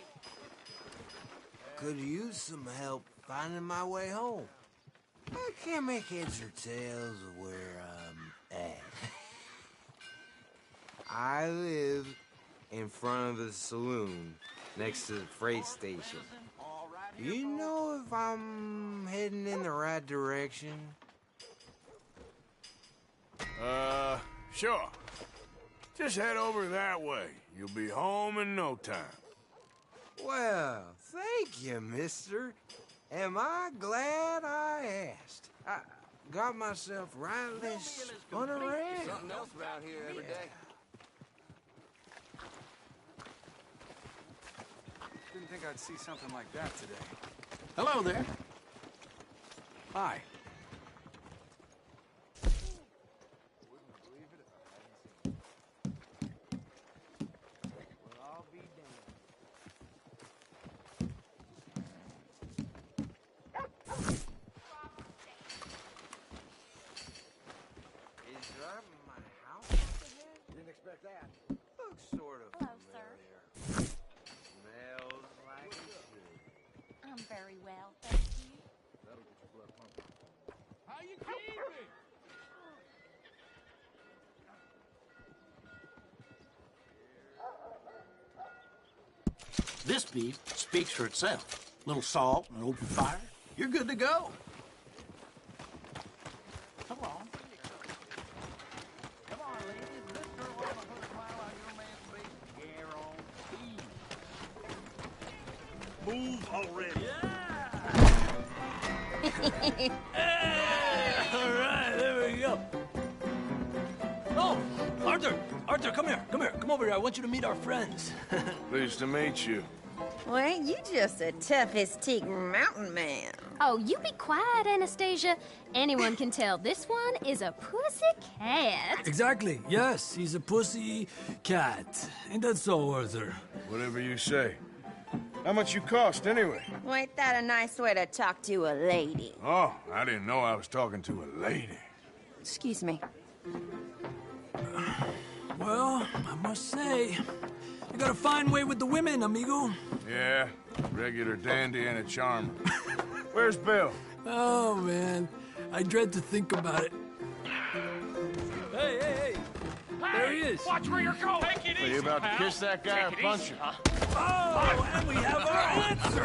L: Could use some help finding my way home. I can't make heads or tails of where I'm at. I live in front of the saloon next to the freight station. Do you know if I'm heading in the right direction?
D: Sure. Just head over that way. You'll be home in no time.
L: Well, thank you, mister. Am I glad I asked? I got myself rightly spun around.
P: Something else around here every day.
G: Didn't think I'd see something like that today.
P: Hello there.
G: Hi.
L: Sort of
F: Hello,
L: familiar.
F: sir.
L: Smells like it should.
F: I'm very well, thank you.
B: That'll get your blood pumping.
D: How you keeping?
Q: This beef speaks for itself. A little salt and an open fire. You're good to go. Come on.
P: Come on, ladies. This girl on the hook smile on your man's face. Guarantee.
Q: Move already.
I: Hey! All right, there we go. Oh, Arthur! Arthur, come here. Come here. Come over here. I want you to meet our friends.
D: Pleased to meet you.
T: Well, ain't you just a toughest-teak mountain man?
A: Oh, you be quiet, Anastasia. Anyone can tell this one is a pussy cat.
I: Exactly. Yes, he's a pussy cat. Ain't that so, Arthur?
D: Whatever you say. How much you cost, anyway?
T: Well, ain't that a nice way to talk to a lady?
D: Oh, I didn't know I was talking to a lady.
T: Excuse me.
I: Well, I must say, you got a fine way with the women, amigo.
D: Yeah, regular dandy and a charmer. Where's Bill?
I: Oh, man. I dread to think about it. Hey, hey, hey! There he is.
V: Watch where you're going. Take it
D: Are you about to kiss that guy or punch him?
I: Oh, and we have our answer.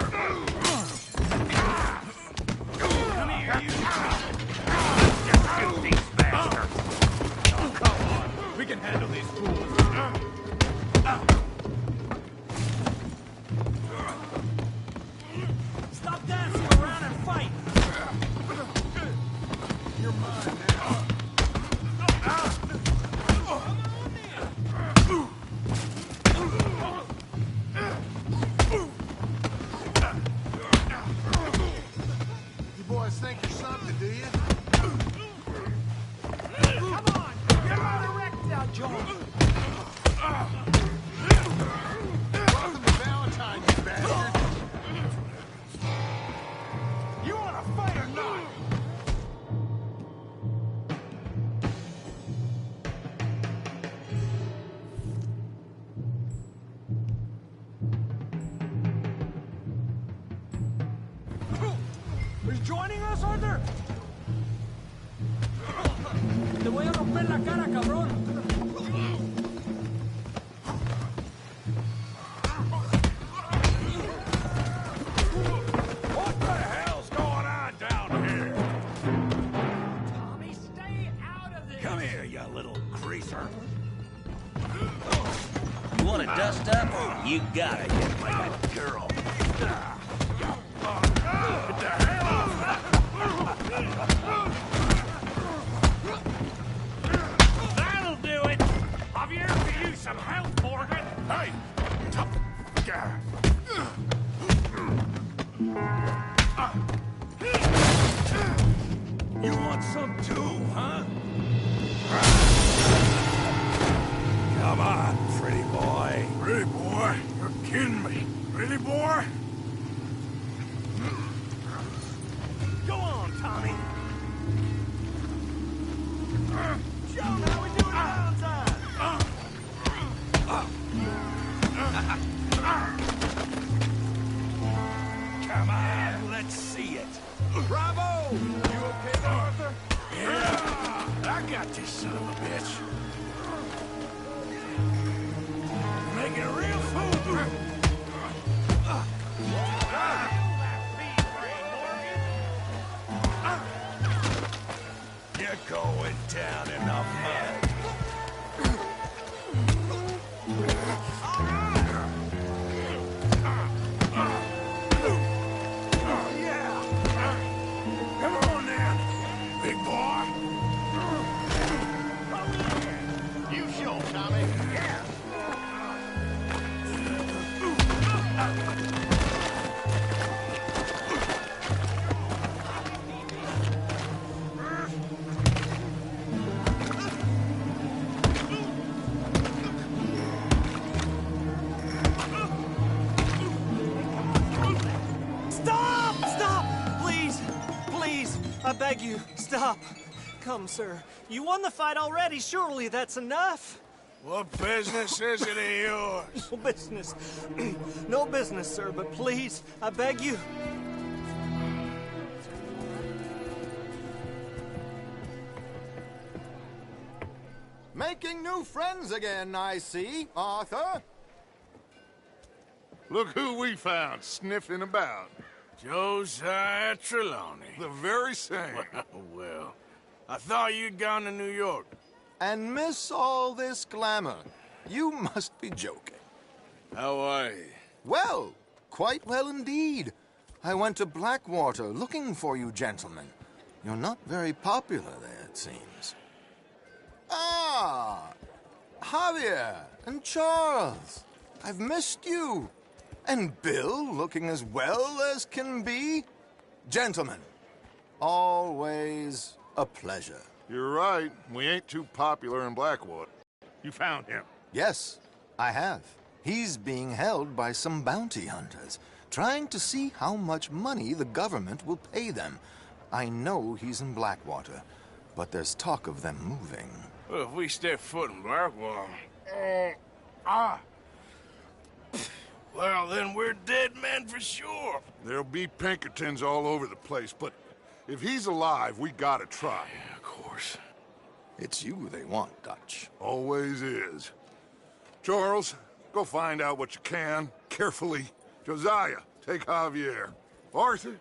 V: Come here, you. Filthy bastard. Oh, come on. We can handle these fools.
I: Stop dancing around and fight.
V: You're mine now.
C: You boys think you're something, do you?
V: Come on. Get out of wreck now, John.
C: Welcome to Valentine, you bastard.
V: You want to fight or not?
I: Are you joining us, Arthur? Te voy a romper la cara, cabrón.
D: Come here, you little greaser.
O: You want to dust up? You got it.
D: My girl. Get the hell off! That'll do it! Javier, could use some help, Morgan. Hey! Tough guy. You want some too, huh? Come on, pretty boy. Pretty boy? You're kidding me. Pretty boy? Go on, Tommy. Show them how we do it Valentine. Come on, let's see it. Bravo! You okay there, Arthur? Yeah, I got this son of a bitch. Making a real fool. You're going down in the mud. Come on, then, big boy.
Q: You show, Tommy.
D: Yeah.
V: Stop! Stop! Please! Please! I beg you, stop. Come, sir. You won the fight already. Surely that's enough.
D: What business is it of yours?
V: No business. No business, sir, but please, I beg you.
C: Making new friends again, I see, Arthur.
B: Look who we found sniffing about.
D: Josiah Trelawney.
B: The very same.
D: Well, I thought you'd gone to New York.
C: And miss all this glamour. You must be joking.
D: How are you?
C: Well, quite well indeed. I went to Blackwater looking for you gentlemen. You're not very popular there, it seems. Ah, Javier and Charles. I've missed you. And Bill looking as well as can be. Gentlemen, always a pleasure.
B: You're right. We ain't too popular in Blackwater. You found him.
C: Yes, I have. He's being held by some bounty hunters, trying to see how much money the government will pay them. I know he's in Blackwater, but there's talk of them moving.
D: Well, if we step foot in Blackwater... Well, then we're dead men for sure.
B: There'll be Pinkertons all over the place, but if he's alive, we gotta try.
D: Yeah, of course.
C: It's you they want, Dutch.
B: Always is. Charles, go find out what you can, carefully. Josiah, take Javier. Arthur,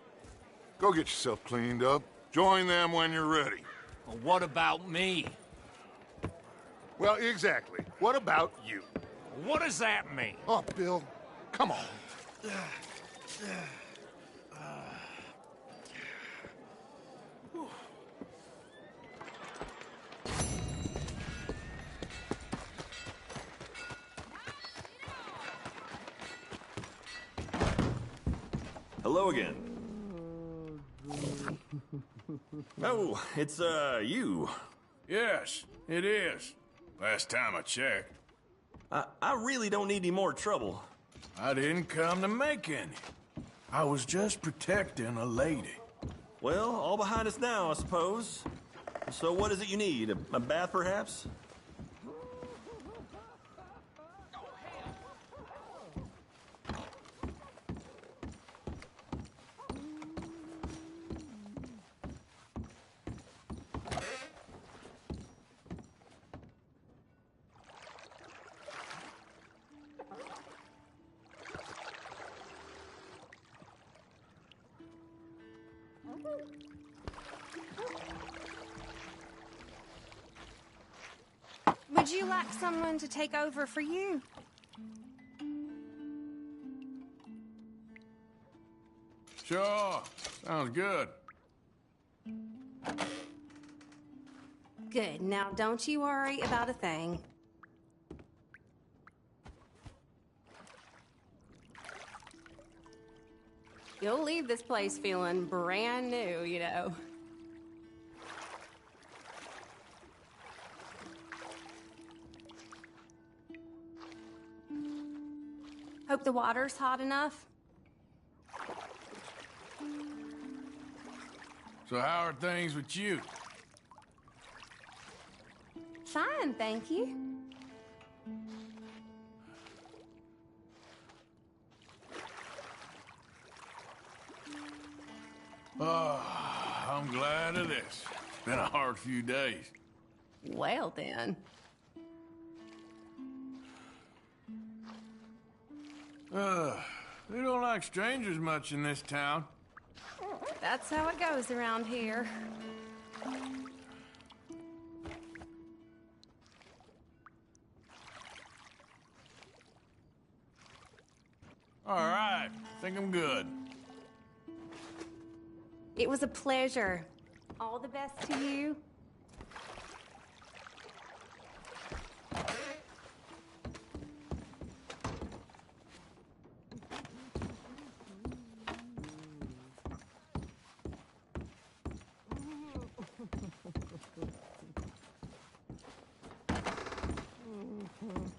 B: go get yourself cleaned up. Join them when you're ready.
V: Well, what about me?
B: Well, exactly. What about you?
V: What does that mean?
B: Oh, Bill, come on.
E: Hello again. Oh, it's, you.
D: Yes, it is. Last time I checked.
E: I really don't need any more trouble.
D: I didn't come to make any. I was just protecting a lady.
E: Well, all behind us now, I suppose. So what is it you need? A bath, perhaps?
H: Would you like someone to take over for you?
M: Sure. Sounds good.
T: Good. Now, don't you worry about a thing. You'll leave this place feeling brand new, you know. Hope the water's hot enough.
M: So how are things with you?
T: Fine, thank you.
M: Oh, I'm glad of this. Been a hard few days.
T: Well, then.
M: They don't like strangers much in this town.
T: That's how it goes around here.
M: All right, I think I'm good.
T: It was a pleasure. All the best to you.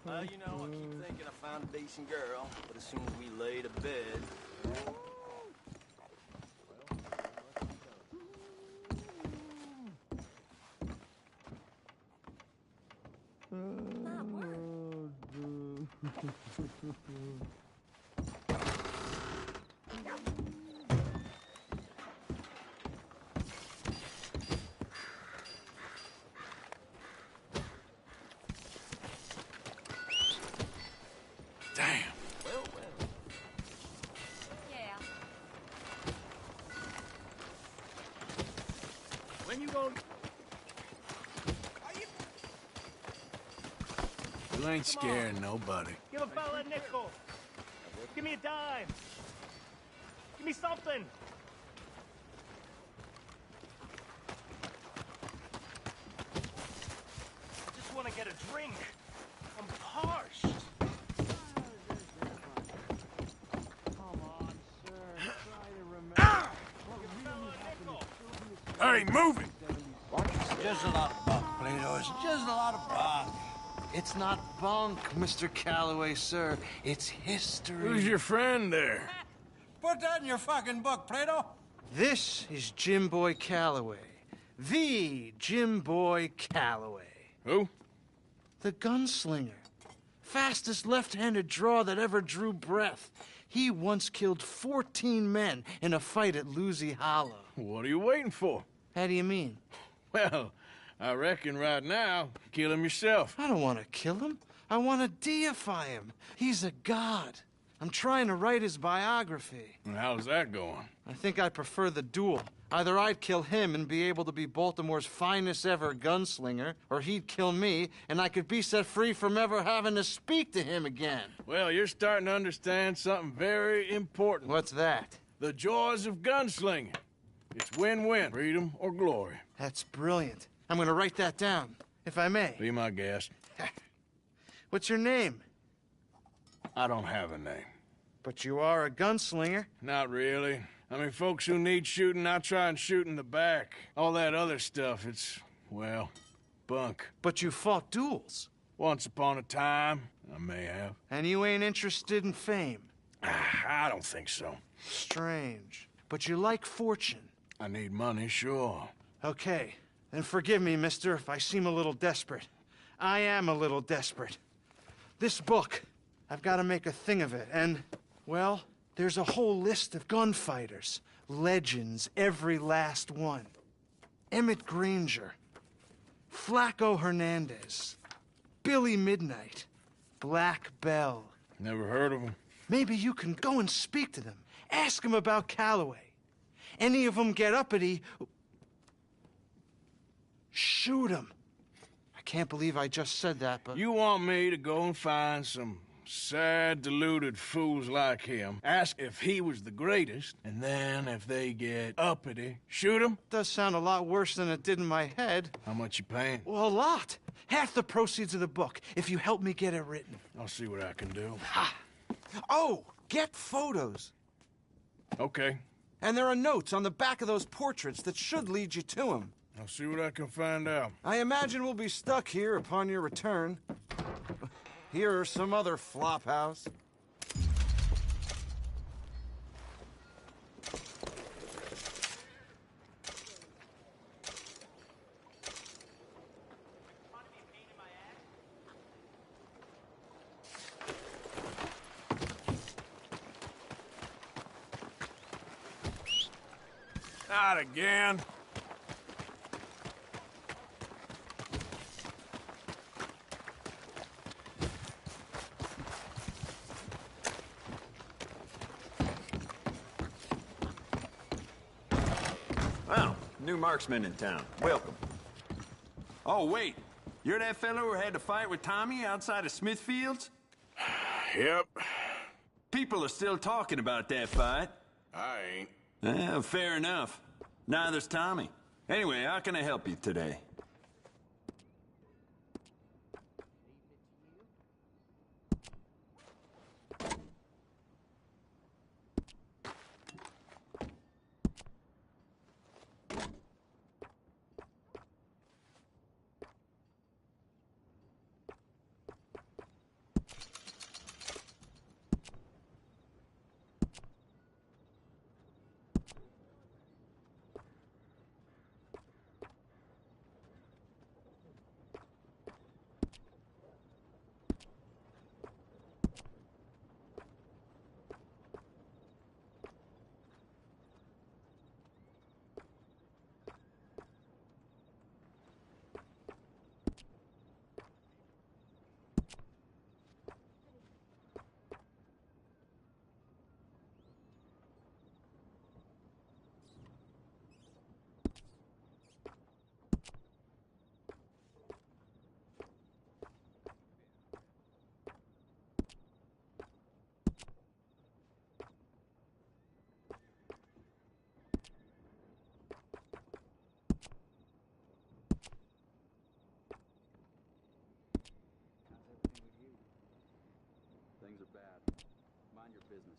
O: Well, you know, I keep thinking I found a decent girl, but as soon as we lay to bed...
M: Damn.
T: Yeah.
O: When you going...
M: You ain't scaring nobody.
V: Give a fella a nickel. Give me a dime. Give me something. I just want to get a drink. I'm parched.
M: Hey, move it!
L: It's just a lot of bunk, Plato. It's just a lot of bunk. It's not bunk, Mr. Calloway, sir. It's history.
M: Who's your friend there?
L: Put that in your fucking book, Plato. This is Jim Boy Calloway. The Jim Boy Calloway.
M: Who?
L: The gunslinger. Fastest left-handed draw that ever drew breath. He once killed 14 men in a fight at Lucy Hollow.
M: What are you waiting for?
L: How do you mean?
M: Well, I reckon right now, kill him yourself.
L: I don't want to kill him. I want to deify him. He's a god. I'm trying to write his biography.
M: And how's that going?
L: I think I prefer the duel. Either I'd kill him and be able to be Baltimore's finest ever gunslinger, or he'd kill me and I could be set free from ever having to speak to him again.
M: Well, you're starting to understand something very important.
L: What's that?
M: The joys of gunslinging. It's win-win, freedom or glory.
L: That's brilliant. I'm gonna write that down, if I may.
M: Be my guest.
L: What's your name?
M: I don't have a name.
L: But you are a gunslinger.
M: Not really. I mean, folks who need shooting, I try and shoot in the back. All that other stuff, it's, well, bunk.
L: But you fought duels.
M: Once upon a time, I may have.
L: And you ain't interested in fame.
M: I don't think so.
L: Strange. But you like fortune.
M: I need money, sure.
L: Okay. Then forgive me, mister, if I seem a little desperate. I am a little desperate. This book, I've got to make a thing of it, and, well, there's a whole list of gunfighters. Legends, every last one. Emmett Granger, Flaco Hernandez, Billy Midnight, Black Bell.
M: Never heard of them.
L: Maybe you can go and speak to them. Ask them about Calloway. Any of them get uppity, shoot them. I can't believe I just said that, but...
D: You want me to go and find some sad, deluded fools like him, ask if he was the greatest, and then if they get uppity, shoot him?
L: Does sound a lot worse than it did in my head.
D: How much you paying?
L: Well, a lot. Half the proceeds of the book, if you help me get it written.
D: I'll see what I can do.
L: Ha! Oh, get photos.
D: Okay.
L: And there are notes on the back of those portraits that should lead you to him.
D: I'll see what I can find out.
L: I imagine we'll be stuck here upon your return. Here or some other flop house.
D: Not again.
R: Well, new marksman in town. Welcome. Oh, wait. You're that fellow who had to fight with Tommy outside of Smithfields?
D: Yep.
R: People are still talking about that fight.
D: I ain't.
R: Fair enough. Neither's Tommy. Anyway, how can I help you today?
O: Things are bad. Mind your business.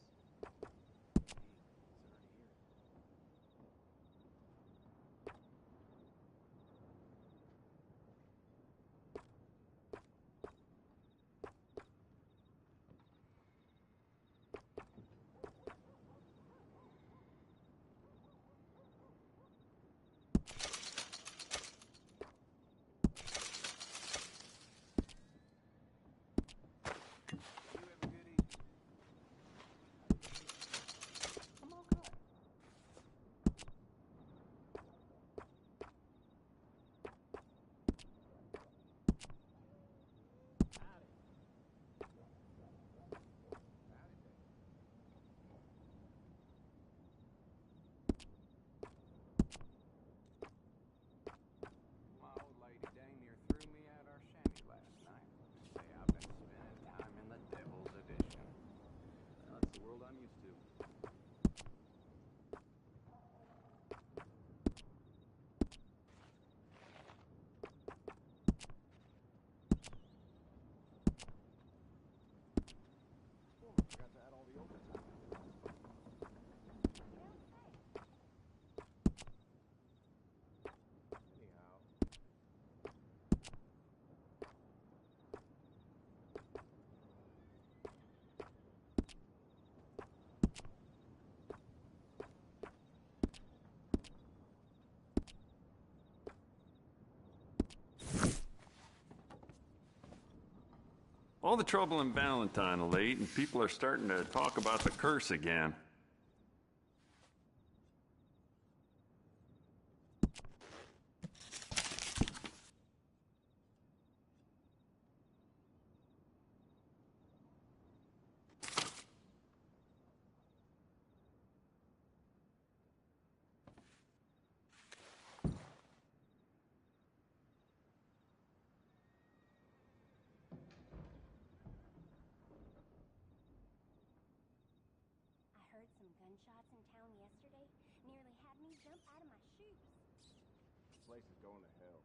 R: All the trouble in Valentine of late, and people are starting to talk about the curse again.
N: gunshots in town yesterday nearly had me jump out of my shoes.
R: This place is going to hell.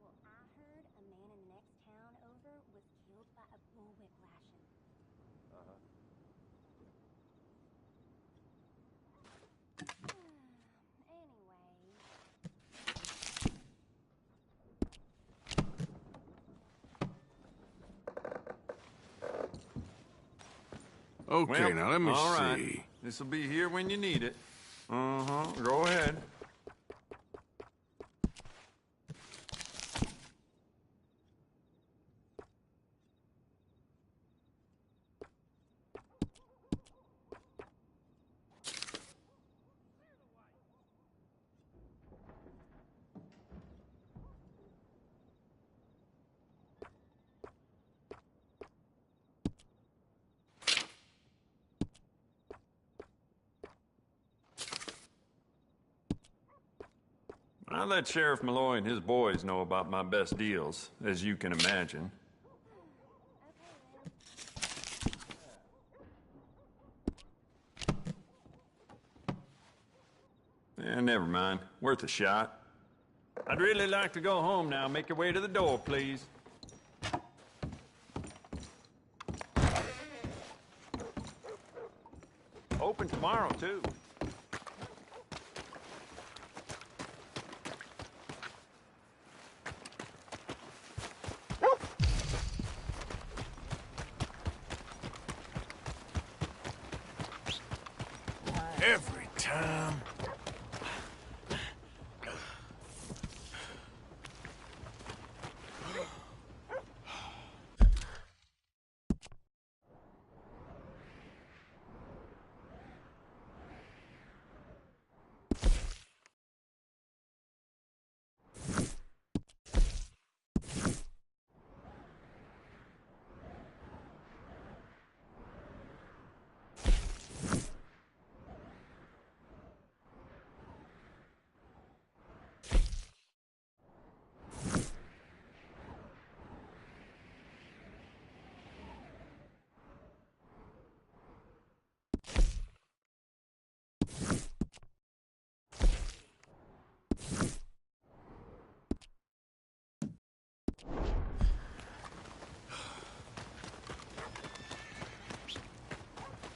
N: Well, I heard a man in the next town over was killed by a bullwhip lashing.
R: Uh-huh.
N: Anyway,
M: Okay,
R: Well,
M: now let me
R: all
M: see.
R: right. This'll be here when you need it. Uh-huh. Go ahead. I let Sheriff Malloy and his boys know about my best deals, as you can imagine. Never mind. Worth a shot. I'd really like to go home now. Make your way to the door, please. Open tomorrow, too.
M: Every time.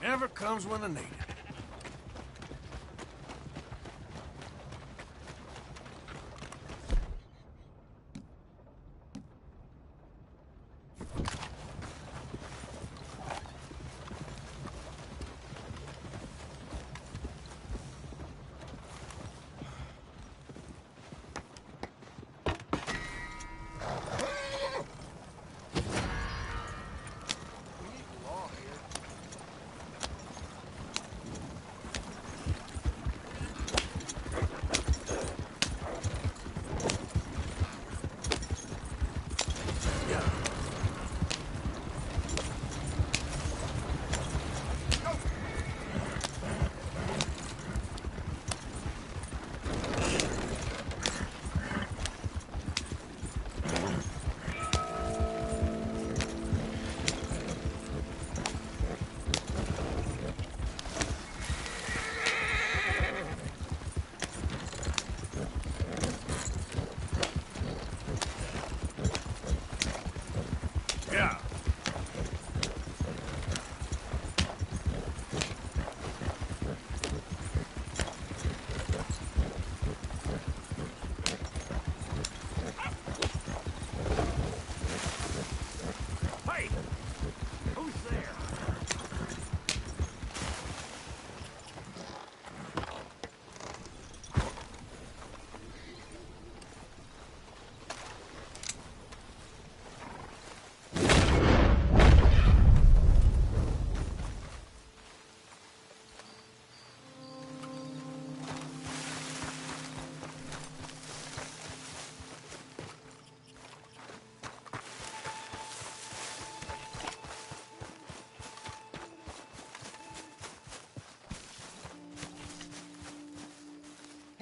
M: Never comes when I need it.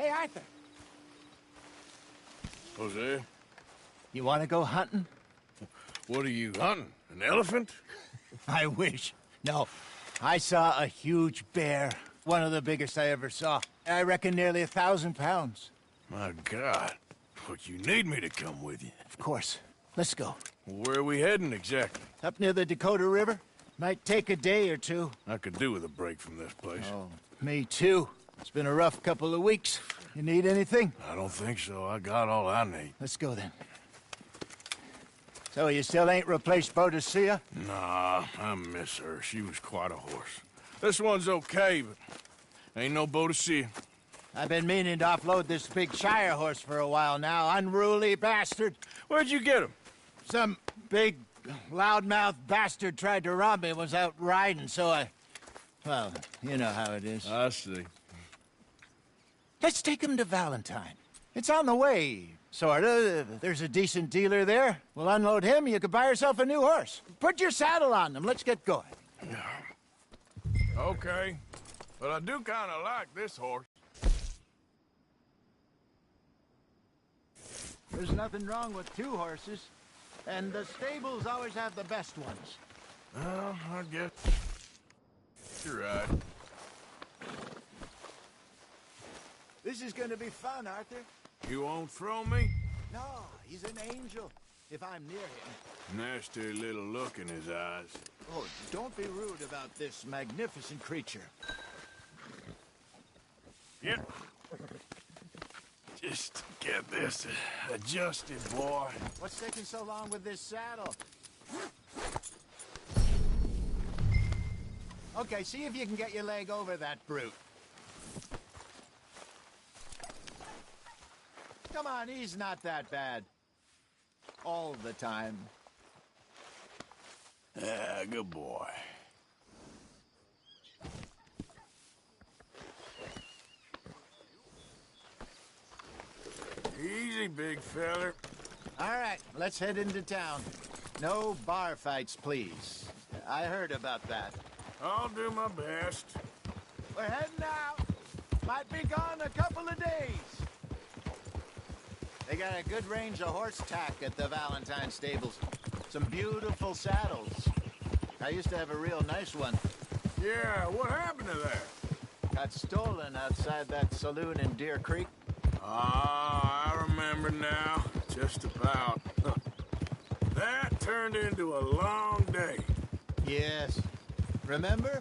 C: Hey, Arthur.
M: Jose,
C: You want to go hunting?
M: what are you hunting? An elephant?
C: I wish. No. I saw a huge bear. One of the biggest I ever saw. I reckon nearly 1,000 pounds.
M: My God. But you need me to come with you.
C: Of course. Let's go.
M: Where are we heading exactly?
C: Up near the Dakota River. Might take a day or two.
M: I could do with a break from this place.
C: Oh, me too. It's been a rough couple of weeks. You need anything?
M: I don't think so. I got all I need.
C: Let's go then. So you still ain't replaced Boadicea?
M: Nah, I miss her. She was quite a horse. This one's okay, but ain't no Boadicea.
C: I've been meaning to offload this big Shire horse for a while now. Unruly bastard.
M: Where'd you get him?
C: Some big, loudmouth bastard tried to rob me and was out riding, so I... Well, you know how it is.
M: I see.
C: Let's take him to Valentine. It's on the way, sorta. There's a decent dealer there. We'll unload him, you could buy yourself a new horse. Put your saddle on them, let's get going.
M: Okay. But I do kind of like this horse.
C: There's nothing wrong with two horses, and the stables always have the best ones.
M: Well, I guess you're right.
C: This is gonna be fun, Arthur.
M: You won't throw me?
C: No, he's an angel, if I'm near him.
M: Nasty little look in his eyes.
C: Oh, don't be rude about this magnificent creature.
M: Yep. Just get this adjusted, boy.
C: What's taking so long with this saddle? Okay, see if you can get your leg over that brute. Come on, he's not that bad. All the time.
M: Yeah, good boy. Easy, big feller.
C: All right, let's head into town. No bar fights, please. I heard about that.
M: I'll do my best.
C: We're heading out. Might be gone a couple of days. They got a good range of horse tack at the Valentine stables. Some beautiful saddles. I used to have a real nice one.
M: Yeah, what happened to that?
C: Got stolen outside that saloon in Deer Creek.
M: Ah, I remember now. Just about. That turned into a long day.
C: Yes. Remember?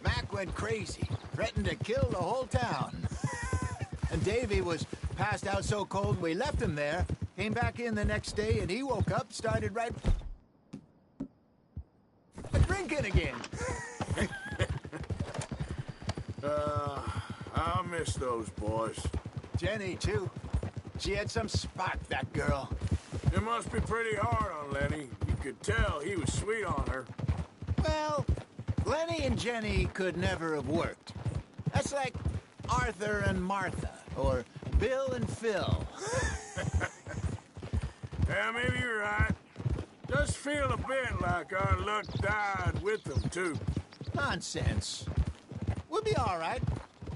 C: Mac went crazy, threatened to kill the whole town. And Davy was passed out so cold we left him there, came back in the next day, and he woke up, started right... drinking again.
M: I'll miss those boys.
C: Jenny, too. She had some spark, that girl.
M: It must be pretty hard on Lenny. You could tell he was sweet on her.
C: Well, Lenny and Jenny could never have worked. That's like Arthur and Martha, or Bill and Phil.
M: Yeah, maybe you're right. Does feel a bit like our luck died with them, too.
C: Nonsense. We'll be all right.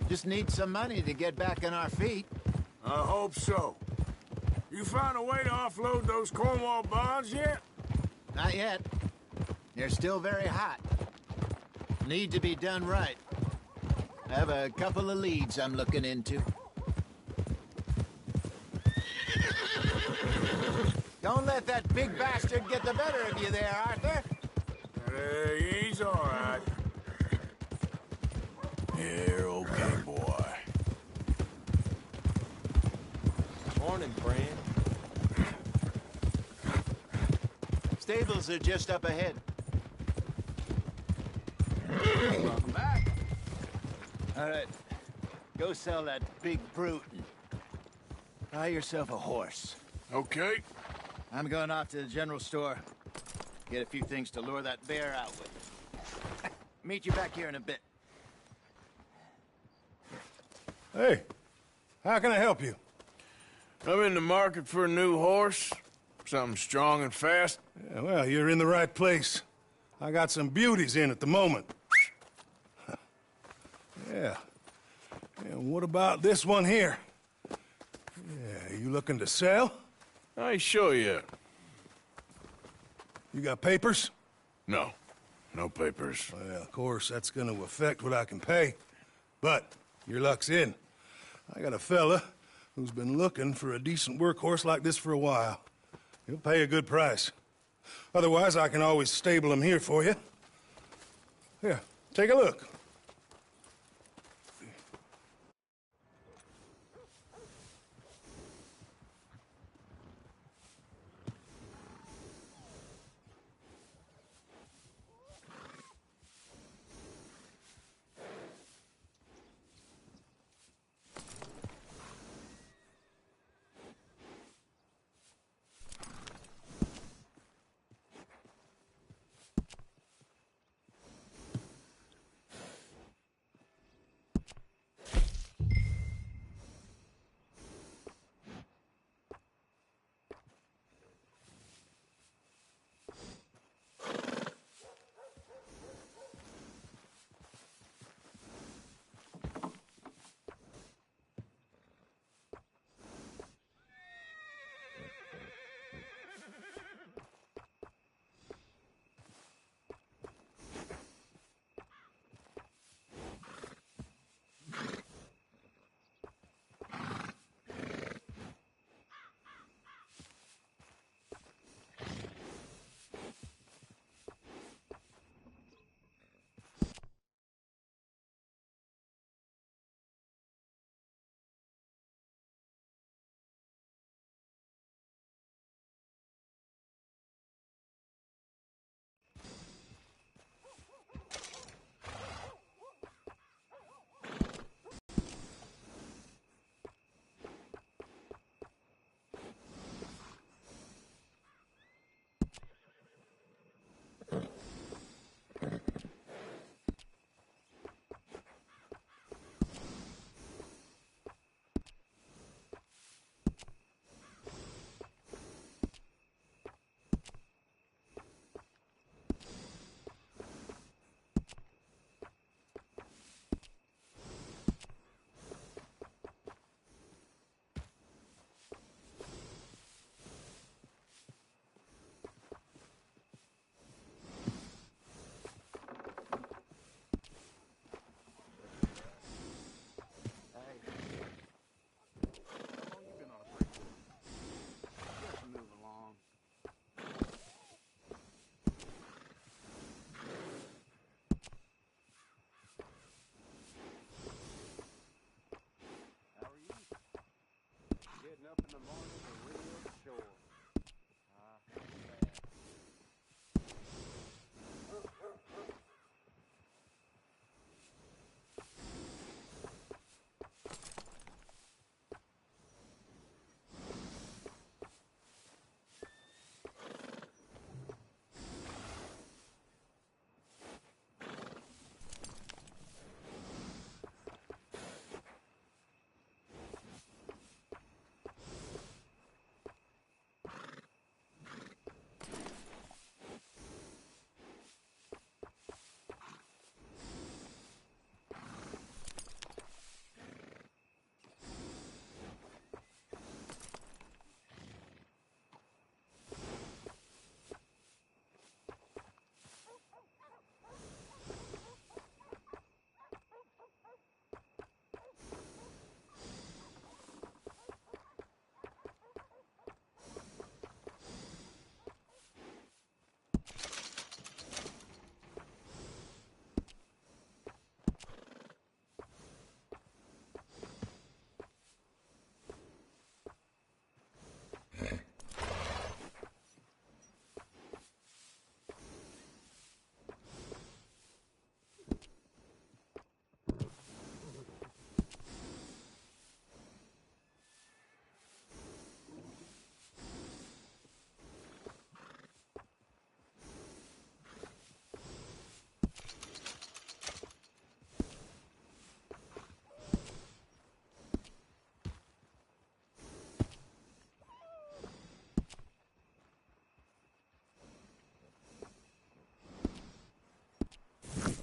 C: Just need some money to get back on our feet.
M: I hope so. You found a way to offload those Cornwall bonds yet?
C: Not yet. They're still very hot. Need to be done right. I have a couple of leads I'm looking into. Don't let that big bastard get the better of you there, Arthur.
M: He's all right. You're okay, boy.
O: Morning, friend.
C: Stables are just up ahead.
P: Welcome back.
C: All right. Go sell that big brute and buy yourself a horse.
M: Okay.
C: I'm going off to the general store. Get a few things to lure that bear out with. Meet you back here in a bit.
D: Hey, how can I help you?
M: I'm in the market for a new horse. Something strong and fast.
D: Yeah, well, you're in the right place. I got some beauties in at the moment. Yeah. And what about this one here? Yeah, you looking to sell?
M: I sure you.
D: You got papers?
M: No. No papers.
D: Well, of course, that's gonna affect what I can pay. But your luck's in. I got a fella who's been looking for a decent workhorse like this for a while. He'll pay a good price. Otherwise, I can always stable him here for you. Here, take a look.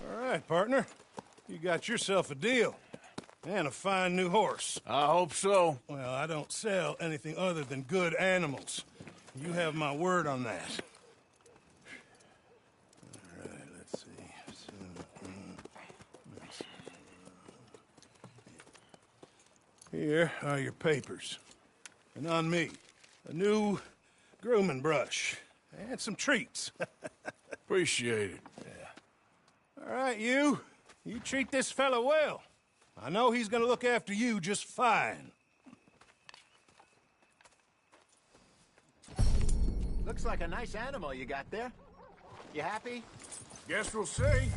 D: All right, partner. You got yourself a deal. And a fine new horse.
M: I hope so.
D: Well, I don't sell anything other than good animals. You have my word on that. All right, let's see. Here are your papers. And on me, a new grooming brush and some treats.
M: Appreciate it.
D: Yeah. All right, you treat this fella well. I know he's gonna look after you just fine.
C: Looks like a nice animal you got there. You happy?
M: Guess we'll see.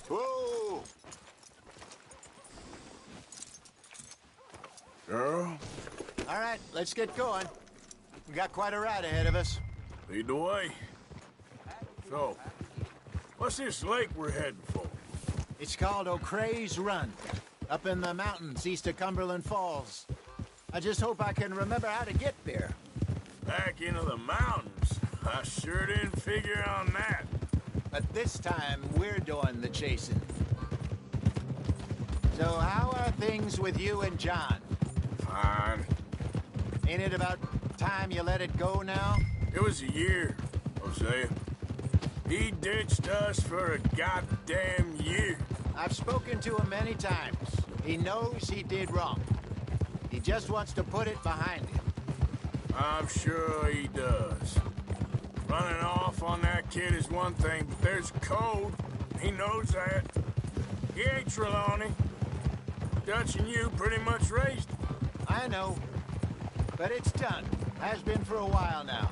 C: Whoa!
M: Girl?
C: All right, let's get going. We got quite a ride ahead of us.
M: Lead the way. So, what's this lake we're heading for?
C: It's called O'Creagh's Run, up in the mountains east of Cumberland Falls. I just hope I can remember how to get there.
M: Back into the mountains? I sure didn't figure on that.
C: But this time, we're doing the chasing. So how are things with you and John?
M: Fine.
C: Ain't it about time you let it go now?
M: It was a year, Hosea. He ditched us for a goddamn year.
C: I've spoken to him many times. He knows he did wrong. He just wants to put it behind him.
M: I'm sure he does. Running off on that kid is one thing, but there's code. He knows that. He ain't Trelawney. Dutch and you pretty much raised him.
C: I know. But it's done. Has been for a while now.